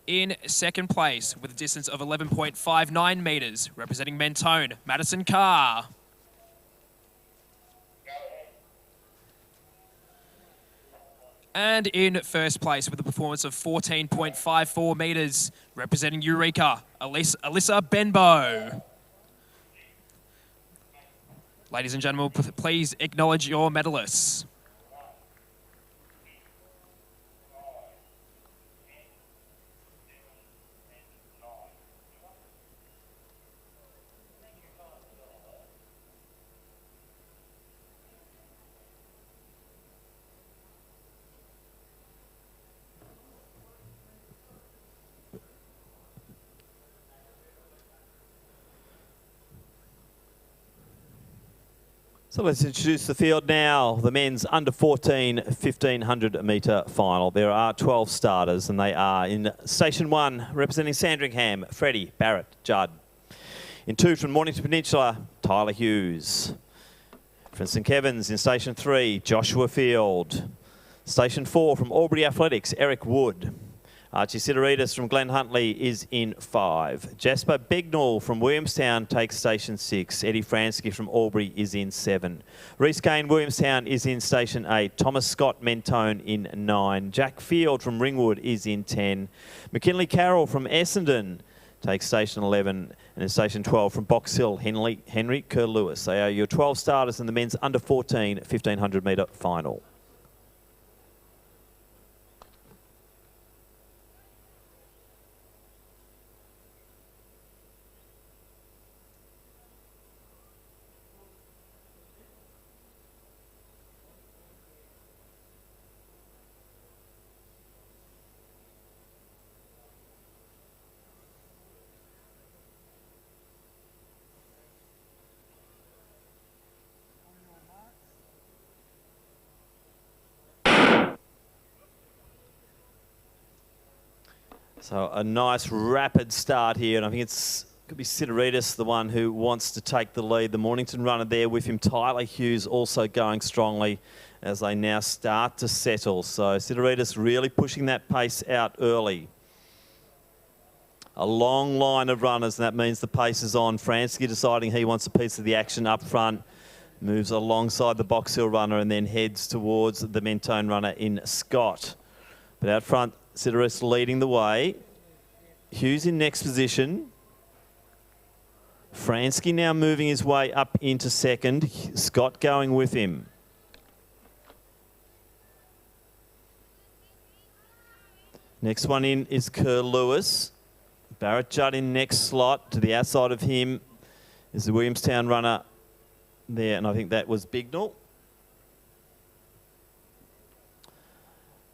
In second place with a distance of 11.59 metres, representing Mentone, Madison Carr. And in first place with a performance of 14.54 metres, representing Eureka, Alyssa Benbow. Ladies and gentlemen, please acknowledge your medalists. So let's introduce the field now. The men's under 14 1500 metre final. There are 12 starters and they are in Station 1 representing Sandringham, Freddie, Barrett, Judd. In 2 from Mornington Peninsula, Tyler Hughes. From St Kevin's in Station 3, Joshua Field. Station 4 from Albury Athletics, Eric Wood. Archie Sidoritis from Glen Huntley is in 5. Jasper Begnall from Williamstown takes Station 6. Eddie Fransky from Albury is in 7. Reece Kane, Williamstown is in Station 8. Thomas Scott, Mentone in 9. Jack Field from Ringwood is in 10. McKinley Carroll from Essendon takes Station 11. And in Station 12 from Box Hill, Henry Kerr-Lewis. They are your 12 starters in the men's under 14 1500 metre final. So a nice rapid start here, and I think it's could be Sidoritis, the one who wants to take the lead. The Mornington runner there with him. Tyler Hughes also going strongly as they now start to settle. So Sidoritis really pushing that pace out early. A long line of runners, and that means the pace is on. Fransky deciding he wants a piece of the action up front. Moves alongside the Box Hill runner and then heads towards the Mentone runner in Scott. But out front, Sidoritis leading the way. Hughes in next position. Fransky now moving his way up into second. Scott going with him. Next one in is Kerr-Lewis. Barrett Judd in next slot. To the outside of him is the Williamstown runner, there, and I think that was Bignell.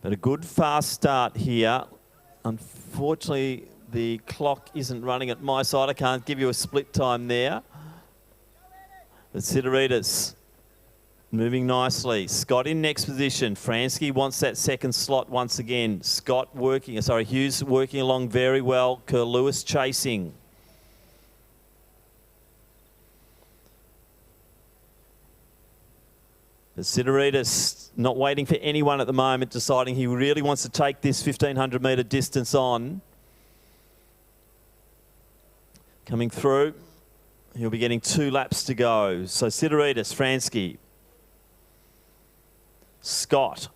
But a good fast start here. Unfortunately, the clock isn't running at my side. I can't give you a split time there. But Sidoritas moving nicely. Scott in next position. Fransky wants that second slot once again. Scott working, sorry, Hughes working along very well. Lewis chasing. But Sidoritas not waiting for anyone at the moment, deciding he really wants to take this 1,500 metre distance on. Coming through, he'll be getting 2 laps to go. So Sidoritas, Fransky, Scott,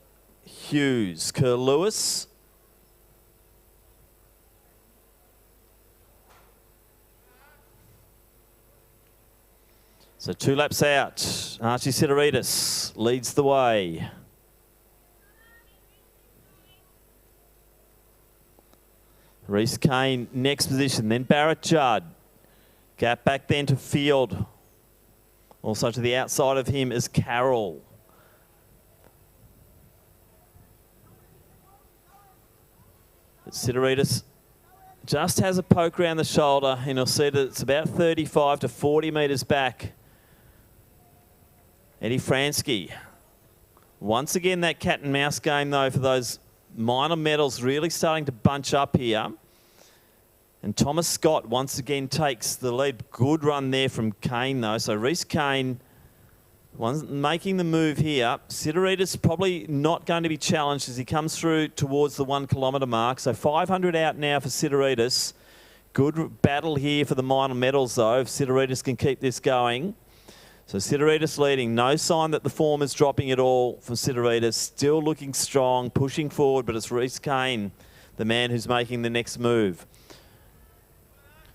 Hughes, Lewis. So 2 laps out. Archie Sidoritas leads the way. Reece Kane next position, then Barrett Judd. Gap back then to Field. Also to the outside of him is Carroll. But Sidoritas just has a poke around the shoulder, and you'll see that it's about 35 to 40 metres back. Eddie Fransky. Once again, that cat and mouse game, though, for those minor medals really starting to bunch up here. And Thomas Scott once again takes the lead. Good run there from Kane, though. So Reece Kane making the move here. Sidoritas probably not going to be challenged as he comes through towards the 1 kilometre mark. So 500 out now for Sidoritas. Good battle here for the minor medals, though, if Sidoritas can keep this going. So Sidoritas leading. No sign that the form is dropping at all from Sidoritas. Still looking strong, pushing forward, but it's Reece Kane, the man who's making the next move.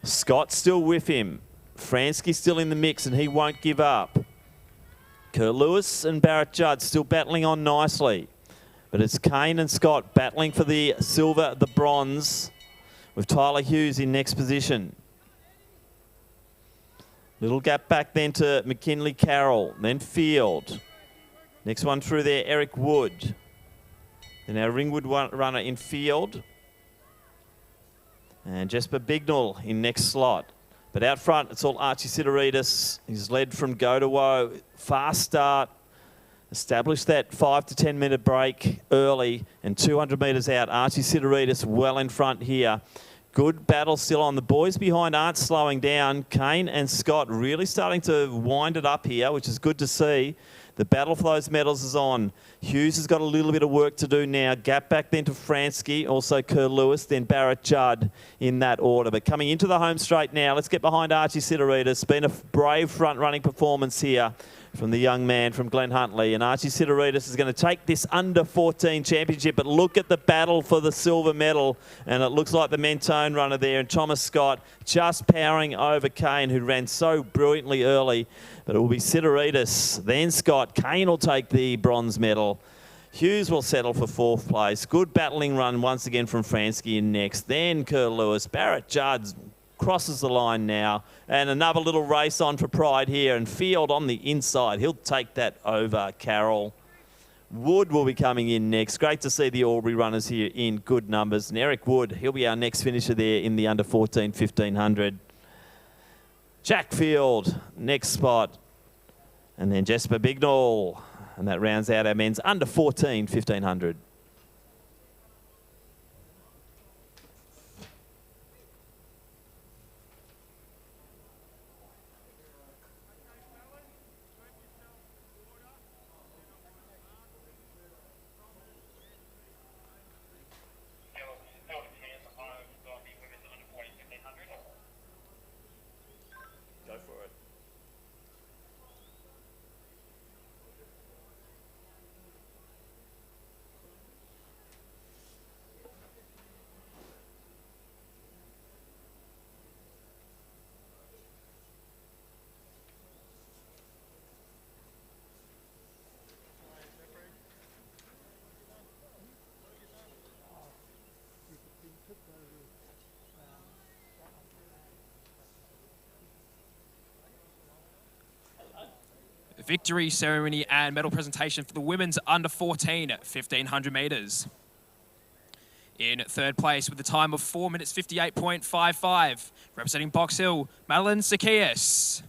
Scott still with him. Fransky still in the mix, and he won't give up. Lewis and Barrett Judd still battling on nicely. But it's Kane and Scott battling for the silver, the bronze, with Tyler Hughes in next position. Little gap back then to McKinley Carroll, then Field. Next one through there, Eric Wood. Then our Ringwood runner in Field. And Jesper Bignell in next slot. But out front, it's all Archie Sidoritas. He's led from go to woe. Fast start. Established that 5 to 10 minute break early and 200 metres out. Archie Sidoritas well in front here. Good battle still on. The boys behind aren't slowing down. Kane and Scott really starting to wind it up here, which is good to see. The battle for those medals is on. Hughes has got a little bit of work to do now. Gap back then to Fransky, also Lewis, then Barrett Judd in that order. But coming into the home straight now, let's get behind Archie Sidoritas. Been a brave front-running performance here from the young man from Glen Huntly. And Archie Sidoritas is going to take this under-14 championship. But look at the battle for the silver medal. And it looks like the Mentone runner there. And Thomas Scott just powering over Kane, who ran so brilliantly early. But it will be Sidoritas, then Scott. Kane will take the bronze medal. Hughes will settle for 4th place. Good battling run once again from Fransky in next. Then Lewis. Barrett Judd crosses the line now. And another little race on for pride here. And Field on the inside. He'll take that over Carroll. Wood will be coming in next. Great to see the Albury runners here in good numbers. And Eric Wood, he'll be our next finisher there in the under-14 1500. Jack Field, next spot. And then Jesper Bignell. And that rounds out our men's under-14 1500. Go for it. victory ceremony and medal presentation for the women's under 14 1500 metres. In third place with a time of 4 minutes 58.55, representing Box Hill, Madeline Zacchaeus.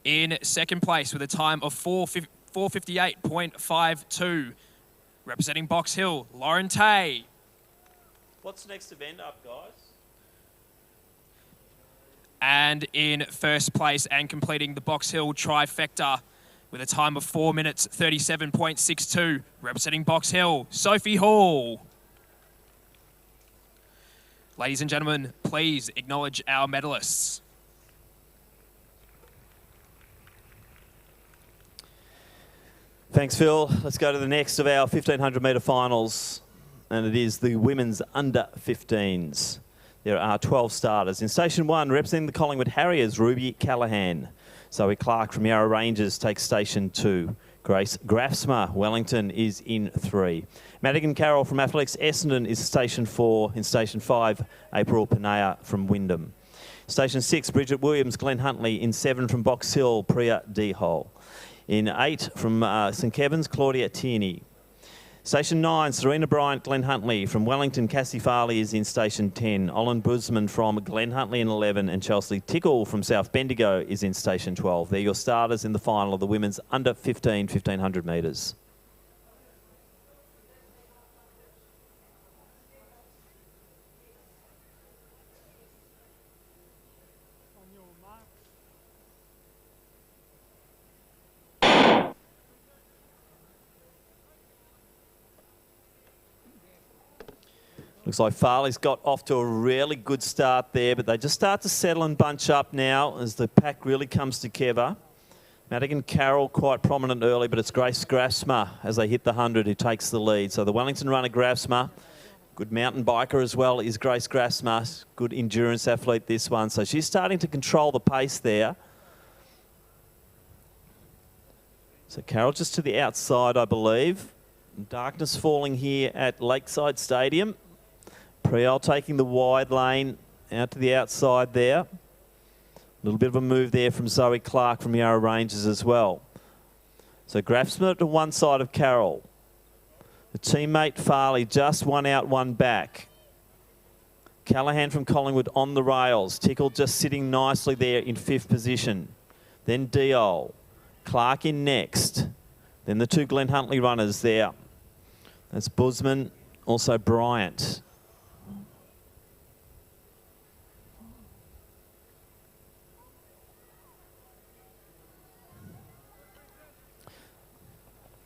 In second place with a time of 4:58.52, representing Box Hill, Lauren Tay. What's the next event up, guys? And in first place and completing the Box Hill trifecta with a time of 4 minutes 37.62, representing Box Hill, Sophie Hall. Ladies and gentlemen, please acknowledge our medalists. Thanks, Phil. Let's go to the next of our 1500 metre finals, and it is the women's under 15s. There are 12 starters. In Station 1, representing the Collingwood Harriers, Ruby Callahan. Zoe Clark from Yarra Rangers takes Station 2. Grace Grafsma, Wellington, is in 3. Madigan Carroll from Athletics Essendon is Station 4. In Station 5, April Panaya from Wyndham. Station 6, Bridget Williams, Glenn Huntley. In 7 from Box Hill, Priya Dehol. In 8 from St Kevin's, Claudia Tierney. Station 9, Serena Bryant, Glenn Huntley. From Wellington, Cassie Farley is in Station 10. Olin Busman from Glenn Huntley in 11. And Chelsea Tickle from South Bendigo is in Station 12. They're your starters in the final of the women's under 15 1500 metres. Looks like Farley's got off to a really good start there, but they just start to settle and bunch up now as the pack really comes together. Madigan Carroll quite prominent early, but it's Grace Grafsma as they hit the 100 who takes the lead. So the Wellington runner Grafsma, good mountain biker as well, is Grace Grafsma. Good endurance athlete this one. So she's starting to control the pace there. So Carroll just to the outside, I believe. Darkness falling here at Lakeside Stadium. Priol taking the wide lane out to the outside there. A little bit of a move there from Zoe Clark from Yarra Rangers as well. So Grafsma to one side of Carroll. The teammate Farley just one out, one back. Callahan from Collingwood on the rails. Tickle just sitting nicely there in 5th position. Then Diol. Clark in next. Then the two Glenn Huntley runners there. That's Busman, also Bryant.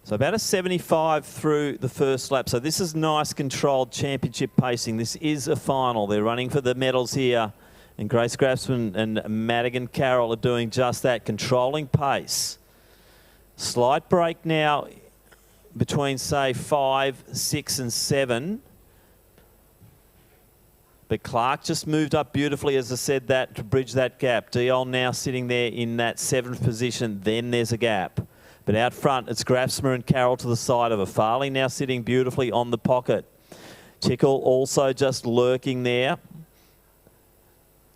So about a 75 through the first lap. So this is nice controlled championship pacing. This is a final. They're running for the medals here. And Grace Grafsman and Madigan Carroll are doing just that, controlling pace. Slight break now between, say, 5, 6 and 7. But Clark just moved up beautifully, as I said, that to bridge that gap. Diol now sitting there in that 7th position. Then there's a gap. But out front, it's Grafsma and Carroll to the side of her. Farley now sitting beautifully on the pocket. Tickle also just lurking there.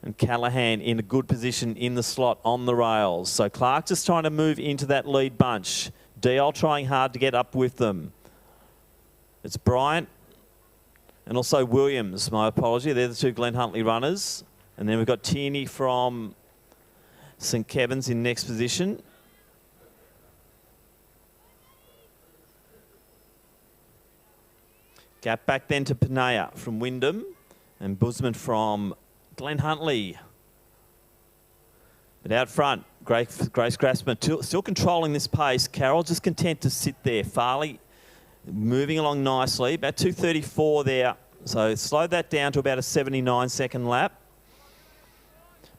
And Callahan in a good position in the slot on the rails. So Clark just trying to move into that lead bunch. Diol trying hard to get up with them. It's Bryant and also Williams. My apology. They're the two Glenn Huntley runners. And then we've got Tierney from St Kevin's in next position. Gap back then to Panaya from Wyndham and Busman from Glenn Huntley. But out front, Grace Grafsma still controlling this pace. Carroll just content to sit there. Farley moving along nicely, about 2:34 there. So slow that down to about a 79-second lap.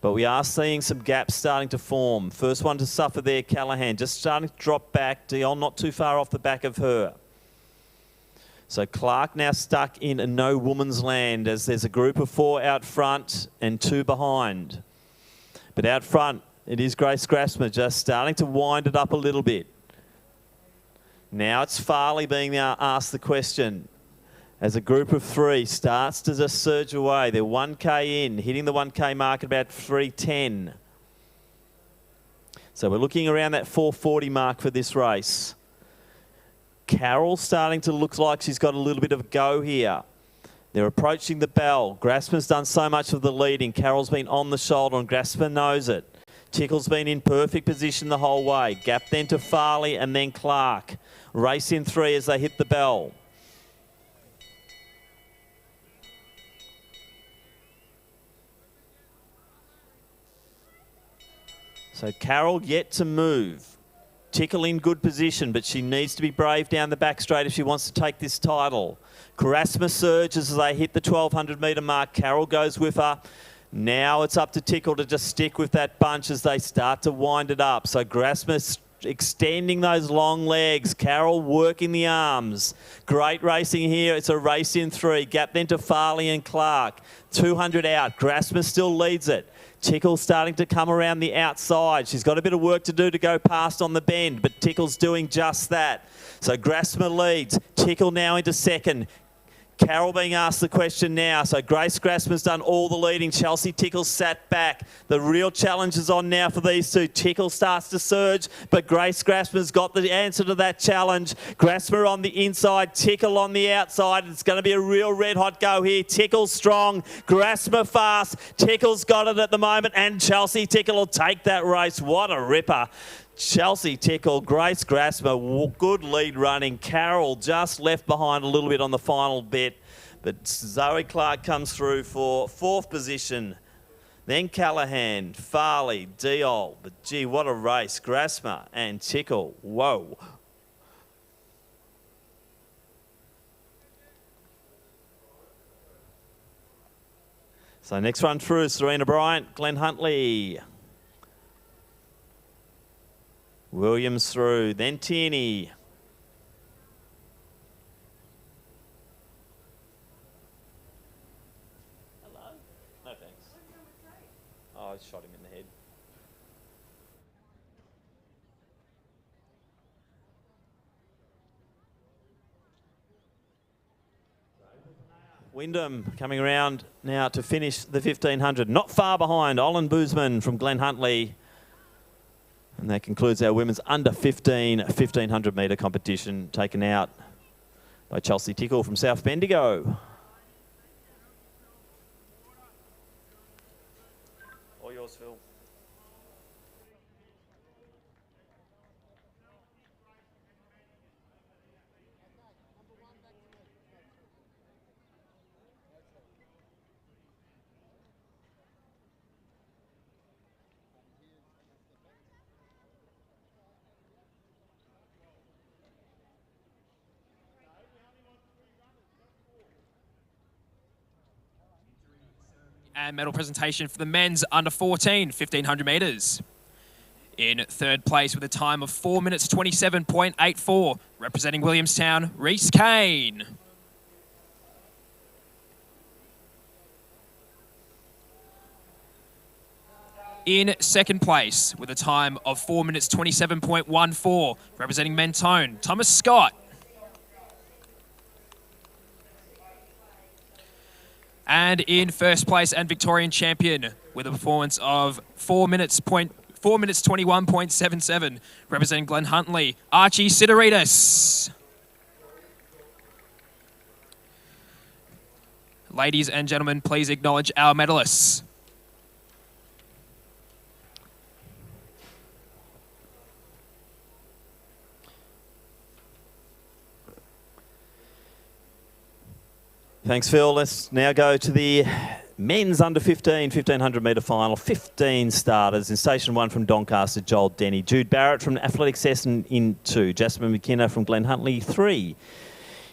But we are seeing some gaps starting to form. First one to suffer there, Callahan, just starting to drop back. Diol not too far off the back of her. So Clark now stuck in a no woman's land as there's a group of 4 out front and 2 behind. But out front, it is Grace Grafsma just starting to wind it up a little bit. Now it's Farley being asked the question as a group of 3 starts to just surge away. They're 1K in, hitting the 1K mark at about 3:10. So we're looking around that 4:40 mark for this race. Carol starting to look like she's got a little bit of a go here. They're approaching the bell. Grassman's done so much of the leading. Carol's been on the shoulder and Grassman knows it. Tickle's been in perfect position the whole way. Gap then to Farley and then Clark. Race in 3 as they hit the bell. So Carol yet to move. Tickle in good position, but she needs to be brave down the back straight if she wants to take this title. Karasma surges as they hit the 1200 metre mark. Carol goes with her. Now it's up to Tickle to just stick with that bunch as they start to wind it up. So Karasma extending those long legs. Carol working the arms. Great racing here. It's a race in 3. Gap then to Farley and Clark. 200 out. Grasma still leads it. Tickle starting to come around the outside. She's got a bit of work to do to go past on the bend, but Tickle's doing just that. So Grasma leads. Tickle now into second. Carol being asked the question now. So Grace Grasma's done all the leading. Chelsea Tickle sat back. The real challenge is on now for these two. Tickle starts to surge, but Grace Grasma's got the answer to that challenge. Grasma on the inside, Tickle on the outside. It's going to be a real red-hot go here. Tickle strong, Grasma fast. Tickle's got it at the moment, and Chelsea Tickle will take that race. What a ripper. Chelsea Tickle, Grace Grasma, good lead running. Carol just left behind a little bit on the final bit, but Zoe Clark comes through for 4th position. Then Callahan, Farley, Diol, but gee, what a race. Grasma and Tickle, whoa. So next run through is Serena Bryant, Glenn Huntley. Williams through, then Tierney. Hello? No thanks. Oh, I shot him in the head. Wyndham coming around now to finish the 1500. Not far behind, Olin Boozman from Glen Huntley. And that concludes our women's under 15 1500 metre competition, taken out by Chelsea Tickle from South Bendigo. All yours, Phil. And medal presentation for the men's under 14 1500 metres. In 3rd place with a time of 4 minutes 27.84, representing Williamstown, Reece Kane. In 2nd place with a time of 4 minutes 27.14, representing Mentone, Thomas Scott. And in 1st place and Victorian champion with a performance of 4 minutes 21.77, representing Glen Huntley, Archie Sidoritas. Ladies and gentlemen, please acknowledge our medalists. Thanks, Phil. Let's now go to the men's under 15 1500 metre final. 15 starters. In Station 1 from Doncaster, Joel Denny. Jude Barrett from Athletics Essendon in 2. Jasmine McKenna from Glen Huntley, 3.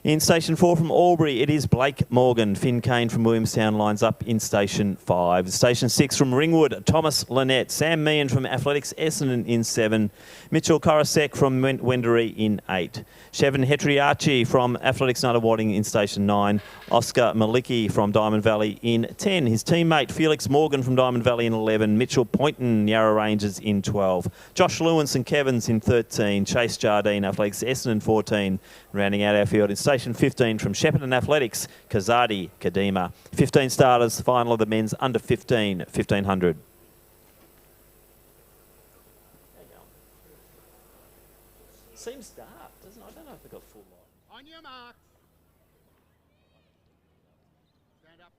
In Station 4 from Albury, it is Blake Morgan. Finn Kane from Williamstown lines up in Station 5. Station 6 from Ringwood, Thomas Lynette. Sam Meehan from Athletics Essendon in 7. Mitchell Korosek from Wendouree in 8. Shevin Hetriarchi from Athletics Nuttawading in Station 9. Oscar Maliki from Diamond Valley in 10. His teammate Felix Morgan from Diamond Valley in 11. Mitchell Poynton, Yarra Rangers in 12. Josh Lewin, St Kevin's in 13. Chase Jardine, Athletics Essendon 14. Rounding out our field in Station 15 from Shepparton Athletics, Kazadi Kadima. 15 starters, final of the men's under 15 1500. seems dark, doesn't it? I don't know if they've got full light. On your marks. Stand up.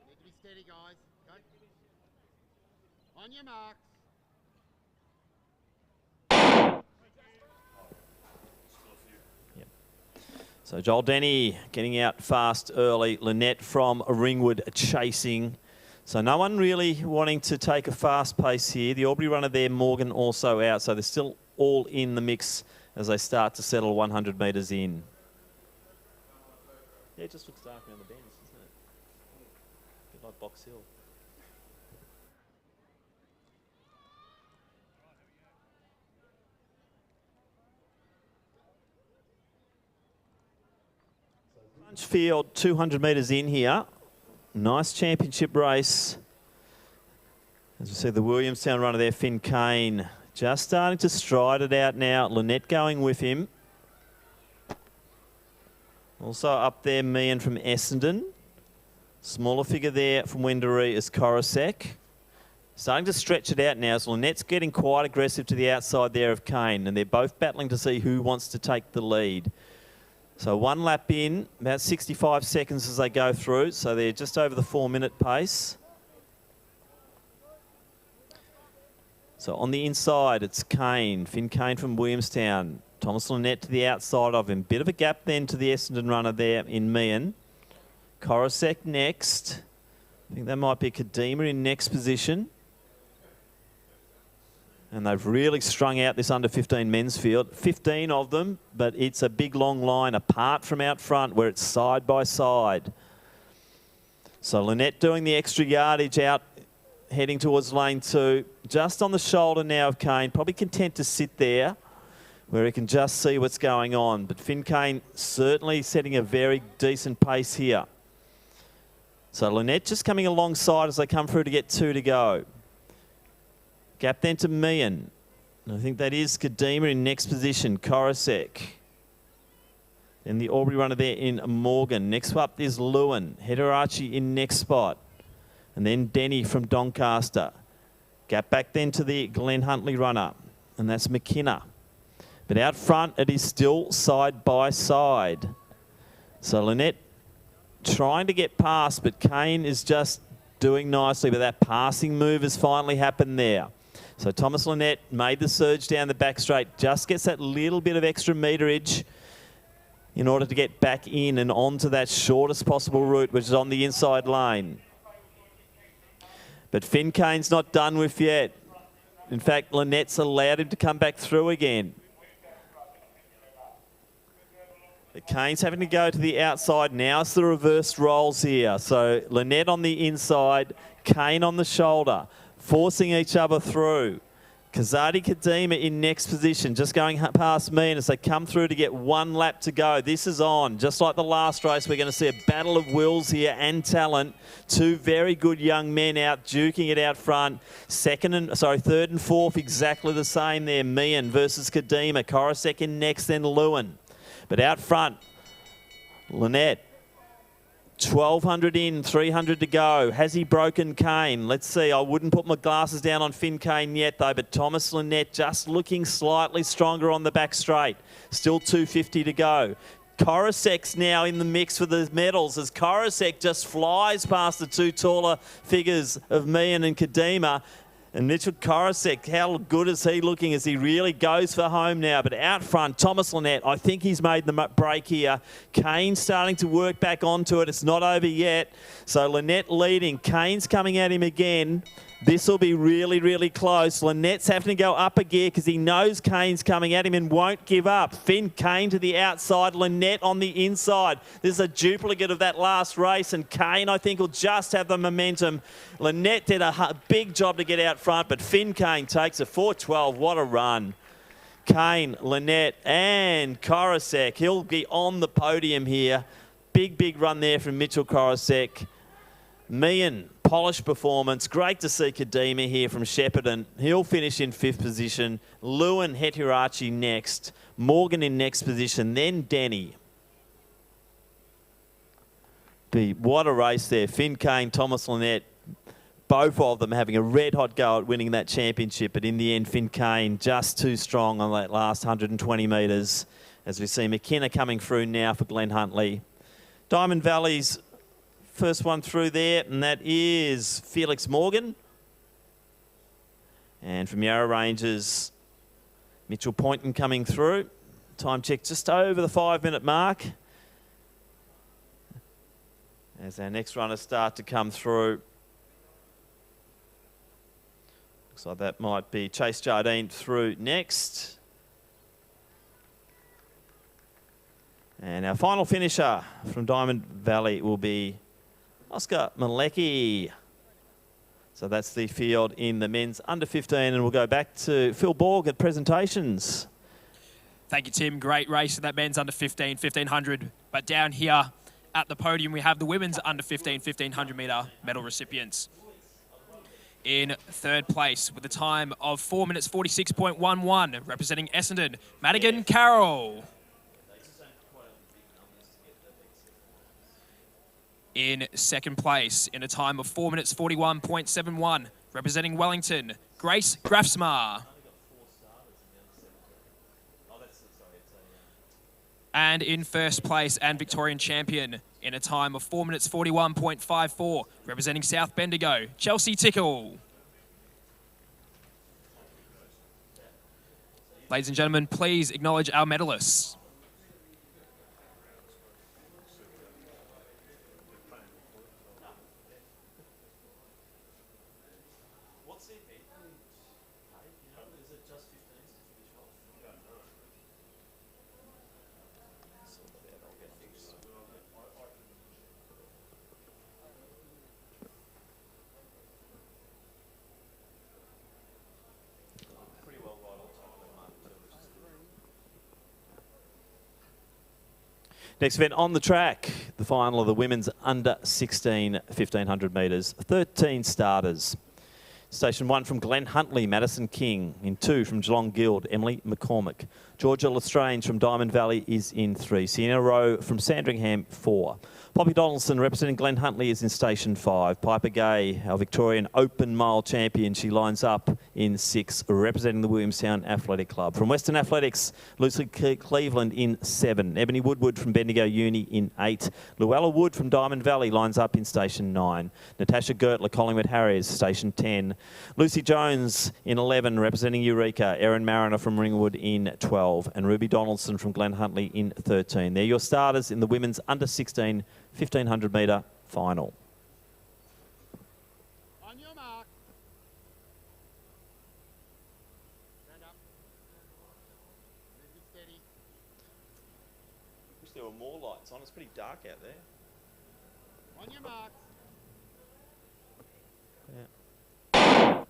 You need to be steady, guys. Go. On your marks. So Joel Denny getting out fast early. Lynette from Ringwood chasing. So no one really wanting to take a fast pace here. The Albury runner there, Morgan, also out. So they're still all in the mix as they start to settle 100 metres in. Yeah, it just looks dark around the bends, doesn't it? A bit like Box Hill. Field 200 metres in here. Nice championship race. As we see the Williamstown runner there, Finn Kane, just starting to stride it out now. Lynette going with him. Also up there, Meehan from Essendon. Smaller figure there from Wendouree is Coruscant. Starting to stretch it out now. So Lynette's getting quite aggressive to the outside there of Kane, and they're both battling to see who wants to take the lead. So 1 lap in, about 65 seconds as they go through. So they're just over the 4-minute pace. So on the inside, it's Kane, Finn Kane from Williamstown. Thomas Lynette to the outside of him. Bit of a gap then to the Essendon runner there in Meehan. Coruscant next. I think that might be Kadima in next position. And they've really strung out this under-15 men's field. 15 of them, but it's a big long line apart from out front where it's side by side. So Lynette doing the extra yardage out, heading towards lane 2. Just on the shoulder now of Kane. Probably content to sit there where he can just see what's going on. But Finn Kane certainly setting a very decent pace here. So Lynette just coming alongside as they come through to get 2 to go. Gap then to Meehan. I think that is Kadima in next position. Coruscant. Then the Albury runner there in Morgan. Next up is Lewin. Hederachi in next spot. And then Denny from Doncaster. Gap back then to the Glen Huntley runner. And that's McKenna. But out front, it is still side by side. So Lynette trying to get past, but Kane is just doing nicely. But that passing move has finally happened there. So Thomas Lynette made the surge down the back straight, just gets that little bit of extra meterage in order to get back in and onto that shortest possible route, which is on the inside lane. But Finn Kane's not done with yet. In fact, Lynette's allowed him to come back through again. But Kane's having to go to the outside. Now it's the reversed roles here. So Lynette on the inside, Kane on the shoulder, forcing each other through. Kazadi Kadima in next position, just going past Meehan as they come through to get 1 lap to go. This is on. Just like the last race, we're going to see a battle of wills here and talent. 2 very good young men out, duking it out front. Third and fourth, exactly the same there. Meehan versus Kadima. Coruscant in next, then Lewin. But out front, Lynette. 1,200 in, 300 to go. Has he broken Kane? Let's see. I wouldn't put my glasses down on Finn Kane yet, though, but Thomas Lynette just looking slightly stronger on the back straight. Still 250 to go. Coruscant's now in the mix for the medals as Coruscant just flies past the 2 taller figures of Meehan and Kadima. And Mitchell Coruscant, how good is he looking as he really goes for home now? But out front, Thomas Lynette, I think he's made the break here. Kane starting to work back onto it. It's not over yet. So Lynette leading. Kane's coming at him again. This will be really, really close. Lynette's having to go up a gear because he knows Kane's coming at him and won't give up. Finn Kane to the outside, Lynette on the inside. This is a duplicate of that last race, and Kane, I think, will just have the momentum. Lynette did a big job to get out front, but Finn Kane takes a 4:12. What a run. Kane, Lynette, and Coruscant. He'll be on the podium here. Big, big run there from Mitchell Coruscant. Meehan, polished performance. Great to see Kadima here from Shepparton. He'll finish in 5th position. Lewin Hetirachi next. Morgan in next position. Then Denny. What a race there. Finn Kane, Thomas Lynette, both of them having a red-hot go at winning that championship, but in the end, Finn Kane just too strong on that last 120 metres, as we see McKenna coming through now for Glen Huntly. Diamond Valley's first one through there, and that is Felix Morgan. And from Yarra Ranges, Mitchell Poynton coming through. Time check just over the 5-minute mark. As our next runners start to come through. Looks like that might be Chase Jardine through next. And our final finisher from Diamond Valley will be Oscar Malecki. So that's the field in the men's under 15, and we'll go back to Phil Borg at presentations. Thank you, Tim. Great race of that men's under 15, 1500. But down here at the podium, we have the women's under 15, 1500 metre medal recipients. In third place with a time of 4 minutes 46.11, representing Essendon, Madigan Carroll. In second place, in a time of 4 minutes 41.71, representing Wellington, Grace Grafsmar. And in first place and Victorian champion, in a time of 4 minutes 41.54, representing South Bendigo, Chelsea Tickle. Ladies and gentlemen, please acknowledge our medalists. Next event on the track, the final of the women's under 16 1500 metres. 13 starters. Station 1 from Glen Huntly, Madison King. In 2 from Geelong Guild, Emily McCormick. Georgia Lestrange from Diamond Valley is in 3. Sienna Rowe from Sandringham, 4. Poppy Donaldson representing Glen Huntly is in Station 5. Piper Gay, our Victorian Open Mile champion, she lines up in 6, representing the Williamstown Athletic Club. From Western Athletics, Lucy Cleveland in 7. Ebony Woodward from Bendigo Uni in 8. Luella Wood from Diamond Valley lines up in Station 9. Natasha Gertler, Collingwood Harriers, Station 10. Lucy Jones in 11, representing Eureka. Erin Mariner from Ringwood in 12. And Ruby Donaldson from Glen Huntly in 13. They're your starters in the women's under 16 1500 metre final. On your mark. Stand up. Move it steady. Wish there were more lights on. It's pretty dark out there. On your mark. Yeah.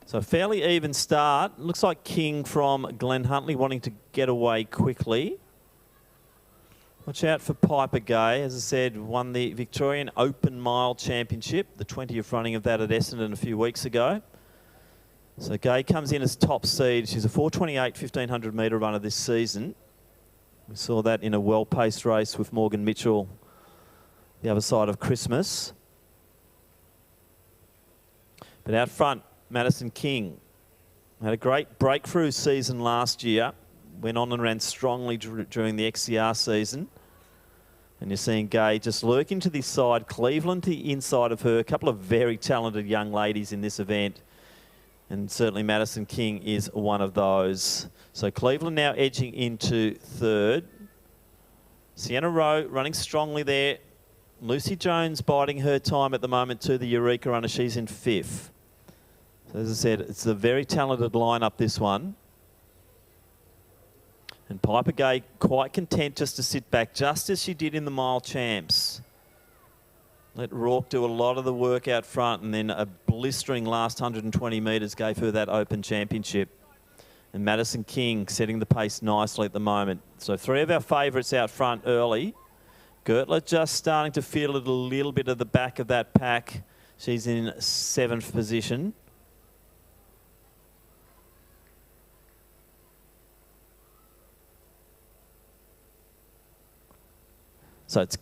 So fairly even start. Looks like King from Glen Huntly wanting to get away quickly. Watch out for Piper Gay. As I said, won the Victorian Open Mile Championship, the 20th running of that at Essendon a few weeks ago. So Gay comes in as top seed. She's a 4:28 1500 metre runner this season. We saw that in a well-paced race with Morgan Mitchell the other side of Christmas. But out front, Madison King had a great breakthrough season last year. Went on and ran strongly during the XCR season. And you're seeing Gay just lurking to this side. Cleveland to the inside of her. A couple of very talented young ladies in this event. And certainly Madison King is one of those. So Cleveland now edging into third. Sienna Rowe running strongly there. Lucy Jones biding her time at the moment to the Eureka runner. She's in 5th. So as I said, it's a very talented lineup, this one. And Piper Gay quite content just to sit back, just as she did in the mile champs. Let Rourke do a lot of the work out front, and then a blistering last 120 metres gave her that Open Championship. And Madison King setting the pace nicely at the moment. So 3 of our favourites out front early. Gertler just starting to feel it a little bit at the back of that pack. She's in 7th position. So it's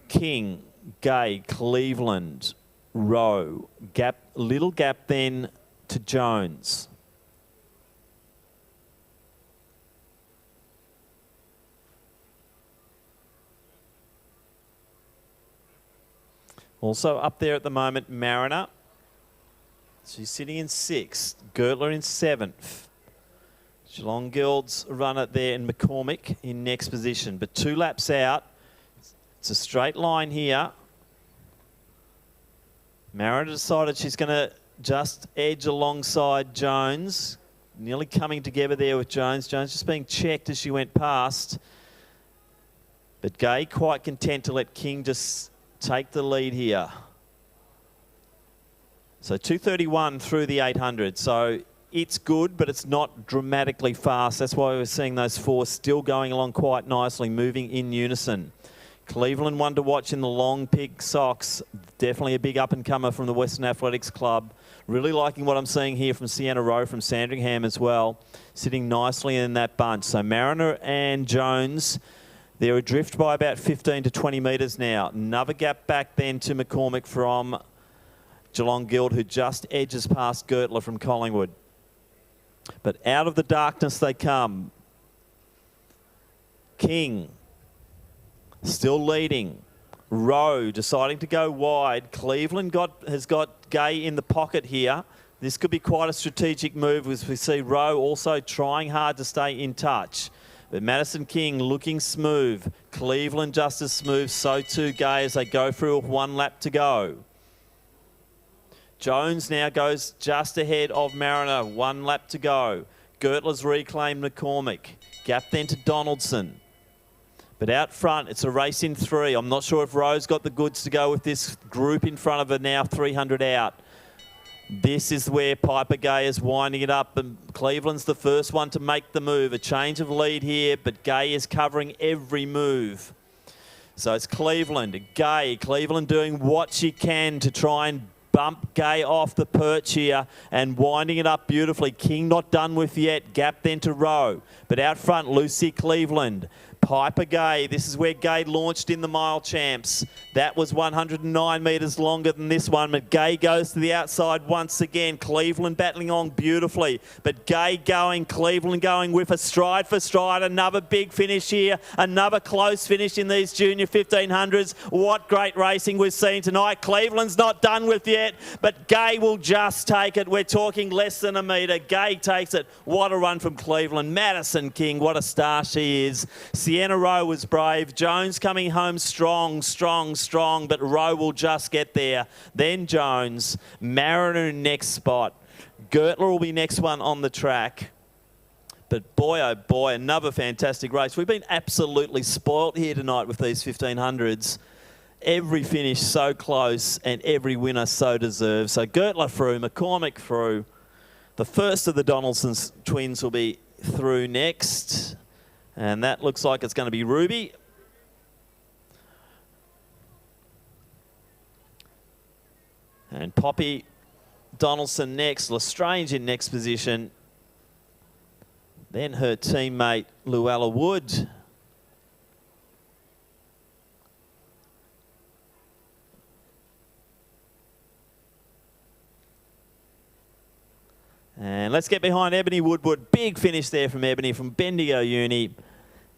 King Gay, Cleveland, Rowe. Gap, little gap then to Jones. Also up there at the moment, Mariner. She's sitting in 6th. Gertler in 7th. Geelong Guild's runner there in McCormick in next position. But 2 laps out. It's a straight line here. Mariner decided she's going to just edge alongside Jones. Nearly coming together there with Jones. Jones just being checked as she went past. But Gay quite content to let King just take the lead here. So 2:31 through the 800. So it's good, but it's not dramatically fast. That's why we're seeing those 4 still going along quite nicely, moving in unison. Cleveland, one to watch in the long pig socks. Definitely a big up-and-comer from the Western Athletics Club. Really liking what I'm seeing here from Sienna Rowe from Sandringham as well. Sitting nicely in that bunch. So Mariner and Jones, they're adrift by about 15 to 20 metres now. Another gap back then to McCormick from Geelong Guild, who just edges past Gertler from Collingwood. But out of the darkness they come. King still leading. Rowe deciding to go wide. Cleveland has got Gay in the pocket here. This could be quite a strategic move as we see Rowe also trying hard to stay in touch. But Madison King looking smooth. Cleveland just as smooth. So too Gay as they go through with 1 lap to go. Jones now goes just ahead of Mariner. 1 lap to go. Gertler's reclaimed McCormick. Gap then to Donaldson. But out front, it's a race in 3. I'm not sure if Rowe's got the goods to go with this group in front of her now, 300 out. This is where Piper Gay is winding it up, and Cleveland's the first one to make the move. A change of lead here, but Gay is covering every move. So it's Cleveland, Gay. Cleveland doing what she can to try and bump Gay off the perch here and winding it up beautifully. King not done with yet. Gap then to Rowe. But out front, Lucy Cleveland. Piper Gay, this is where Gay launched in the mile champs. That was 109 metres longer than this one, but Gay goes to the outside once again. Cleveland battling on beautifully, but Gay going, Cleveland going with a stride for stride. Another big finish here, another close finish in these junior 1500s. What great racing we've seen tonight. Cleveland's not done with yet, but Gay will just take it. We're talking less than a metre. Gay takes it. What a run from Cleveland. Madison King, what a star she is. Sienna Rowe was brave. Jones coming home strong, but Rowe will just get there. Then Jones. Mariner next spot. Gertler will be next one on the track. But boy, oh boy, another fantastic race. We've been absolutely spoilt here tonight with these 1500s. Every finish so close and every winner so deserved. So Gertler through, McCormick through. The first of the Donaldson twins will be through next. And that looks like it's going to be Ruby. And Poppy Donaldson next. Lestrange in next position. Then her teammate Luella Wood. And let's get behind Ebony Woodward. Big finish there from Ebony from Bendigo Uni.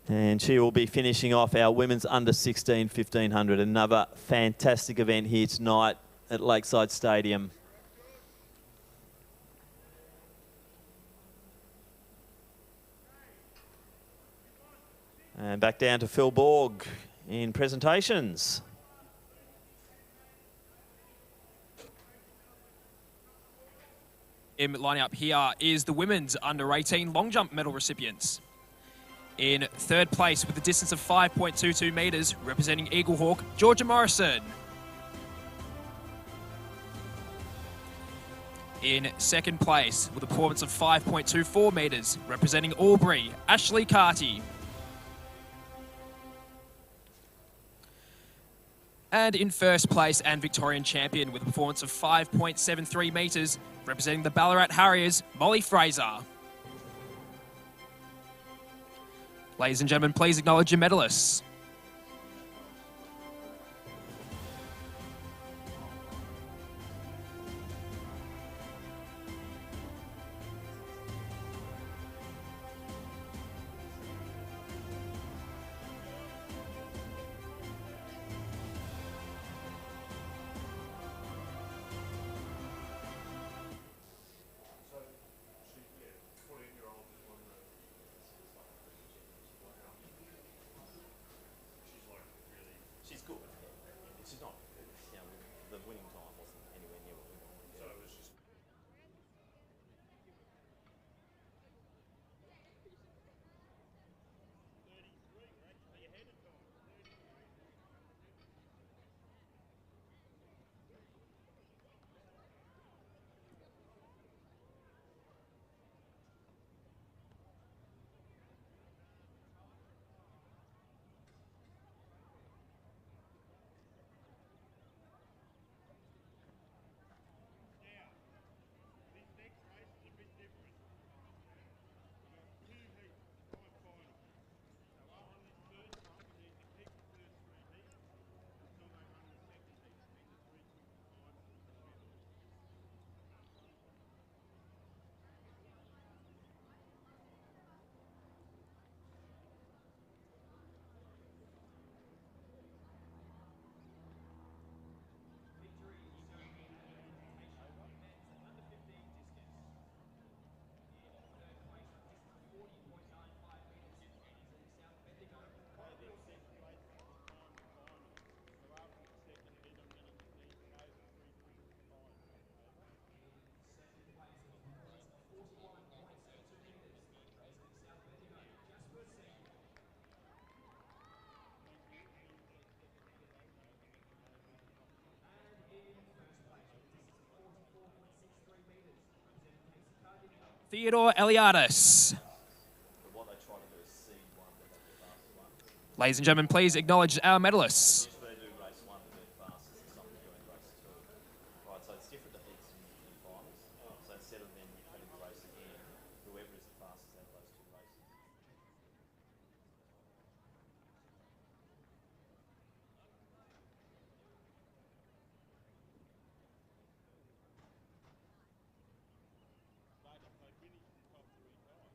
And she will be finishing off our women's under 16 1500. Another fantastic event here tonight at Lakeside Stadium. And back down to Phil Borg in presentations. Lining up here is the women's under 18 long jump medal recipients. In 3rd place with a distance of 5.22 metres, representing Eaglehawk, Georgia Morrison. In 2nd place with a performance of 5.24 metres, representing Albury, Ashley Carty. And in 1st place and Victorian champion with a performance of 5.73 metres, representing the Ballarat Harriers, Molly Fraser. Ladies and gentlemen, please acknowledge your medalists. winning time wasn't anywhere near what we normally get. So it was just 33, we're actually ahead of time. 33. Now, this next race is a bit different. We've got 2 heats, time final. So after this first one, we need to keep the first 3 heats until they run the second heat, and the 3 quickest times for the final. Theodore Eliadis. What they try to do is seed one to have the fastest one. Ladies and gentlemen, please acknowledge our medalists. Usually they do race 1 to do the fastest and some during race 2. Right, so it's different to heats and finals. So instead of then having to race again, whoever is the fastest out of those 2 races. But if they finish the top 3 times,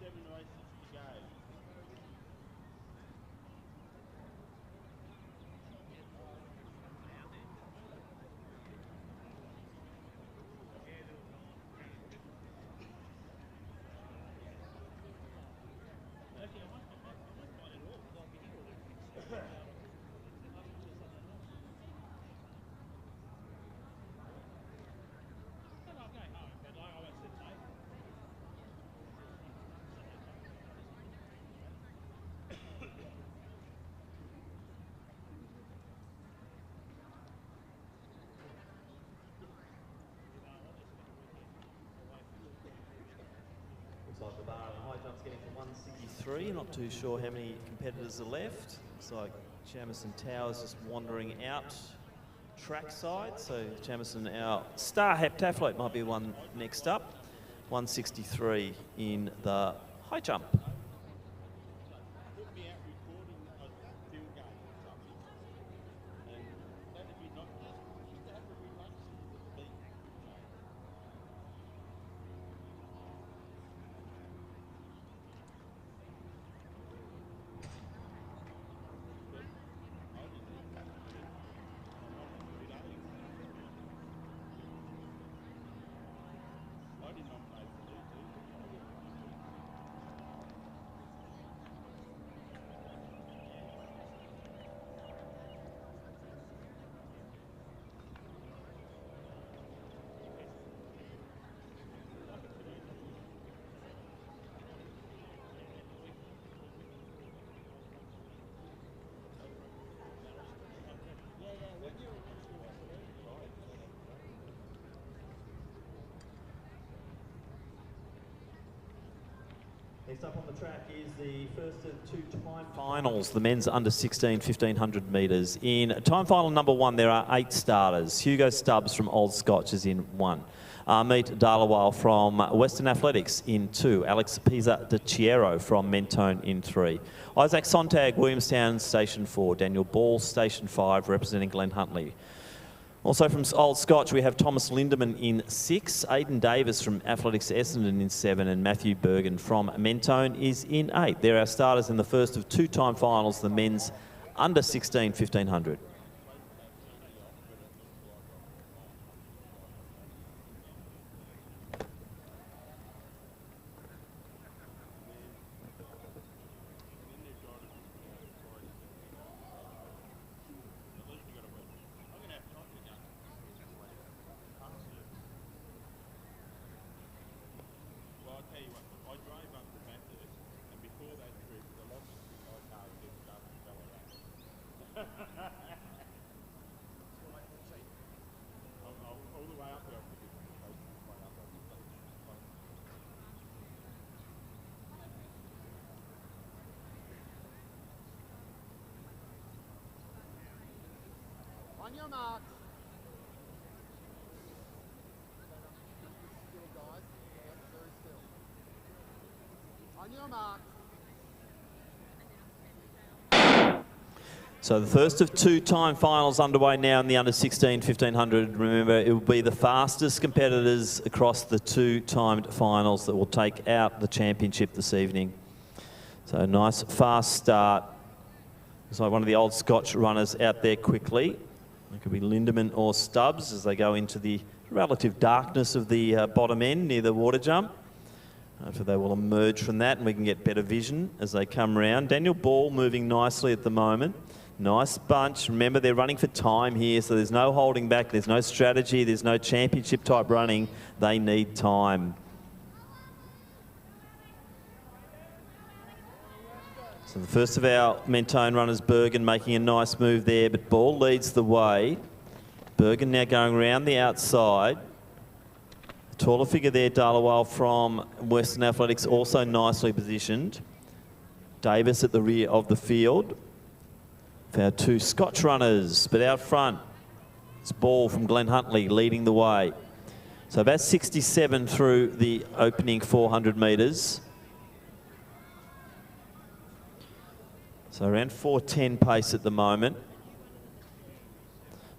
seven races to go. Looks like the bar and high jump's getting to 163. Not too sure how many competitors are left. Looks like Jamison Towers just wandering out trackside. So Jamison, our star heptathlete, might be one next up. 163 in the high jump. Put me out recording a field game or something, and that'd be not just to have a relax at the beach. I didn't nominate for these either. Next up on the track is the first of two time finals, the men's under 16 1500 metres. In time final number 1, there are 8 starters. Hugo Stubbs from Old Scotch is in 1. Amit Dalawal from Western Athletics in 2. Alex Pisa de Chiero from Mentone in 3. Isaac Sontag, Williamstown, Station 4. Daniel Ball, Station 5, representing Glen Huntly. Also from Old Scotch, we have Thomas Lindemann in 6, Aidan Davis from Athletics Essendon in 7, and Matthew Bergen from Mentone is in 8. They're our starters in the first of 2 time finals, the men's under 16 1500. On your marks. Still, guys. Yep, very still. On your marks. So the first of 2 time finals underway now in the under 16 1500. Remember, it will be the fastest competitors across the 2 timed finals that will take out the championship this evening. So a nice fast start. Looks like one of the Old Scotch runners out there quickly. It could be Lindemann or Stubbs as they go into the relative darkness of the bottom end near the water jump. Hopefully they will emerge from that and we can get better vision as they come round. Daniel Ball moving nicely at the moment. Nice bunch. Remember, they're running for time here, so there's no holding back, there's no strategy, there's no championship type running. They need time. So the first of our Mentone runners, Bergen, making a nice move there, but Ball leads the way. Bergen now going around the outside. The taller figure there, Dalawal from Western Athletics, also nicely positioned. Davis at the rear of the field. Our 2 Scotch runners, but out front, it's Ball from Glen Huntly leading the way. So about 67 through the opening 400 metres. So around 4:10 pace at the moment.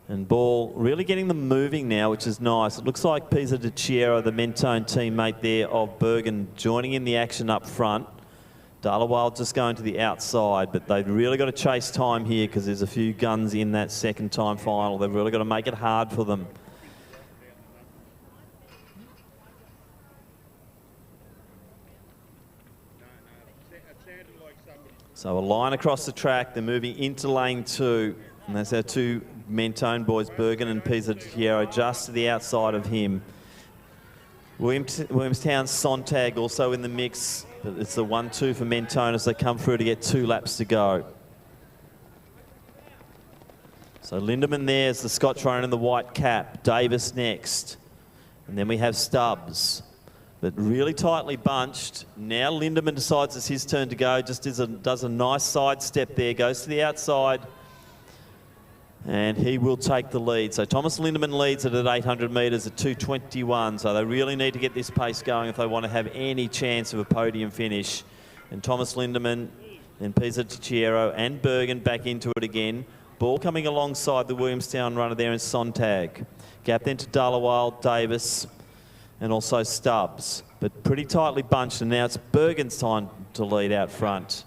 And Ball really getting them moving now, which is nice. It looks like Pisa de Chiero, the Mentone teammate there of Bergen, joining in the action up front. Dalawal just going to the outside, but they've really got to chase time here because there's a few guns in that second time final. They've really got to make it hard for them. So a line across the track, they're moving into lane 2, and that's our 2 Mentone boys, Bergen and Pisa de Chiero, just to the outside of him. Williamstown Sontag also in the mix, but it's the 1-2 for Mentone as they come through to get 2 laps to go. So Lindemann there's the Scotch runner in the white cap, Davis next, and then we have Stubbs, but really tightly bunched. Now Lindemann decides it's his turn to go, just does a nice side step there, goes to the outside, and he will take the lead. So Thomas Lindemann leads it at 800 metres at 2:21. So they really need to get this pace going if they want to have any chance of a podium finish. And Thomas Lindemann, then Pisa de Chiero and Bergen back into it again. Ball coming alongside the Williamstown runner there in Sontag. Gap then to Dalawal, Davis, and also Stubbs. But pretty tightly bunched, and now it's Bergen's time to lead out front.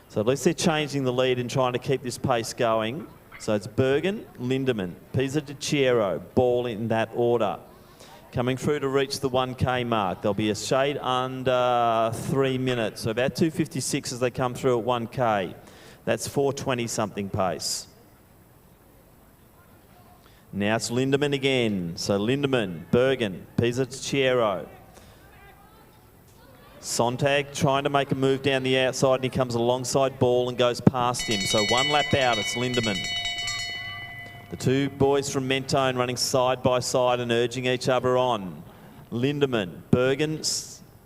So at least they're changing the lead and trying to keep this pace going. So it's Bergen, Lindemann, Pisa de Chiero, Ball in that order. Coming through to reach the 1K mark. There'll be a shade under 3 minutes, so about 2:56 as they come through at 1K. That's 4:20 something pace. Now it's Lindemann again. So Lindemann, Bergen, Pisa de Chiero. Sontag trying to make a move down the outside, and he comes alongside Ball and goes past him. So 1 lap out, it's Lindemann. The 2 boys from Mentone running side by side and urging each other on. Lindemann, Bergen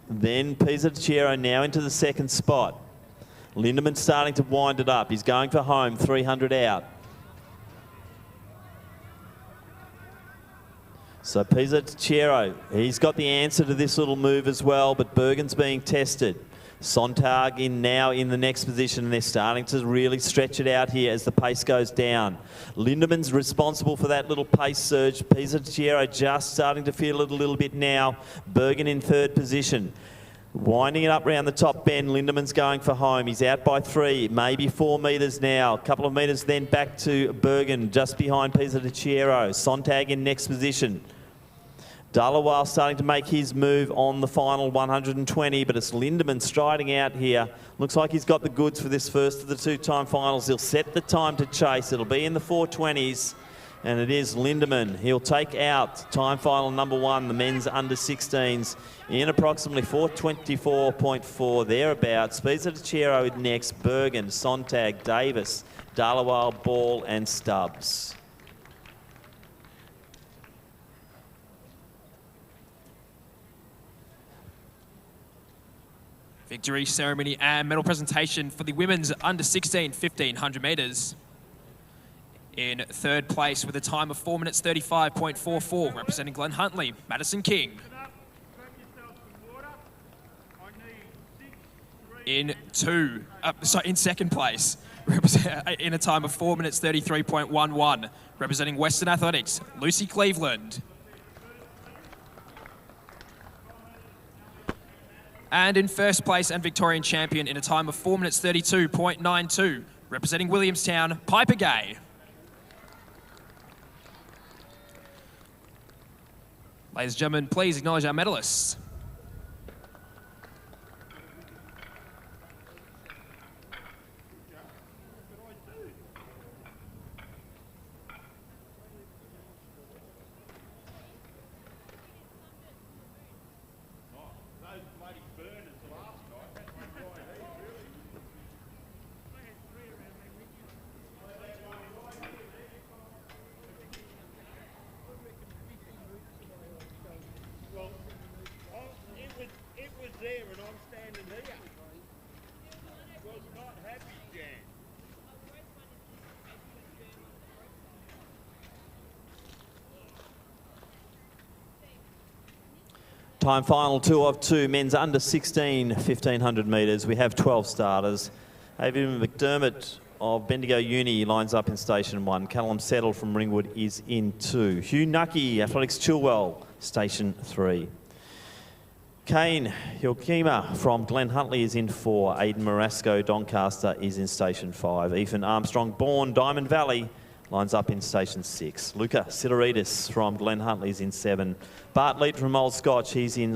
Then Pisa de Chiero now into the second spot. Lindemann starting to wind it up. He's going for home, 300 out. So Pisa de Chiero, he's got the answer to this little move as well, but Bergen's being tested. Sontag now in the next position, and they're starting to really stretch it out here as the pace goes down. Lindemann's responsible for that little pace surge. Pisa de Chiero just starting to feel it a little bit now. Bergen in third position. Winding it up round the top bend, Lindemann's going for home. He's out by 3, maybe 4 metres now. A couple of metres then back to Bergen, just behind Pisa de Chiero. Sontag in next position. Dalawal starting to make his move on the final 120, but it's Lindemann striding out here. Looks like he's got the goods for this first of the 2-time finals. He'll set the time to chase. It'll be in the 4:20s, and it is Lindemann. He'll take out time final number 1, the men's under 16s, in approximately 4:24.4 thereabouts. Pisa de Chiero next, Bergen, Sontag, Davis, Dalawal, Ball, and Stubbs. Victory ceremony and medal presentation for the women's under 16 1500 metres. In third place with a time of 4 minutes 35.44, representing Glen Huntly, Madison King. In second place, in a time of 4 minutes 33.11, representing Western Athletics, Lucy Cleveland. And in first place and Victorian champion in a time of 4 minutes 32.92, representing Williamstown, Piper Gay. Ladies and gentlemen, please acknowledge our medalists. Time final 2 of 2, men's under 16 1500 metres. We have 12 starters. Adrian McDermott of Bendigo Uni lines up in station 1. Callum Settle from Ringwood is in 2. Hugh Nucky, Athletics Chilwell, station 3. Kane Hilkema from Glen Huntly is in 4. Aidan Marasco, Doncaster, is in station 5. Ethan Armstrong, Bourne, Diamond Valley, lines up in station 6. Luca Sidoridis from Glen Huntly is in 7. Bart Leet from Old Scotch, he's in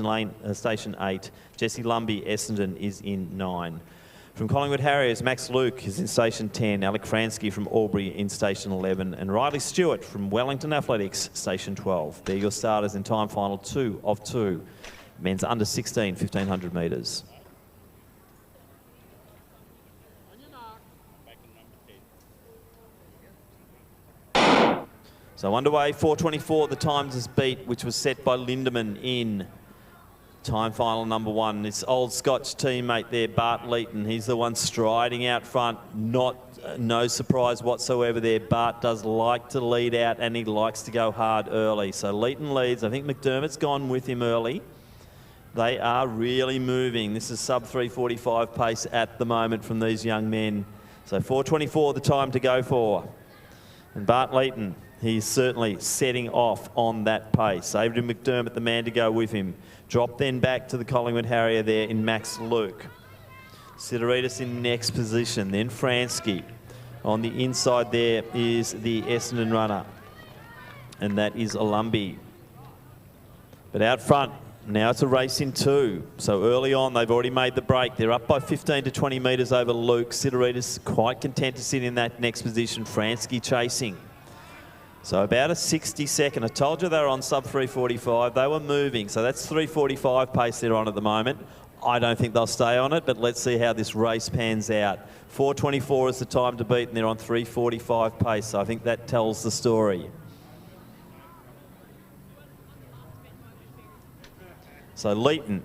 station 8. Jesse Lumby, Essendon, is in 9. From Collingwood Harriers, Max Luke is in station 10. Alec Fransky from Albury in station 11. And Riley Stewart from Wellington Athletics, station 12. They're your starters in time final 2 of 2. Men's under 16 1500 metres. So underway, 4:24, the times is beat, which was set by Lindemann in time final number 1. This Old Scotch teammate there, Bart Leeton, he's the one striding out front. No surprise whatsoever there. Bart does like to lead out, and he likes to go hard early. So Leeton leads. I think McDermott's gone with him early. They are really moving. This is sub 3:45 pace at the moment from these young men. So 4:24, the time to go for. And Bart Leeton, he's certainly setting off on that pace. Adrian McDermott, the man to go with him. Drop then back to the Collingwood Harrier there in Max Luke. Sidoridis in next position, then Fransky. On the inside there is the Essendon runner, and that is Olumbi. But out front, now it's a race in 2. So early on, they've already made the break. They're up by 15 to 20 metres over Luke. Sidoridis quite content to sit in that next position. Fransky chasing. So about a 60-second. I told you they were on sub 3:45. They were moving. So that's 3:45 pace they're on at the moment. I don't think they'll stay on it, but let's see how this race pans out. 4:24 is the time to beat, and they're on 3:45 pace. So I think that tells the story. So Leeton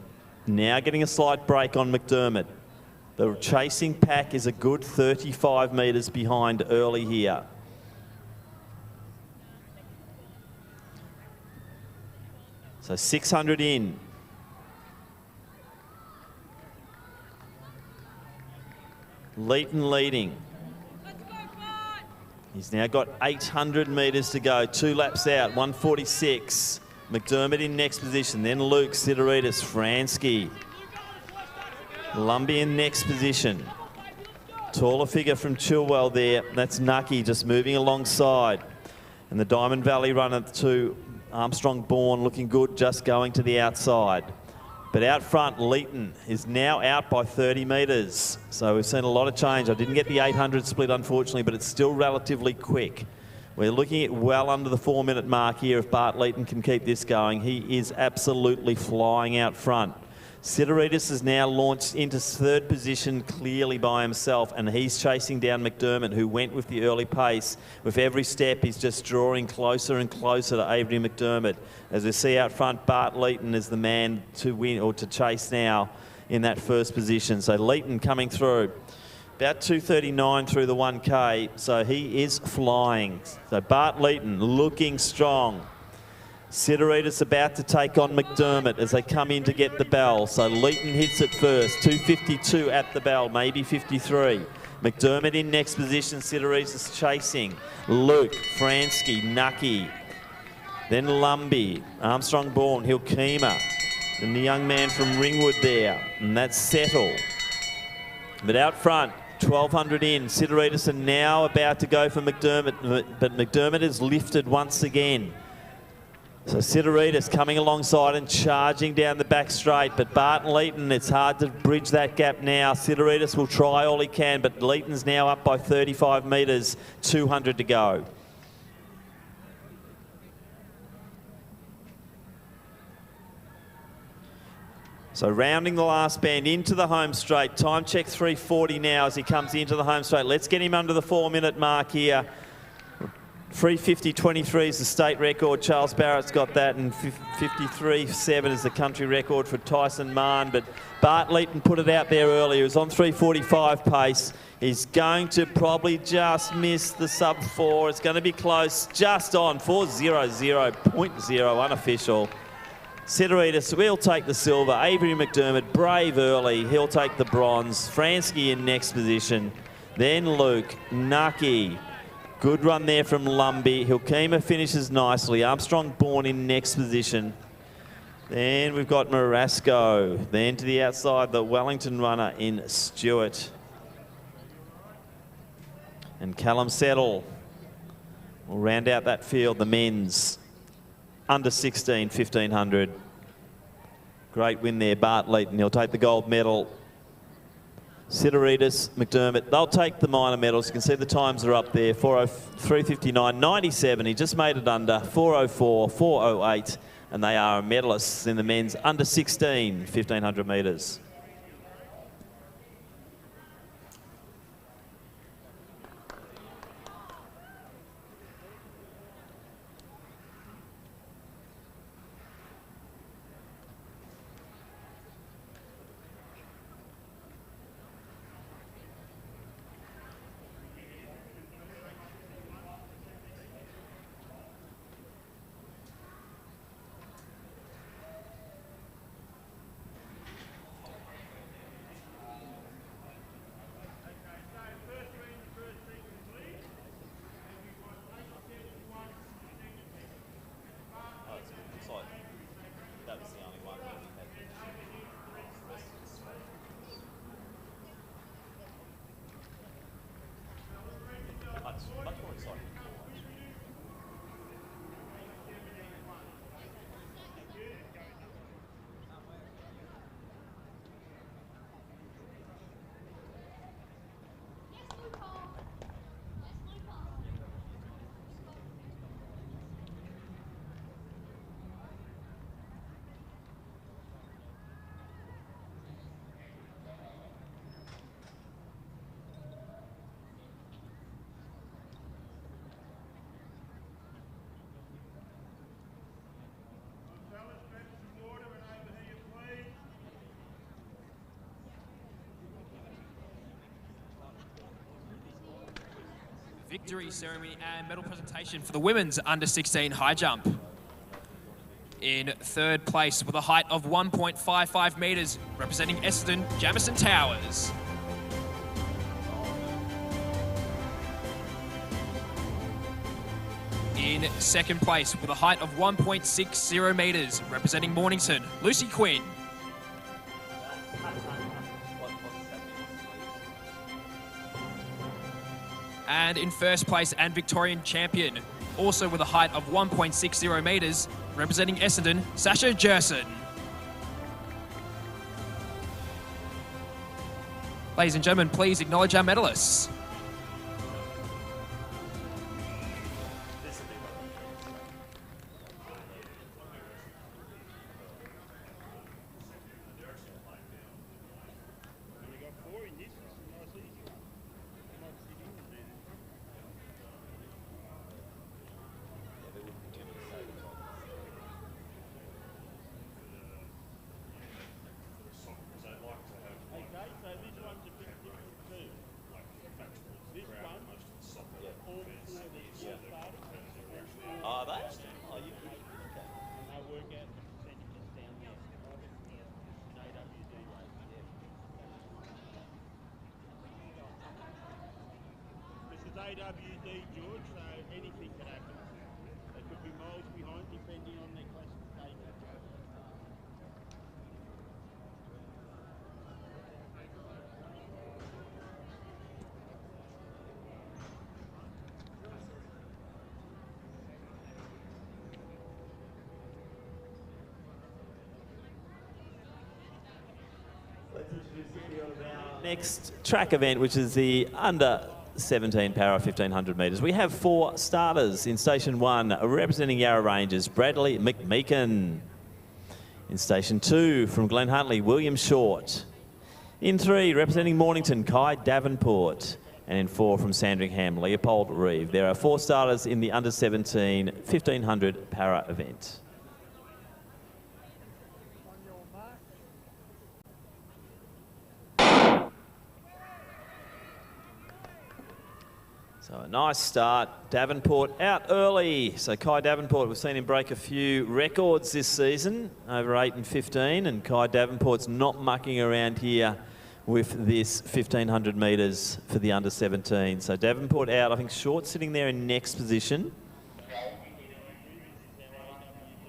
Now getting a slight break on McDermott. The chasing pack is a good 35 metres behind early here. So 600 in. Leighton leading. He's now got 800 metres to go, 2 laps out, 146. McDermott in next position, then Luke, Sidoritis, Fransky. Lumbie in next position. Taller figure from Chilwell there, that's Nucky just moving alongside. And the Diamond Valley runner to Armstrong Bourne looking good, just going to the outside. But out front, Leighton is now out by 30 metres. So we've seen a lot of change. I didn't get the 800 split, unfortunately, but it's still relatively quick. We're looking at well under the 4-minute mark here if Bart Leighton can keep this going. He is absolutely flying out front. Sidoritis has now launched into 3rd position clearly by himself, and he's chasing down McDermott, who went with the early pace. With every step, he's just drawing closer and closer to Avery McDermott. As we see out front, Bart Leighton is the man to win or to chase now in that 1st position. So Leighton coming through. About 2:39 through the 1K, so he is flying. So Bart Leighton looking strong. Sidoritis about to take on McDermott as they come in to get the bell. So Leighton hits it first, 2:52 at the bell, maybe 53. McDermott in next position, Sidoritis chasing. Luke, Fransky, Nucky. Then Lumbie, Armstrong Bourne, Hilkema. And the young man from Ringwood there, and that's Settle. But out front, 1,200 in, Sidoritis are now about to go for McDermott, but McDermott is lifted once again. So Sidoritis coming alongside and charging down the back straight, but Bart Leighton, it's hard to bridge that gap now. Sidoritis will try all he can, but Leighton's now up by 35 metres, 200 to go. So rounding the last bend into the home straight. Time check 3:40 now as he comes into the home straight. Let's get him under the 4-minute mark here. 3:50.23 is the state record. Charles Barrett's got that, and 53.7 is the country record for Tyson Mahon. But Bart Leighton put it out there earlier. He was on 3:45 pace. He's going to probably just miss the sub-4. It's going to be close, just on 4:00.0 unofficial. Sidoritis will take the silver. Avery McDermott, brave early. He'll take the bronze. Fransky in next position. Then Luke, Nucky. Good run there from Lumbie. Hilkema finishes nicely. Armstrong Bourne in next position. Then we've got Marasco. Then to the outside, the Wellington runner in Stewart. And Callum Settle will round out that field, the men's under 16, 1,500. Great win there, Bart Leighton. He'll take the gold medal. Sidoritis, McDermott, they'll take the minor medals. You can see the times are up there, 3:59, 97. He just made it under, 4:04, 4:08, and they are medalists in the men's under 16, 1,500 metres. victory ceremony and medal presentation for the women's under 16 high jump. In third place with a height of 1.55 metres, representing Essendon, Jamison Towers. In second place with a height of 1.60 metres, representing Mornington, Lucy Quinn. And in first place and Victorian champion, also with a height of 1.60 metres, representing Essendon, Sasha Jerson. Ladies and gentlemen, please acknowledge our medalists. Are they? Oh, you can. Okay. And they'll work out the percentages down there. An AWD rate. This is AWD, George, so anything can happen. They could be miles behind depending on their classification. Next track event, which is the under 17 para 1500 metres. We have 4 starters in Station 1, representing Yarra Rangers, Bradley McMeekin. In Station 2, from Glen Huntly, William Short. In 3, representing Mornington, Kai Davenport. And in 4, from Sandringham, Leopold Reeve. There are 4 starters in the under 17 1500 para event. So a nice start. Davenport out early. So Kai Davenport, we've seen him break a few records this season, over 8 and 15, and Kai Davenport's not mucking around here with this 1500 metres for the under 17. So Davenport out. I think Short sitting there in next position.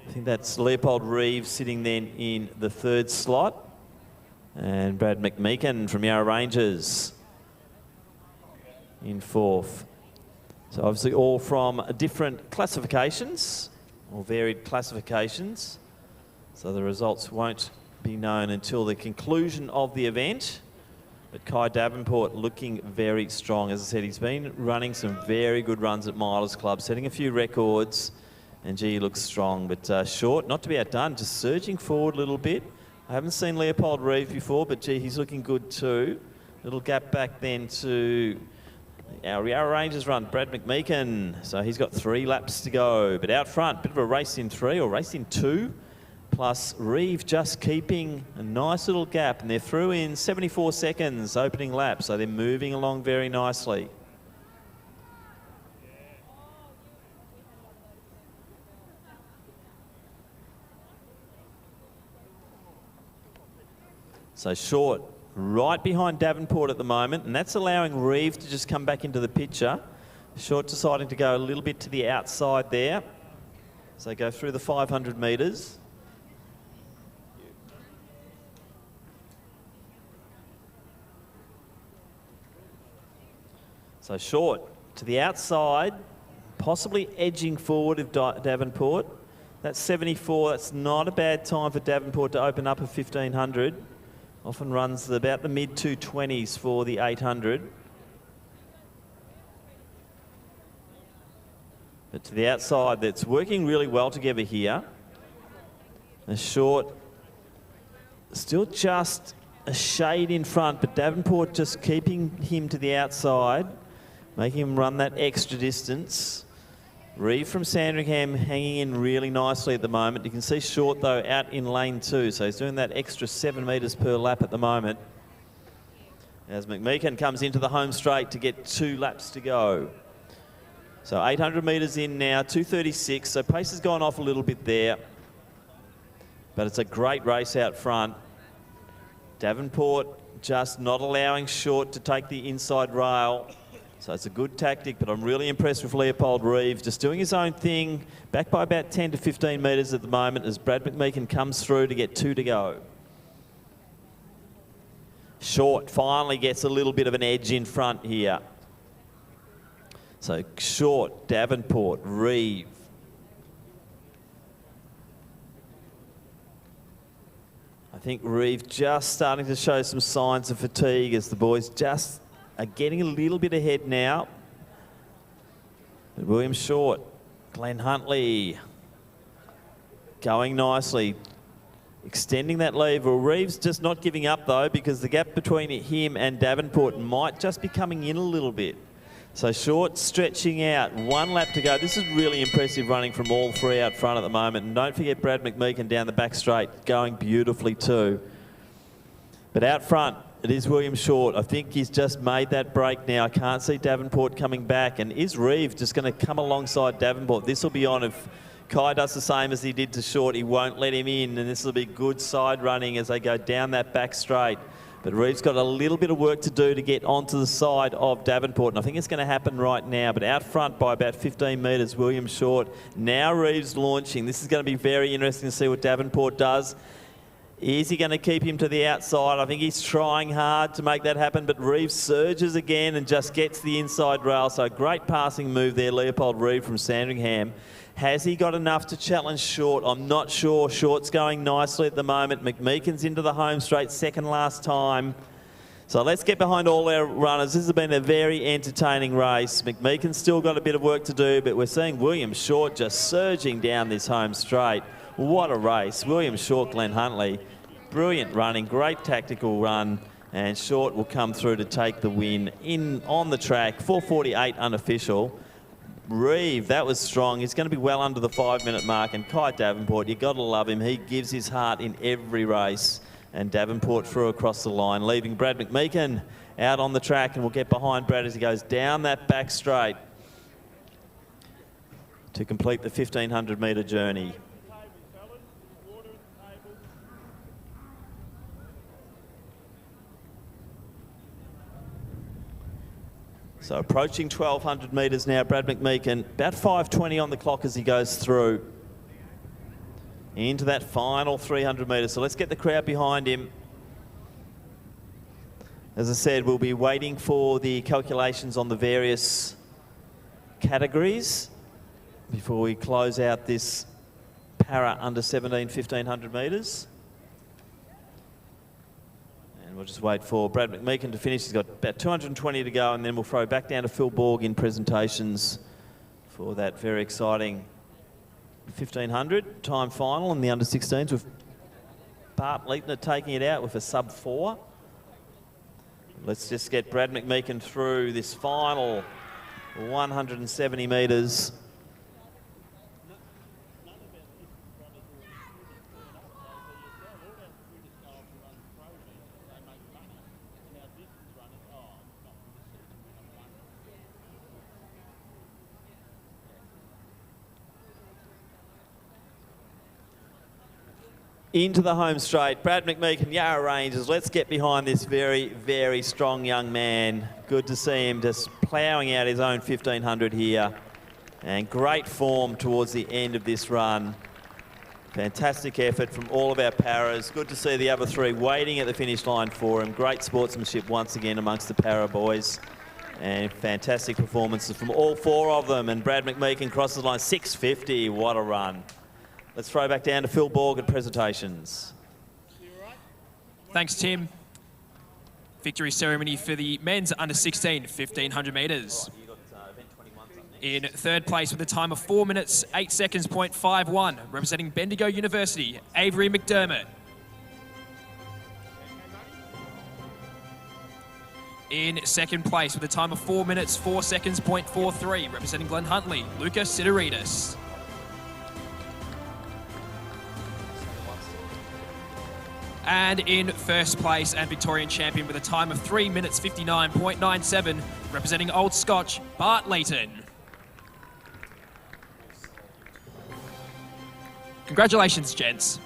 I think that's Leopold Reeve sitting then in the 3rd slot. And Brad McMeekin from Yarra Rangers in 4th. So obviously all from different classifications, or varied classifications. So the results won't be known until the conclusion of the event. But Kai Davenport looking very strong. As I said, he's been running some very good runs at Milers Club, setting a few records, and gee, he looks strong. But Short, not to be outdone, just surging forward a little bit. I haven't seen Leopold Reeve before, but gee, he's looking good too. Little gap back then to our Yarra Rangers run, Brad McMeekin. So he's got 3 laps to go. But out front, bit of a race in 3 or race in 2. Plus Reeve just keeping a nice little gap. And they're through in 74 seconds opening lap. So they're moving along very nicely. So Short right behind Davenport at the moment, and that's allowing Reeve to just come back into the picture. Short deciding to go a little bit to the outside there. So go through the 500 metres. So Short to the outside, possibly edging forward of Davenport. That's 74, that's not a bad time for Davenport to open up a 1500. Often runs about the mid-220s for the 800. But to the outside, that's working really well together here. A Short, still just a shade in front, but Davenport just keeping him to the outside, making him run that extra distance. Reeve from Sandringham hanging in really nicely at the moment. You can see Short, though, out in lane 2, so he's doing that extra 7 metres per lap at the moment. As McMeekin comes into the home straight to get 2 laps to go. So 800 metres in now, 2:36. So pace has gone off a little bit there. But it's a great race out front. Davenport just not allowing Short to take the inside rail. So it's a good tactic, but I'm really impressed with Leopold Reeve, just doing his own thing, back by about 10 to 15 metres at the moment as Brad McMeekin comes through to get 2 to go. Short finally gets a little bit of an edge in front here. So Short, Davenport, Reeve. I think Reeve just starting to show some signs of fatigue as the boys just are getting a little bit ahead now. But William Short, Glenn Huntley going nicely, extending that lead. Well, Reeves just not giving up though, because the gap between him and Davenport might just be coming in a little bit. So Short stretching out, 1 lap to go. This is really impressive running from all 3 out front at the moment. And don't forget Brad McMeekin down the back straight, going beautifully too. But out front, it is William Short. I think he's just made that break now. I can't see Davenport coming back. And is Reeve just going to come alongside Davenport? This will be on if Kai does the same as he did to Short. He won't let him in. And this will be good side running as they go down that back straight. But Reeve's got a little bit of work to do to get onto the side of Davenport. And I think it's going to happen right now. But out front by about 15 metres, William Short. Now Reeve's launching. This is going to be very interesting to see what Davenport does. Is he going to keep him to the outside? I think he's trying hard to make that happen. But Reeve surges again and just gets the inside rail. So great passing move there, Leopold Reeve from Sandringham. Has he got enough to challenge Short? I'm not sure. Short's going nicely at the moment. McMeekin's into the home straight, second last time. So let's get behind all our runners. This has been a very entertaining race. McMeekin's still got a bit of work to do, but we're seeing William Short just surging down this home straight. What a race. William Short, Glenn Huntley. Brilliant running, great tactical run. And Short will come through to take the win in on the track. 4:48 unofficial. Reeve, that was strong. He's going to be well under the 5-minute mark. And Kai Davenport, you've got to love him. He gives his heart in every race. And Davenport through across the line, leaving Brad McMeekin out on the track. And we'll get behind Brad as he goes down that back straight to complete the 1,500 metre journey. So approaching 1,200 metres now, Brad McMeekin, about 5:20 on the clock as he goes through into that final 300 metres. So let's get the crowd behind him. As I said, we'll be waiting for the calculations on the various categories before we close out this para under 17, 1,500 metres. We'll just wait for Brad McMeekin to finish. He's got about 220 to go, and then we'll throw back down to Phil Borg in presentations for that very exciting 1,500 time final in the under-16s with Bart Leitner taking it out with a sub-4. Let's just get Brad McMeekin through this final 170 metres. Into the home straight, Brad McMeekin, Yarra Rangers. Let's get behind this very, very strong young man. Good to see him just ploughing out his own 1,500 here. And great form towards the end of this run. Fantastic effort from all of our paras. Good to see the other 3 waiting at the finish line for him. Great sportsmanship once again amongst the para boys. And fantastic performances from all 4 of them. And Brad McMeekin crosses the line, 6:50. What a run. Let's throw back down to Phil Borg at presentations. Thanks, Tim. Victory ceremony for the men's under-16 1,500 metres. In third place with a time of 4 minutes, 8 seconds, .51, representing Bendigo University, Avery McDermott. In second place with a time of 4 minutes, 4 seconds, .43, representing Glen Huntley, Lucas Sidoridis. And in first place and Victorian champion with a time of 3 minutes 59.97, representing Old Scotch, Bart Leighton. Congratulations, gents.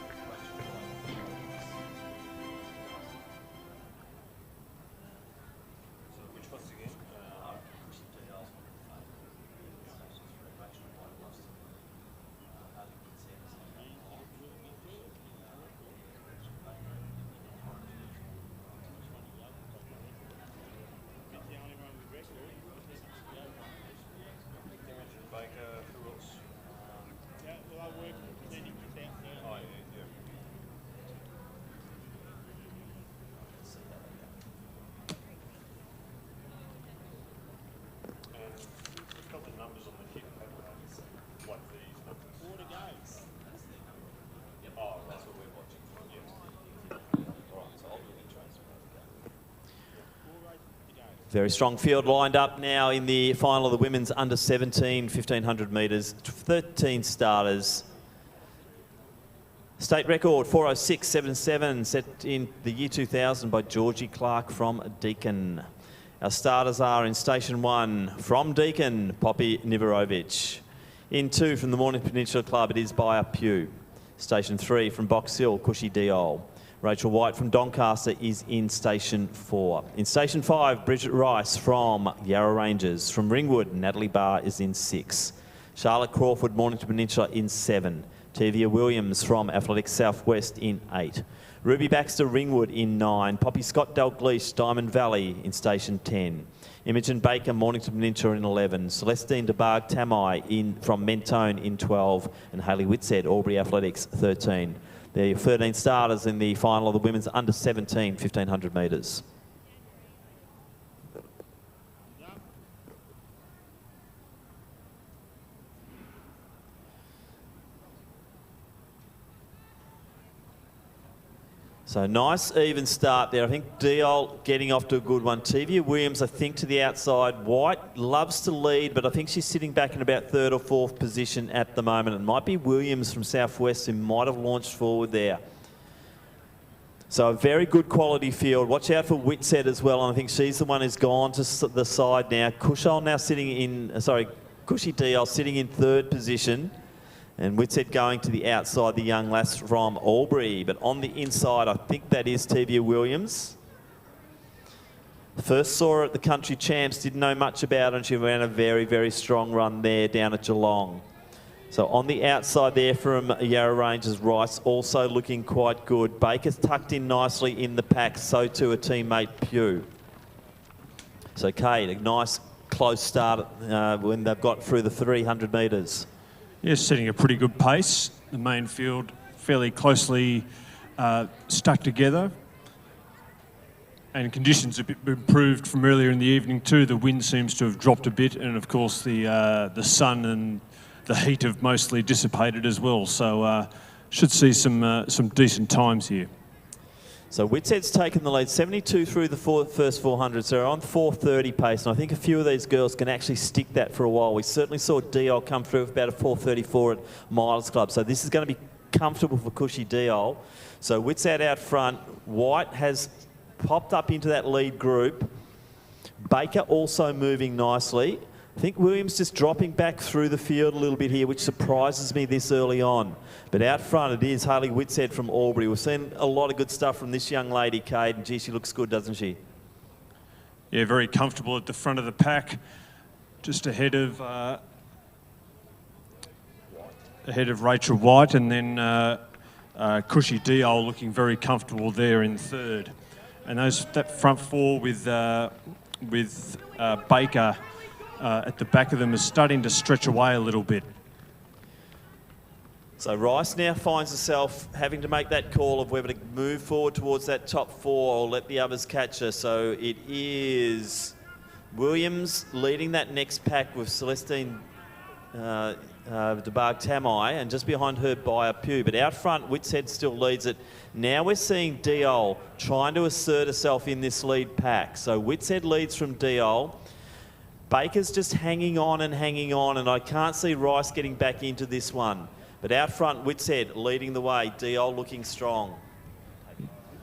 Very strong field lined up now in the final of the women's under 17, 1500 metres. 13 starters. State record 4:06.77 set in the year 2000 by Georgie Clark from Deakin. Our starters are in Station 1 from Deakin, Poppy Niverovic. In 2 from the Mornington Peninsula Club, it is by Pugh. Station 3 from Box Hill, Cushy Diol. Rachel White from Doncaster is in Station 4. In Station 5, Bridget Rice from Yarra Rangers. From Ringwood, Natalie Barr is in 6. Charlotte Crawford, Mornington Peninsula in 7. Tevia Williams from Athletics Southwest in 8. Ruby Baxter, Ringwood in 9. Poppy Scott Dalgleish, Diamond Valley in Station 10. Imogen Baker, Mornington Peninsula in 11. Celestine DeBarg Tamai from Mentone in 12. And Hayley Whitsett, Albury Athletics 13. There are 13 starters in the final of the women's under 17, 1500 metres. So nice even start there. I think Diol getting off to a good one. Tevia Williams, I think, to the outside. White loves to lead, but I think she's sitting back in about 3rd or 4th position at the moment. It might be Williams from Southwest who might have launched forward there. So a very good quality field. Watch out for Whitsett as well, and I think she's the one who's gone to the side now. Cushy Diol sitting in 3rd position. And Whitsett going to the outside, the young lass from Albury. But on the inside, I think that is Tevia Williams. First saw her at the Country Champs, didn't know much about her, and she ran a very, very strong run there down at Geelong. So on the outside there from Yarra Rangers, Rice also looking quite good. Baker's tucked in nicely in the pack, so too a teammate Pugh. So Kate, a nice close start when they've got through the 300 metres. Yes, setting a pretty good pace. The main field fairly closely stuck together. And conditions have been improved from earlier in the evening too. The wind seems to have dropped a bit, and of course the sun and the heat have mostly dissipated as well. So should see some decent times here. So Whitsett's taken the lead, 72 through the first 400, so they're on 4:30 pace, and I think a few of these girls can actually stick that for a while. We certainly saw Diol come through with about a 4:34 at Miles Club, so this is going to be comfortable for Cushy Diol. So Whitsett out front. White has popped up into that lead group. Baker also moving nicely. I think Williams just dropping back through the field a little bit here, which surprises me this early on. But out front it is Hayley Whitsett from Albury. We've seen a lot of good stuff from this young lady, Cade, and gee, she looks good, doesn't she? Yeah, very comfortable at the front of the pack, just ahead of Rachel White, and then Cushy Diol looking very comfortable there in 3rd. And that front 4 with Baker at the back of them is starting to stretch away a little bit. So Rice now finds herself having to make that call of whether to move forward towards that top 4 or let the others catch her. So it is Williams leading that next pack with Celestine DeBarg Tamai, and just behind her by Pugh. But out front, Whitsett still leads it. Now we're seeing Diol trying to assert herself in this lead pack. So Whitsett leads from Diol. Baker's just hanging on, and I can't see Rice getting back into this one. But out front, Whitsett leading the way. Diol looking strong.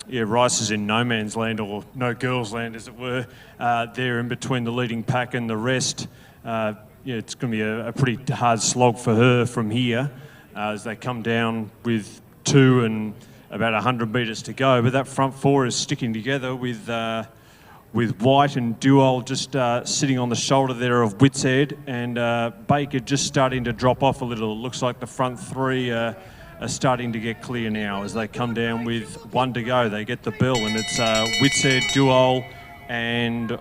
Yeah, Rice is in no man's land, or no girls' land, as it were, there in between the leading pack and the rest. Yeah, it's going to be a pretty hard slog for her from here. as they come down with 2 and about 100 metres to go. But that front 4 is sticking together with White and Duol just sitting on the shoulder there of Whitshead, and Baker just starting to drop off a little. It looks like the front 3 are starting to get clear now as they come down with 1 to go. They get the bell, and it's Whitshead, Duol and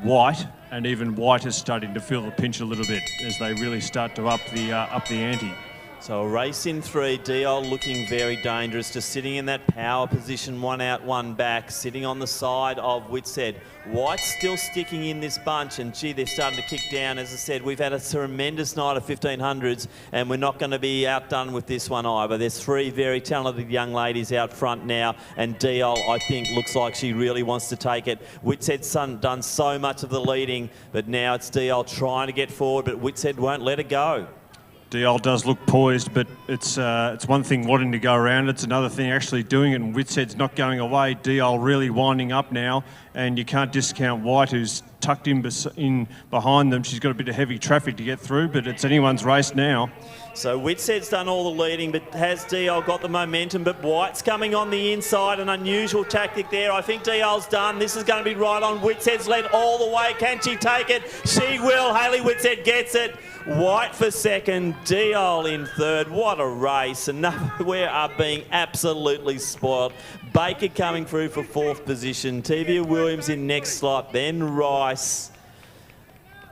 White, and even White is starting to feel the pinch a little bit as they really start to up the ante. So a race in 3, Diol looking very dangerous, just sitting in that power position, 1 out, 1 back, sitting on the side of Whitshead. White's still sticking in this bunch, and gee, they're starting to kick down. As I said, we've had a tremendous night of 1500s, and we're not going to be outdone with this one either. There's 3 very talented young ladies out front now, and Diol, I think, looks like she really wants to take it. Whitshead's done so much of the leading, but now it's Diol trying to get forward, but Whitshead won't let her go. Diol does look poised, but it's one thing wanting to go around, it's another thing actually doing it, and Whitshead's not going away. Diol really winding up now, and you can't discount White, who's tucked in behind them. She's got a bit of heavy traffic to get through, but it's anyone's race now. So Whitshead's done all the leading, but has Diol got the momentum? But White's coming on the inside, an unusual tactic there. I think Diol's done. This is going to be right on. Whitshead's led all the way. Can she take it? She will. Hayley Whitshead gets it. White for second, Diol in third. What a race. We are being absolutely spoiled. Baker coming through for 4th position. Tevia Williams in next slot, then Rice.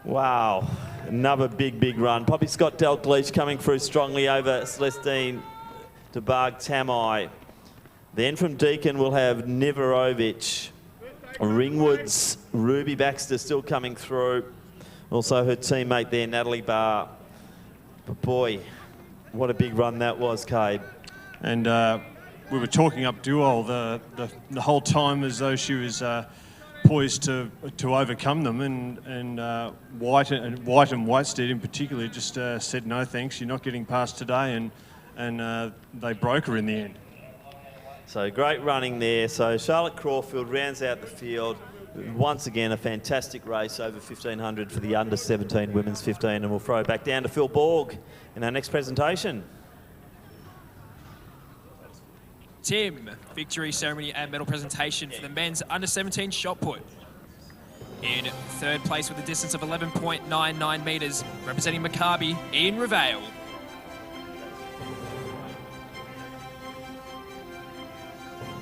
Wow, another big run. Poppy Scott Dalgleish coming through strongly over Celestine DeBarg Tamai. Then from Deakin we'll have Niverovic. Ringwood's Ruby Baxter still coming through. Also her teammate there, Natalie Barr. But boy, what a big run that was, Cade. And we were talking up Duol the whole time as though she was poised to overcome them, and White and Whitestead in particular just said no thanks, you're not getting past today, and they broke her in the end. So great running there. So Charlotte Crawford rounds out the field. Once again, a fantastic race over 1500 for the under 17 women's 15, and we'll throw it back down to Phil Borg in our next presentation. Tim, victory ceremony and medal presentation for the men's under 17 shot put. In 3rd place with a distance of 11.99 metres, representing Maccabi, Ian Revale.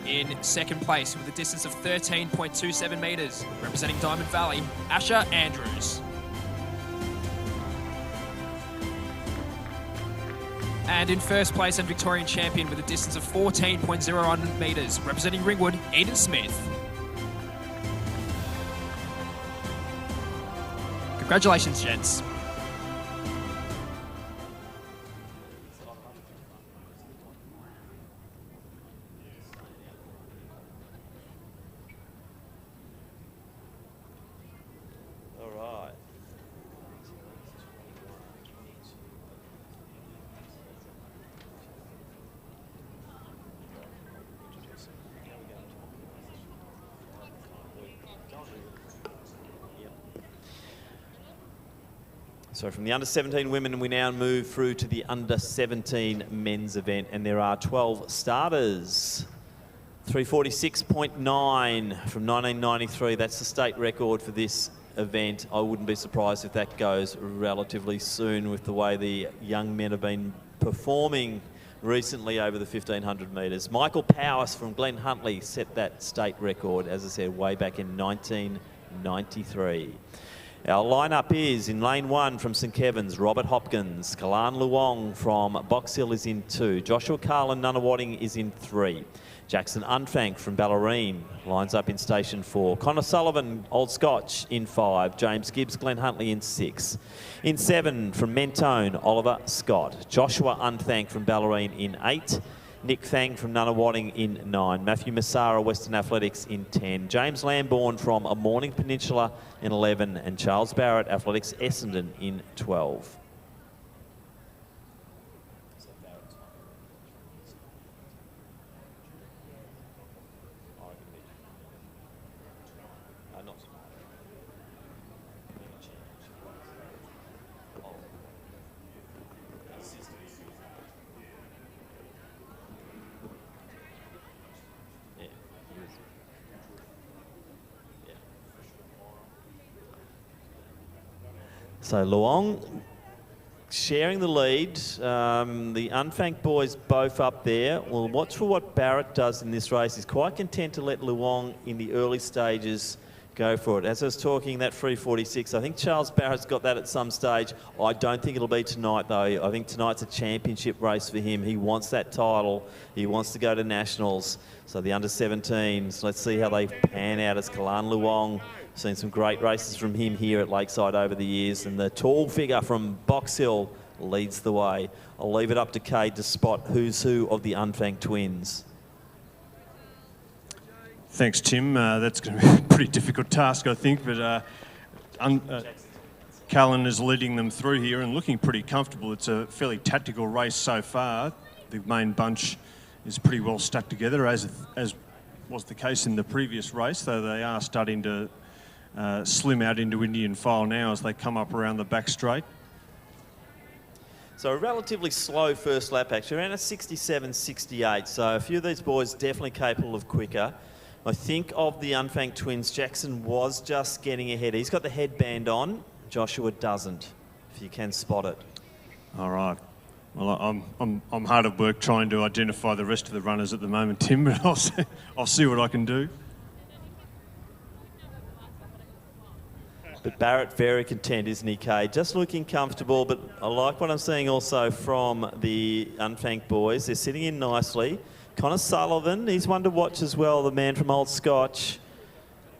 In 2nd place with a distance of 13.27 metres, representing Diamond Valley, Asher Andrews. And in 1st place and Victorian champion with a distance of 14.01 metres, representing Ringwood, Eden Smith. Congratulations, gents. All right. So from the under 17 women, we now move through to the under 17 men's event, and there are 12 starters. 346.9 from 1993. That's the state record for this event. I wouldn't be surprised if that goes relatively soon with the way the young men have been performing recently over the 1500 metres. Michael Powers from Glen Huntly set that state record, as I said, way back in 1993. Our lineup is in lane 1 from St Kevin's, Robert Hopkins. Kalan Luong from Box Hill is in 2. Joshua Carlin Nunawading is in 3. Jackson Unfank from Ballerine lines up in station 4. Connor Sullivan, Old Scotch, in 5. James Gibbs, Glen Huntly in 6. In 7 from Mentone, Oliver Scott. Joshua Unthank from Ballerine in 8. Nick Thang from Nunawading in 9. Matthew Massara, Western Athletics in 10. James Lambourne from A Morning Peninsula in 11. And Charles Barrett, Athletics Essendon in 12. So Luong sharing the lead. The Unfanked boys both up there. Well, watch for what Barrett does in this race. He's quite content to let Luong in the early stages go for it. As I was talking, that 3:46, I think Charles Barrett's got that at some stage. I don't think it'll be tonight, though. I think tonight's a championship race for him. He wants that title. He wants to go to nationals. So the under-17s, let's see how they pan out as Kalan Luong. Seen some great races from him here at Lakeside over the years. And the tall figure from Box Hill leads the way. I'll leave it up to Cade to spot who's who of the Unfanked twins. Thanks, Tim. That's going to be a pretty difficult task, I think, but Callan is leading them through here and looking pretty comfortable. It's a fairly tactical race so far. The main bunch is pretty well stuck together, as was the case in the previous race, though they are starting to slim out into Indian file now as they come up around the back straight. So a relatively slow first lap, actually, around a 67-68. So a few of these boys definitely capable of quicker. I think of the Unfanked twins, Jackson was just getting ahead. He's got the headband on. Joshua doesn't, if you can spot it. All right. Well, I'm hard at work trying to identify the rest of the runners at the moment, Tim, but I'll see what I can do. But Barrett very content, isn't he, Kay? Just looking comfortable, but I like what I'm seeing also from the Unfanked boys. They're sitting in nicely. Connor Sullivan, he's one to watch as well, the man from Old Scotch.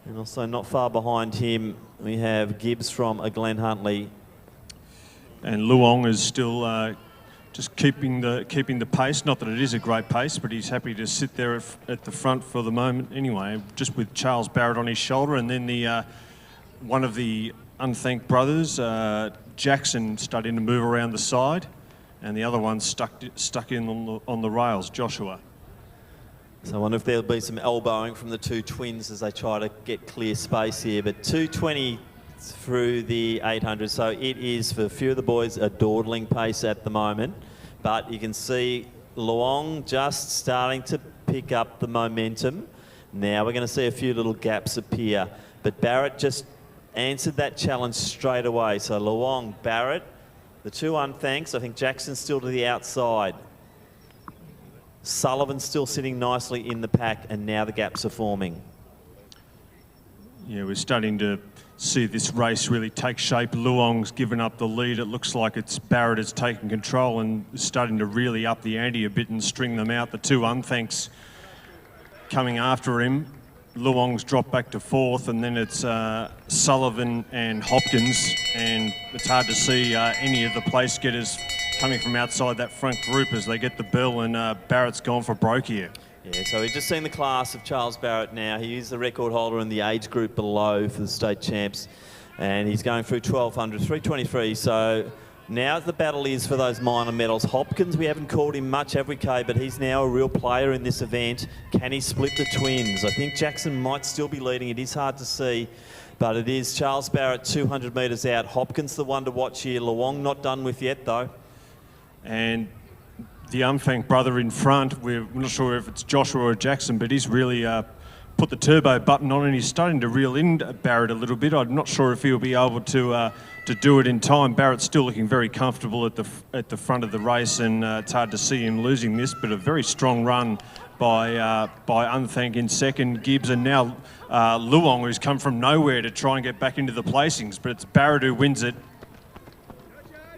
And also not far behind him, we have Gibbs from Glen Huntley. And Luong is still just keeping the pace. Not that it is a great pace, but he's happy to sit there at the front for the moment anyway, just with Charles Barrett on his shoulder. And then the one of the Unthanked brothers, Jackson, starting to move around the side, and the other one stuck in on the rails, Joshua. So I wonder if there'll be some elbowing from the two twins as they try to get clear space here. But 2:20 through the 800, so it is for a few of the boys a dawdling pace at the moment. But you can see Luong just starting to pick up the momentum. Now we're going to see a few little gaps appear. But Barrett just answered that challenge straight away. So Luong, Barrett, the two Unthanks. I think Jackson's still to the outside. Sullivan's still sitting nicely in the pack, and now the gaps are forming. Yeah, we're starting to see this race really take shape. Luong's given up the lead. It looks like it's Barrett has taken control and is starting to really up the ante a bit and string them out. The two Unthanks coming after him. Luong's dropped back to fourth, and then it's Sullivan and Hopkins, and it's hard to see any of the place getters coming from outside that front group as they get the bell, and Barrett's gone for broke here. Yeah, so we've just seen the class of Charles Barrett now. He is the record holder in the age group below for the state champs, and he's going through 1200, 323. So now the battle is for those minor medals. Hopkins, we haven't called him much, have we, Kay? But he's now a real player in this event. Can he split the twins? I think Jackson might still be leading. It is hard to see, but it is Charles Barrett 200 metres out. Hopkins the one to watch here. Luong not done with yet, though. And the Unfanked brother in front, we're not sure if it's Joshua or Jackson, but he's really put the turbo button on and he's starting to reel in Barrett a little bit. I'm not sure if he'll be able to do it in time. Barrett's still looking very comfortable at the front of the race, and it's hard to see him losing this, but a very strong run by Unthank in second. Gibbs, and now Luong, who's come from nowhere to try and get back into the placings, but it's Barrett who wins it.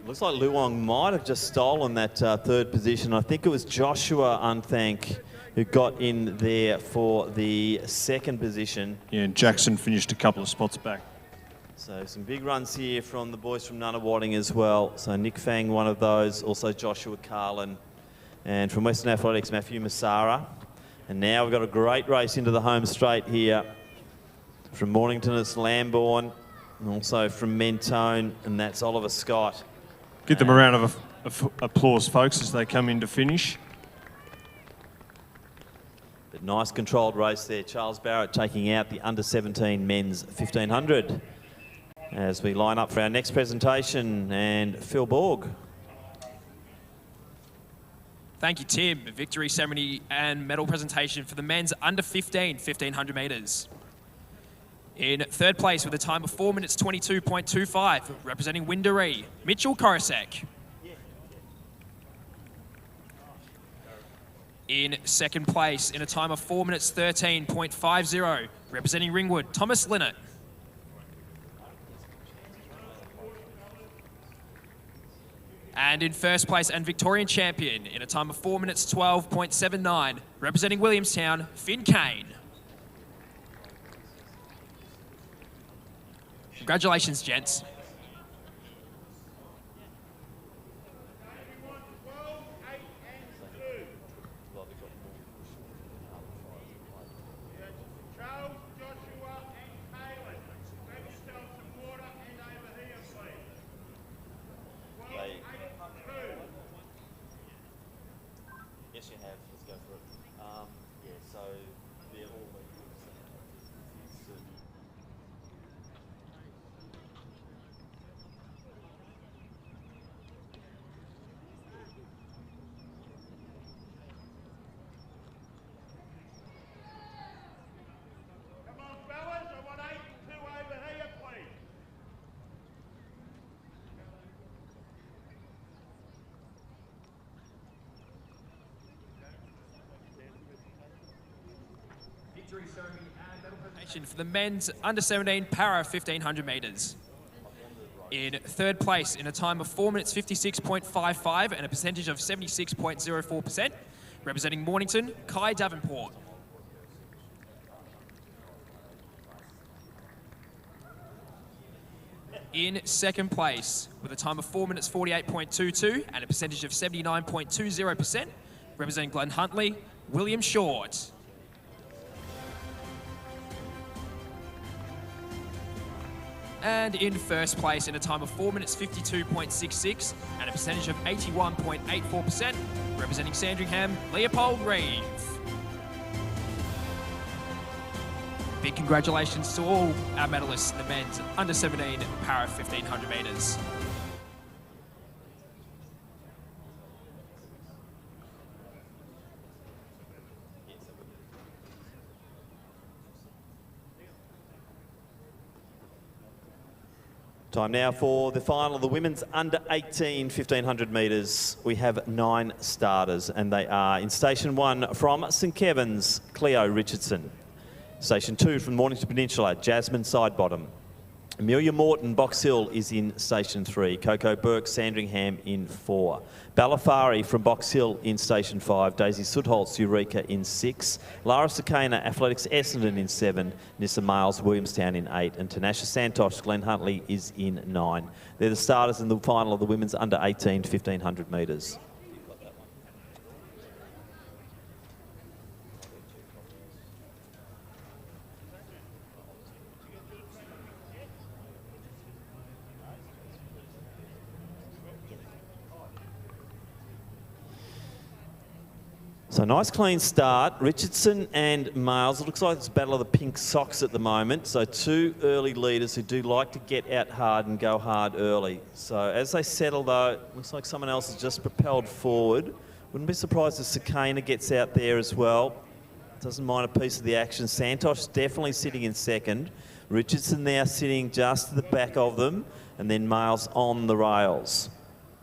Looks like Luong might have just stolen that third position. I think it was Joshua Unthank who got in there for the second position. Yeah, and Jackson finished a couple of spots back. So some big runs here from the boys from Nunawading as well. So Nick Fang, one of those, also Joshua Carlin. And from Western Athletics, Matthew Massara. And now we've got a great race into the home straight here. From Mornington, it's Lambourne. And also from Mentone, and that's Oliver Scott. Give them a round of applause, folks, as they come in to finish. But nice controlled race there. Charles Barrett taking out the under-17 men's 1500. As we line up for our next presentation, and Phil Borg. Thank you, Tim. Victory ceremony and medal presentation for the men's under 15, 1500 metres. In third place with a time of 4 minutes 22.25, representing Windaree, Mitchell Korosek. In second place in a time of 4 minutes 13.50, representing Ringwood, Thomas Linnett. And in first place and Victorian champion in a time of 4 minutes 12.79, representing Williamstown, Finn Kane. Congratulations, gents. Charles, Joshua, and Caleb. Grab yourself some water and over here, please. 12, 8, 2. Yes, you have. Let's go for it. Yeah, so they're all Come on, fellas, I want 8 and 2 over here, please. Victory ceremony and medal presentation for the men's under 17 para 1500 metres. In third place in a time of 4 minutes 56.55 and a percentage of 76.04%, representing Mornington, Kai Davenport. In second place with a time of 4 minutes 48.22 and a percentage of 79.20%, representing Glen Huntley, William Short. And in first place in a time of 4 minutes 52.66 and a percentage of 81.84%, representing Sandringham, Leopold Reeve. Big congratulations to all our medalists in the men's under 17 para 1500 metres. Time now for the final of the women's under 18 1500 metres. We have 9 starters, and they are in Station 1 from St Kevin's, Cleo Richardson. Station 2 from Mornington Peninsula, Jasmine Sidebottom. Amelia Morton, Box Hill, is in Station 3. Coco Burke, Sandringham in 4. Balafari from Box Hill in Station 5. Daisy Sudholtz, Eureka in 6. Lara Sakana, Athletics Essendon in 7. Nissa Miles, Williamstown in 8. And Tanasha Santosh, Glen Huntley is in 9. They're the starters in the final of the women's under 18 1500 metres. So nice clean start. Richardson and Miles. It looks like it's a battle of the pink socks at the moment. So 2 early leaders who do like to get out hard and go hard early. So as they settle though, it looks like someone else has just propelled forward. Wouldn't be surprised if Sakana gets out there as well. Doesn't mind a piece of the action. Santosh definitely sitting in second. Richardson now sitting just to the back of them. And then Miles on the rails.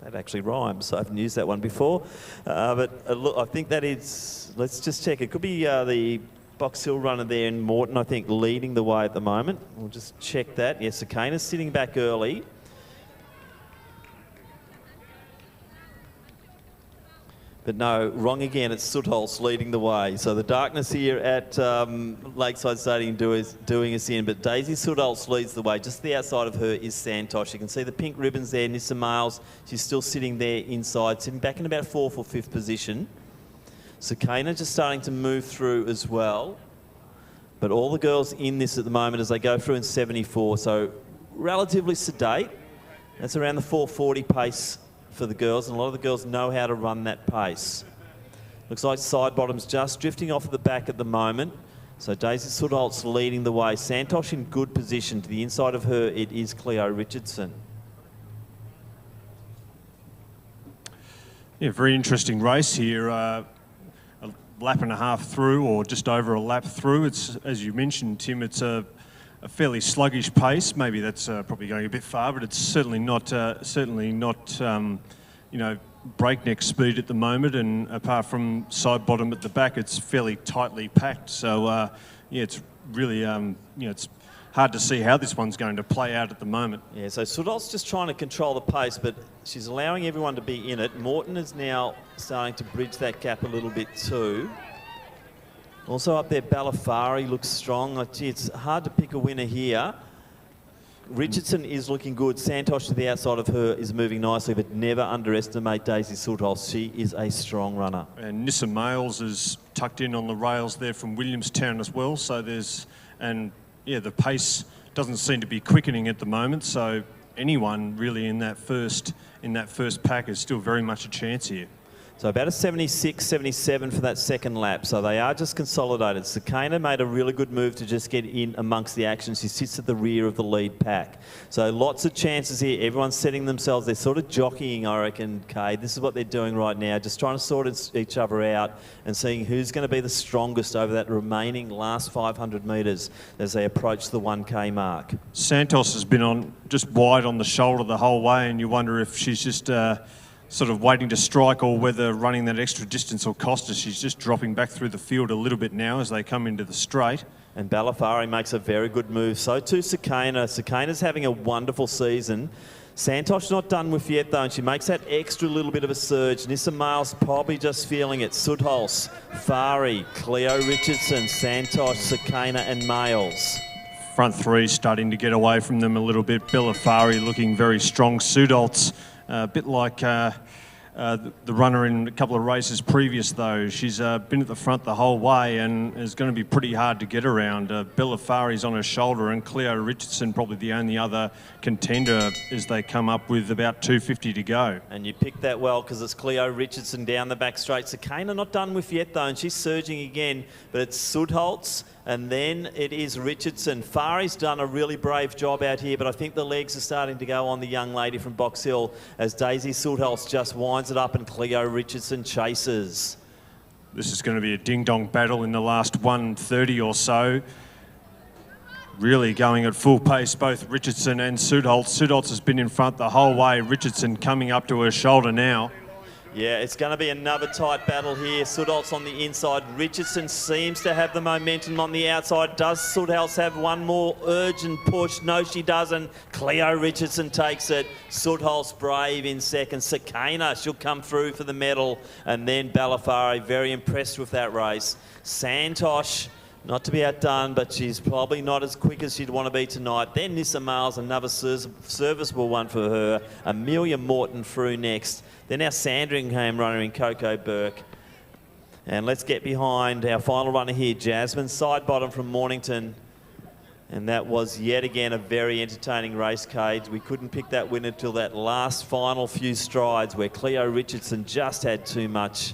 That actually rhymes, so I haven't used that one before. Look, I think that is, let's just check. It could be the Box Hill runner there in Morton, I think, leading the way at the moment. We'll just check that. Yes, Sakana's sitting back early. But no, wrong again. It's Sudholtz leading the way. So the darkness here at Lakeside Stadium doing us in. But Daisy Sudholtz leads the way. Just to the outside of her is Santosh. You can see the pink ribbons there. Nissa Miles, she's still sitting there inside, sitting back in about 4th or 5th position. Sakana just starting to move through as well. But all the girls in this at the moment as they go through in 74. So relatively sedate. That's around the 4:40 pace for the girls, and a lot of the girls know how to run that pace. Looks like Sidebottom's just drifting off at the back at the moment. So Daisy Sudholtz leading the way. Santosh in good position. To the inside of her, it is Cleo Richardson. Yeah, very interesting race here. A lap and a half through, or just over a lap through. It's, as you mentioned, Tim, it's a a fairly sluggish pace. Maybe that's probably going a bit far, but it's certainly not you know, breakneck speed at the moment. And apart from side bottom at the back, it's fairly tightly packed. So yeah, it's really you know, it's hard to see how this one's going to play out at the moment. Yeah, so Sudol's just trying to control the pace, but she's allowing everyone to be in it. Morton is now starting to bridge that gap a little bit too. Also up there, Balafari looks strong. Gee, it's hard to pick a winner here. Richardson is looking good. Santosh to the outside of her is moving nicely, but never underestimate Daisy Sudholz. She is a strong runner. And Nissa Males is tucked in on the rails there from Williamstown as well. So there's, and yeah, the pace doesn't seem to be quickening at the moment. So anyone really in that first pack is still very much a chance here. So about a 76, 77 for that second lap. So they are just consolidated. Sakana made a really good move to just get in amongst the action. She sits at the rear of the lead pack. So lots of chances here. Everyone's setting themselves. They're sort of jockeying, I reckon, Kay. This is what they're doing right now. Just trying to sort each other out and seeing who's going to be the strongest over that remaining last 500 metres as they approach the 1K mark. Santos has been on just wide on the shoulder the whole way, and you wonder if she's just sort of waiting to strike or whether running that extra distance will cost her. She's just dropping back through the field a little bit now as they come into the straight. And Balafari makes a very good move. So too Sakana. Sakana's having a wonderful season. Santosh not done with yet though, and she makes that extra little bit of a surge. Nissa Males probably just feeling it. Sudholz, Fari, Cleo Richardson, Santosh, Sakana and Males. Front three starting to get away from them a little bit. Balafari looking very strong. Sudholz, a bit like the runner in a couple of races previous, though. She's been at the front the whole way and is going to be pretty hard to get around. Balafari's on her shoulder, and Cleo Richardson probably the only other contender as they come up with about 250 to go. And you picked that well because it's Cleo Richardson down the back straight. Sakana not done with yet, though, and she's surging again. But it's Sudholz, and then it is Richardson. Fari's done a really brave job out here, but I think the legs are starting to go on the young lady from Box Hill as Daisy Sudholz just winds it up and Cleo Richardson chases. This is going to be a ding-dong battle in the last 130 or so. Really going at full pace, both Richardson and Sudholz. Sudholz has been in front the whole way. Richardson coming up to her shoulder now. Yeah, it's going to be another tight battle here. Sudholz on the inside. Richardson seems to have the momentum on the outside. Does Sudholz have one more urge and push? No, she doesn't. Cleo Richardson takes it. Sudholz brave in second. Sakana, she'll come through for the medal. And then Balafari, very impressed with that race. Santosh, not to be outdone, but she's probably not as quick as she'd want to be tonight. Then Nissa Males, another serviceable one for her. Amelia Morton through next. Then our Sandringham runner in Coco Burke. And let's get behind our final runner here, Jasmine Sidebottom from Mornington. And that was yet again a very entertaining race, Cade. We couldn't pick that winner till that last final few strides where Cleo Richardson just had too much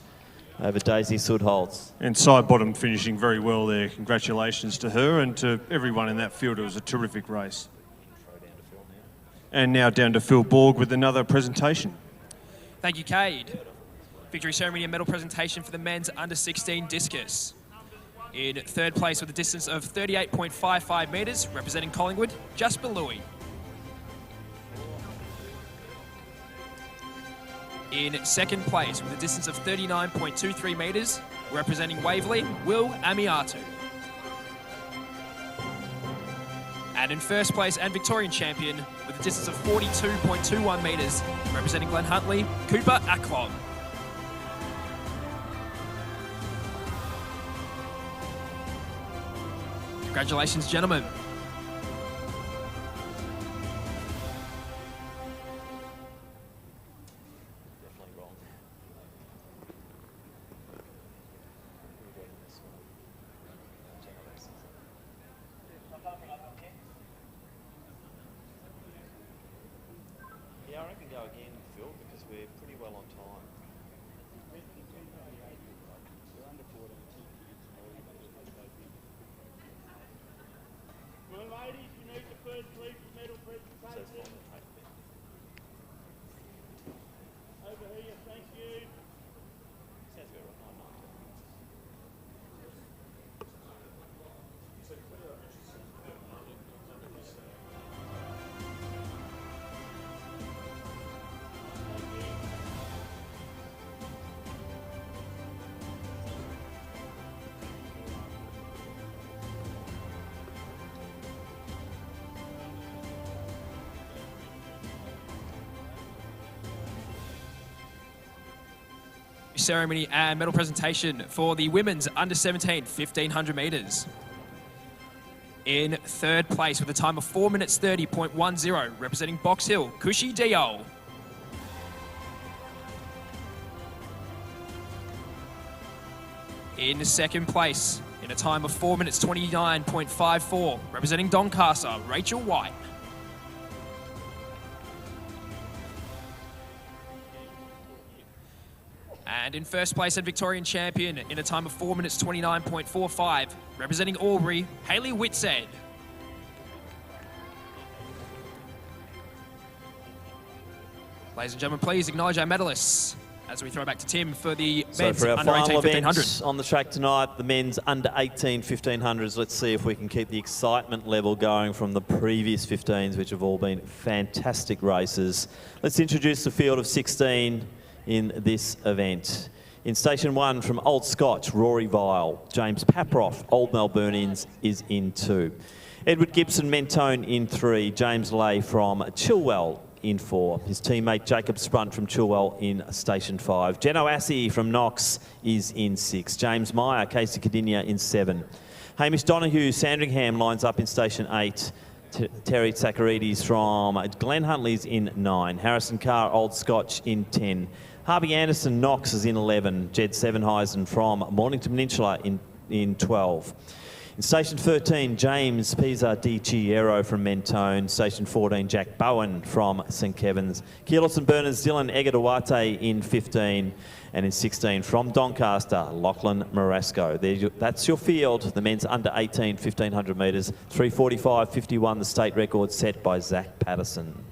over Daisy Sudholz. And Sidebottom finishing very well there. Congratulations to her and to everyone in that field. It was a terrific race. And now down to Phil Borg with another presentation. Thank you, Cade. Victory ceremony and medal presentation for the men's under-16 discus. In third place with a distance of 38.55 metres, representing Collingwood, Jasper Louis. In second place with a distance of 39.23 metres, representing Waverley, Will Amiatu. And in first place and Victorian champion with a distance of 42.21 metres, representing Glen Huntley, Cooper Acklon. Congratulations, gentlemen. Yeah, I reckon go again, Phil, because we're pretty well on time. Well, ladies, you need the first three for medal presentation. Over here, thank you. Sounds good, right? ceremony and medal presentation for the women's under-17 1500 metres. In third place with a time of 4 minutes 30.10, representing Box Hill, Kushi Diol. In second place, in a time of 4 minutes 29.54, representing Doncaster, Rachel White. And in first place and Victorian champion in a time of 4 minutes 29.45, representing Albury, Hayley Whitsed. Ladies and gentlemen, please acknowledge our medalists as we throw back to Tim for the men's for our under 18 final 1500. event on the track tonight, the men's under 18 1500s. Let's see if we can keep the excitement level going from the previous 15s, which have all been fantastic races. Let's introduce the field of 16 in this event. In Station 1 from Old Scotch, Rory Vile. James Paproff, Old Melburnians, is in 2. Edward Gibson Mentone in 3. James Lay from Chilwell in 4. His teammate Jacob Sprunt from Chilwell in Station 5. Jeno Assey from Knox is in 6. James Meyer, Casey Cadinia in 7. Hamish Donoghue, Sandringham lines up in Station 8. Terry Saccharides from Glen Huntley's in 9. Harrison Carr, Old Scotch in 10. Harvey Anderson, Knox is in 11. Jed Sevenheisen from Mornington Peninsula in 12. In Station 13, James Pisa Di Chiero from Mentone. Station 14, Jack Bowen from St Kevin's. Keelos and Berners, Dylan Egadawate in 15. And in 16, from Doncaster, Lachlan Marasco. That's your field, the men's under 18 1500 metres. 3:45.51, the state record set by Zach Patterson.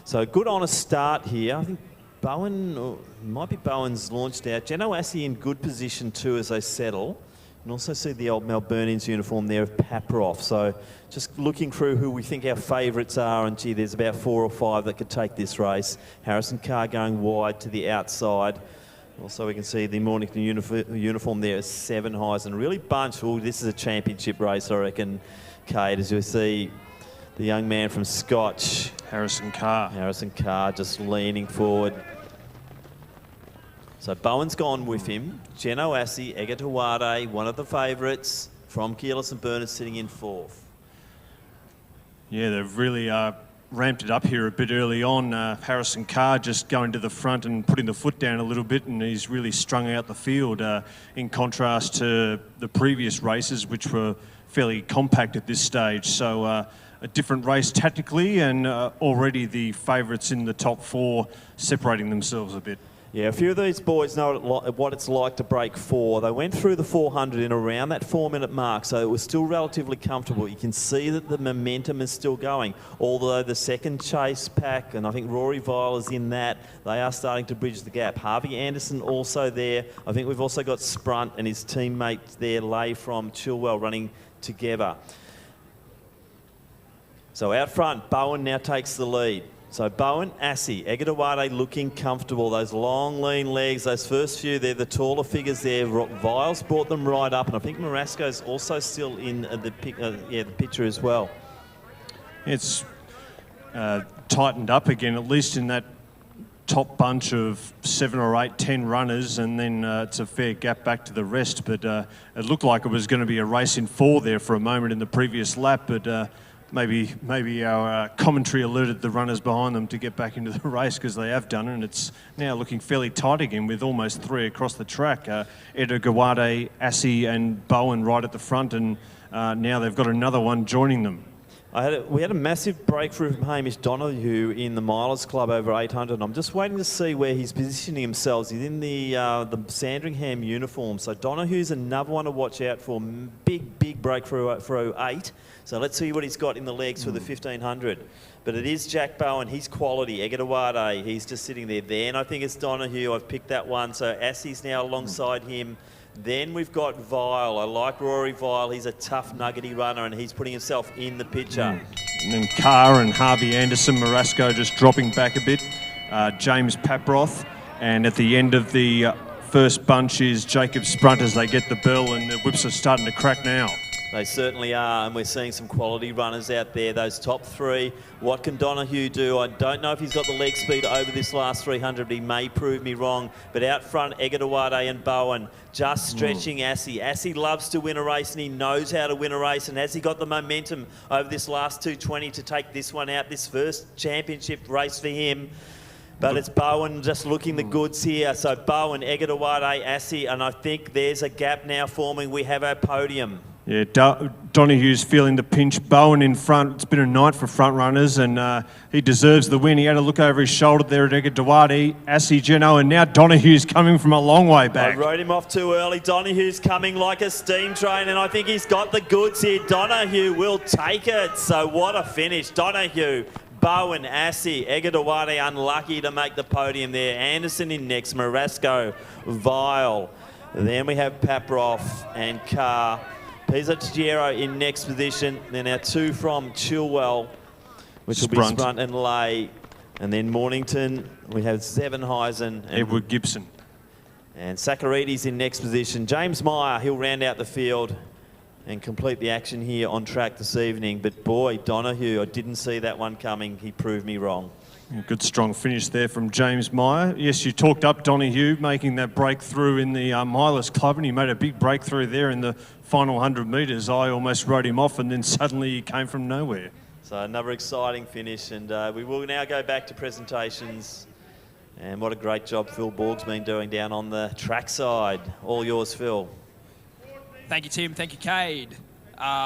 So good honest start here. I think Bowen, or might be Bowen's launched out. Jeno Assey in good position too as they settle. You can also see the Old Melburnians uniform there of Paproff. So just looking through who we think our favourites are, and gee, there's about 4 or 5 that could take this race. Harrison Carr going wide to the outside. Also, we can see the Mornington uniform there is Sevenheisen. Really bunched. Oh, this is a championship race, I reckon, Kate, as you see the young man from Scotch. Harrison Carr. Harrison Carr just leaning forward. So Bowen's gone with him. Jeno Assey, Egatawade, one of the favourites from Keelos and Berners sitting in 4th. Yeah, they've really ramped it up here a bit early on. Harrison Carr just going to the front and putting the foot down a little bit, and he's really strung out the field in contrast to the previous races, which were fairly compact at this stage. So a different race tactically, and already the favourites in the top 4 separating themselves a bit. Yeah, a few of these boys know what it's like to break 4. They went through the 400 in around that 4-minute mark, so it was still relatively comfortable. You can see that the momentum is still going, although the second chase pack, and I think Rory Vile is in that, they are starting to bridge the gap. Harvey Anderson also there. I think we've also got Sprunt and his teammate there, Lay from Chilwell, running together. So out front, Bowen now takes the lead. So Bowen, Assey, Egatawade looking comfortable. Those long, lean legs, those first few, they're the taller figures there. Viles brought them right up, and I think Marasco's also still in the picture as well. It's tightened up again, at least in that top bunch of 7 or 8, 10 runners, and then it's a fair gap back to the rest. But it looked like it was going to be a race in 4 there for a moment in the previous lap, but maybe our commentary alerted the runners behind them to get back into the race, because they have done it, and it's now looking fairly tight again with almost 3 across the track. Egatawade, Assey and Bowen right at the front, and now they've got another one joining them. We had a massive breakthrough from Hamish Donoghue in the Milers Club over 800. I'm just waiting to see where he's positioning himself. He's in the Sandringham uniform. So Donoghue's another one to watch out for. Big breakthrough for 8. So let's see what he's got in the legs for the 1500. But it is Jack Bowen. He's quality. Egatawade, he's just sitting there. Then I think it's Donoghue. I've picked that one. So Assey's now alongside him. Then we've got Vile. I like Rory Vile. He's a tough, nuggety runner, and he's putting himself in the picture. And then Carr and Harvey Anderson, Marasco just dropping back a bit. James Paproth. And at the end of the first bunch is Jacob Sprunt as they get the bell, and the whips are starting to crack now. They certainly are, and we're seeing some quality runners out there. Those top three. What can Donahue do? I don't know if he's got the leg speed over this last 300. He may prove me wrong. But out front, Egadawade and Bowen just stretching Assy. Assy loves to win a race, and he knows how to win a race. And has he got the momentum over this last 220 to take this one out, this first championship race for him? But it's Bowen just looking the goods here. So Bowen, Egadawade, Assy, and I think there's a gap now forming. We have our podium. Yeah, Donahue's feeling the pinch. Bowen in front. It's been a night for front runners, and he deserves the win. He had a look over his shoulder there at Egadawade, Assy, Geno, and now Donahue's coming from a long way back. I rode him off too early. Donahue's coming like a steam train, and I think he's got the goods here. Donahue will take it. So what a finish. Donahue, Bowen, Assy, Egadawade unlucky to make the podium there. Anderson in next, Marasco, Vile. Then we have Paproth and Carr. Pizzottiero in next position. Then our two from Chilwell, which will be Sprunt and Lay. And then Mornington, we have Zevenhuizen. And Edward Gibson. And Sakaridis in next position. James Meyer, he'll round out the field and complete the action here on track this evening. But boy, Donahue, I didn't see that one coming. He proved me wrong. A good strong finish there from James Meyer. Yes, you talked up Donahue making that breakthrough in the Milers Club, and he made a big breakthrough there in the final 100 metres. I almost wrote him off, and then suddenly he came from nowhere. So another exciting finish, and we will now go back to presentations. And what a great job Phil Borg's been doing down on the track side. All yours, Phil. Thank you, Tim. Thank you, Cade.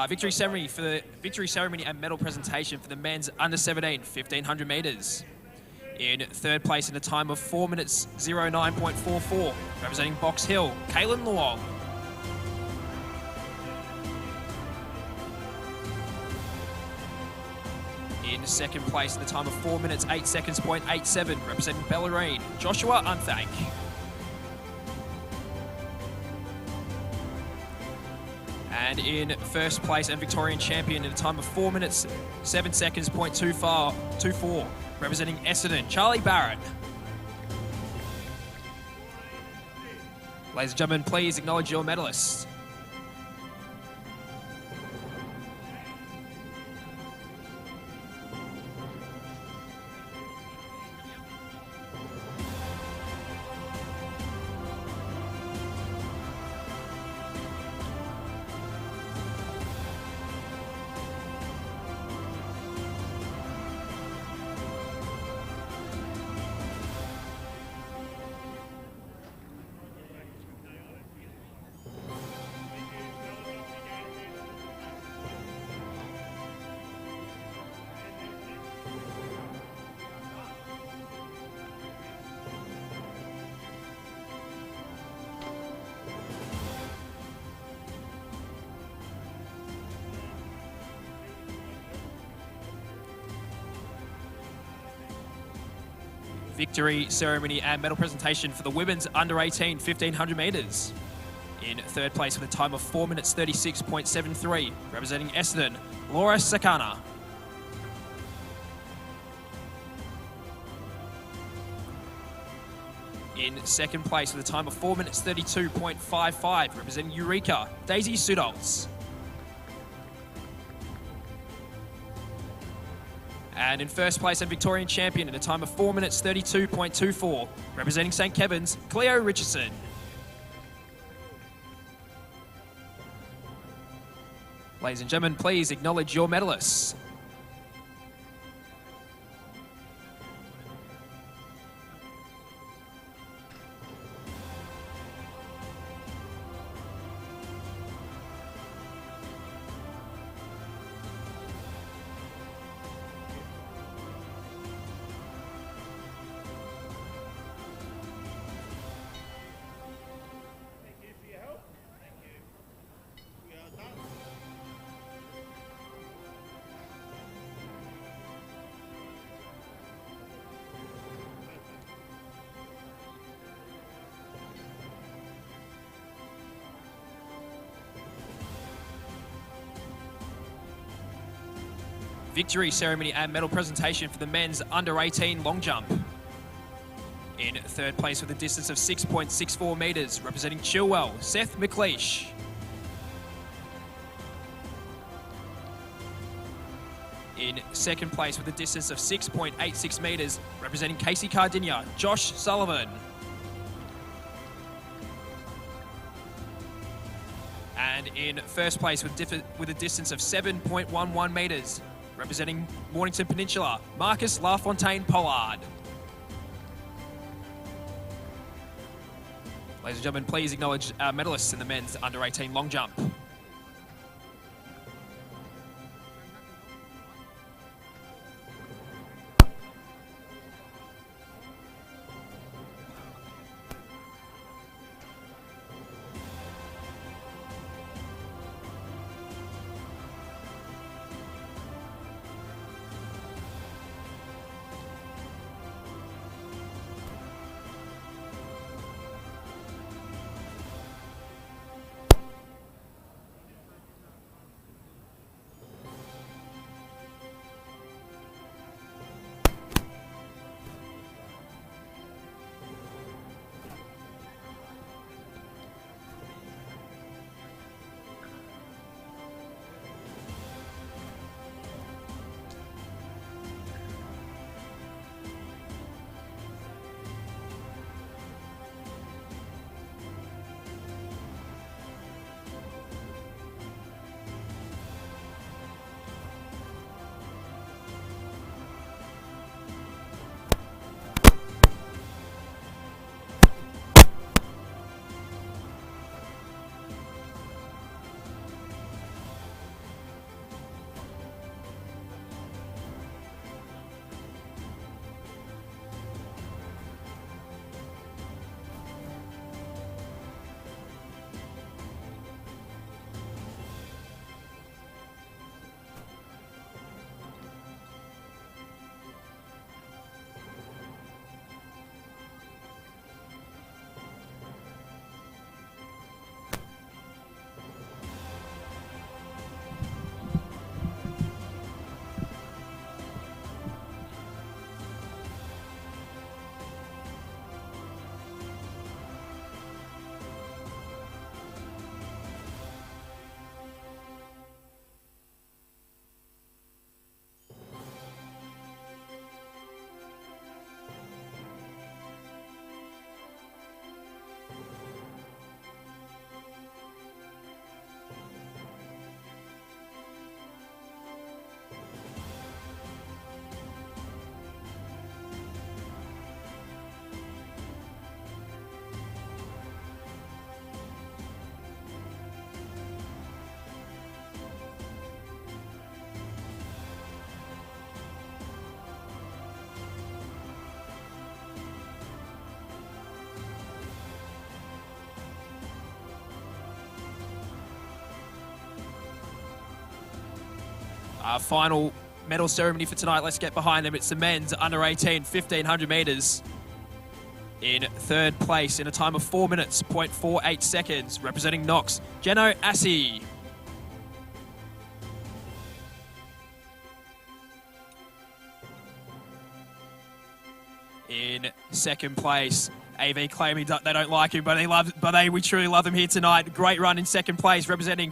Victory ceremony and medal presentation for the men's under 17 1500 metres. In third place in a time of 4 minutes 09.44, representing Box Hill, Kaylin Luong. In second place in a time of 4 minutes 8 seconds .87, representing Bellarine, Joshua Unthank. And in first place and Victorian champion in a time of 4 minutes 7 seconds .24, representing Essendon, Charlie Barrett. Ladies and gentlemen, please acknowledge your medalists. Victory ceremony and medal presentation for the women's under 18 1500 metres. In third place with a time of 4 minutes 36.73, representing Essendon, Laura Sakana. In second place with a time of 4 minutes 32.55, representing Eureka, Daisy Sudoltz. And in first place and Victorian champion in a time of 4 minutes 32.24, representing St. Kevin's, Cleo Richardson. Ladies and gentlemen, please acknowledge your medalists. victory ceremony and medal presentation for the men's under-18 long jump. In third place with a distance of 6.64 metres, representing Chilwell, Seth McLeish. In second place with a distance of 6.86 metres, representing Casey Cardinia, Josh Sullivan. And in first place with a distance of 7.11 metres, representing Mornington Peninsula, Marcus LaFontaine Pollard. Ladies and gentlemen, please acknowledge our medalists in the men's under-18 long jump. Our final medal ceremony for tonight. Let's get behind them. It's the men's under-18 1,500 metres. In third place in a time of 4 minutes, 0.48 seconds, representing Knox, Jeno Assi. In second place, AV claiming they don't like him, but we truly love them here tonight. Great run in second place, representing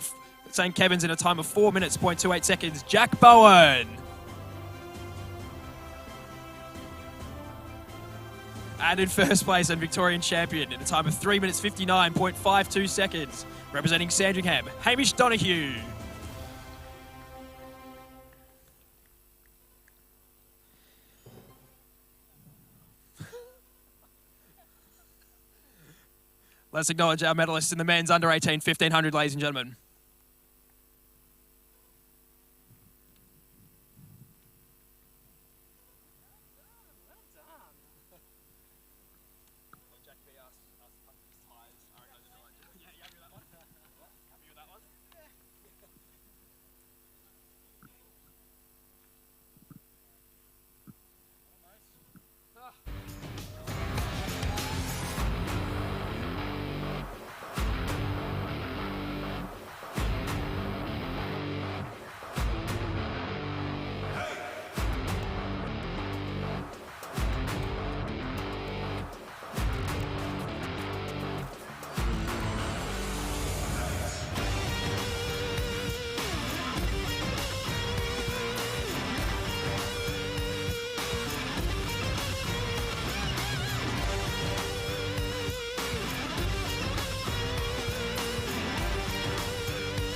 St. Kevin's in a time of 4 minutes, 0.28 seconds, Jack Bowen. And in first place, and Victorian champion in a time of 3 minutes, 59.52 seconds, representing Sandringham, Hamish Donoghue. Let's acknowledge our medalists in the men's under-18 1,500, ladies and gentlemen.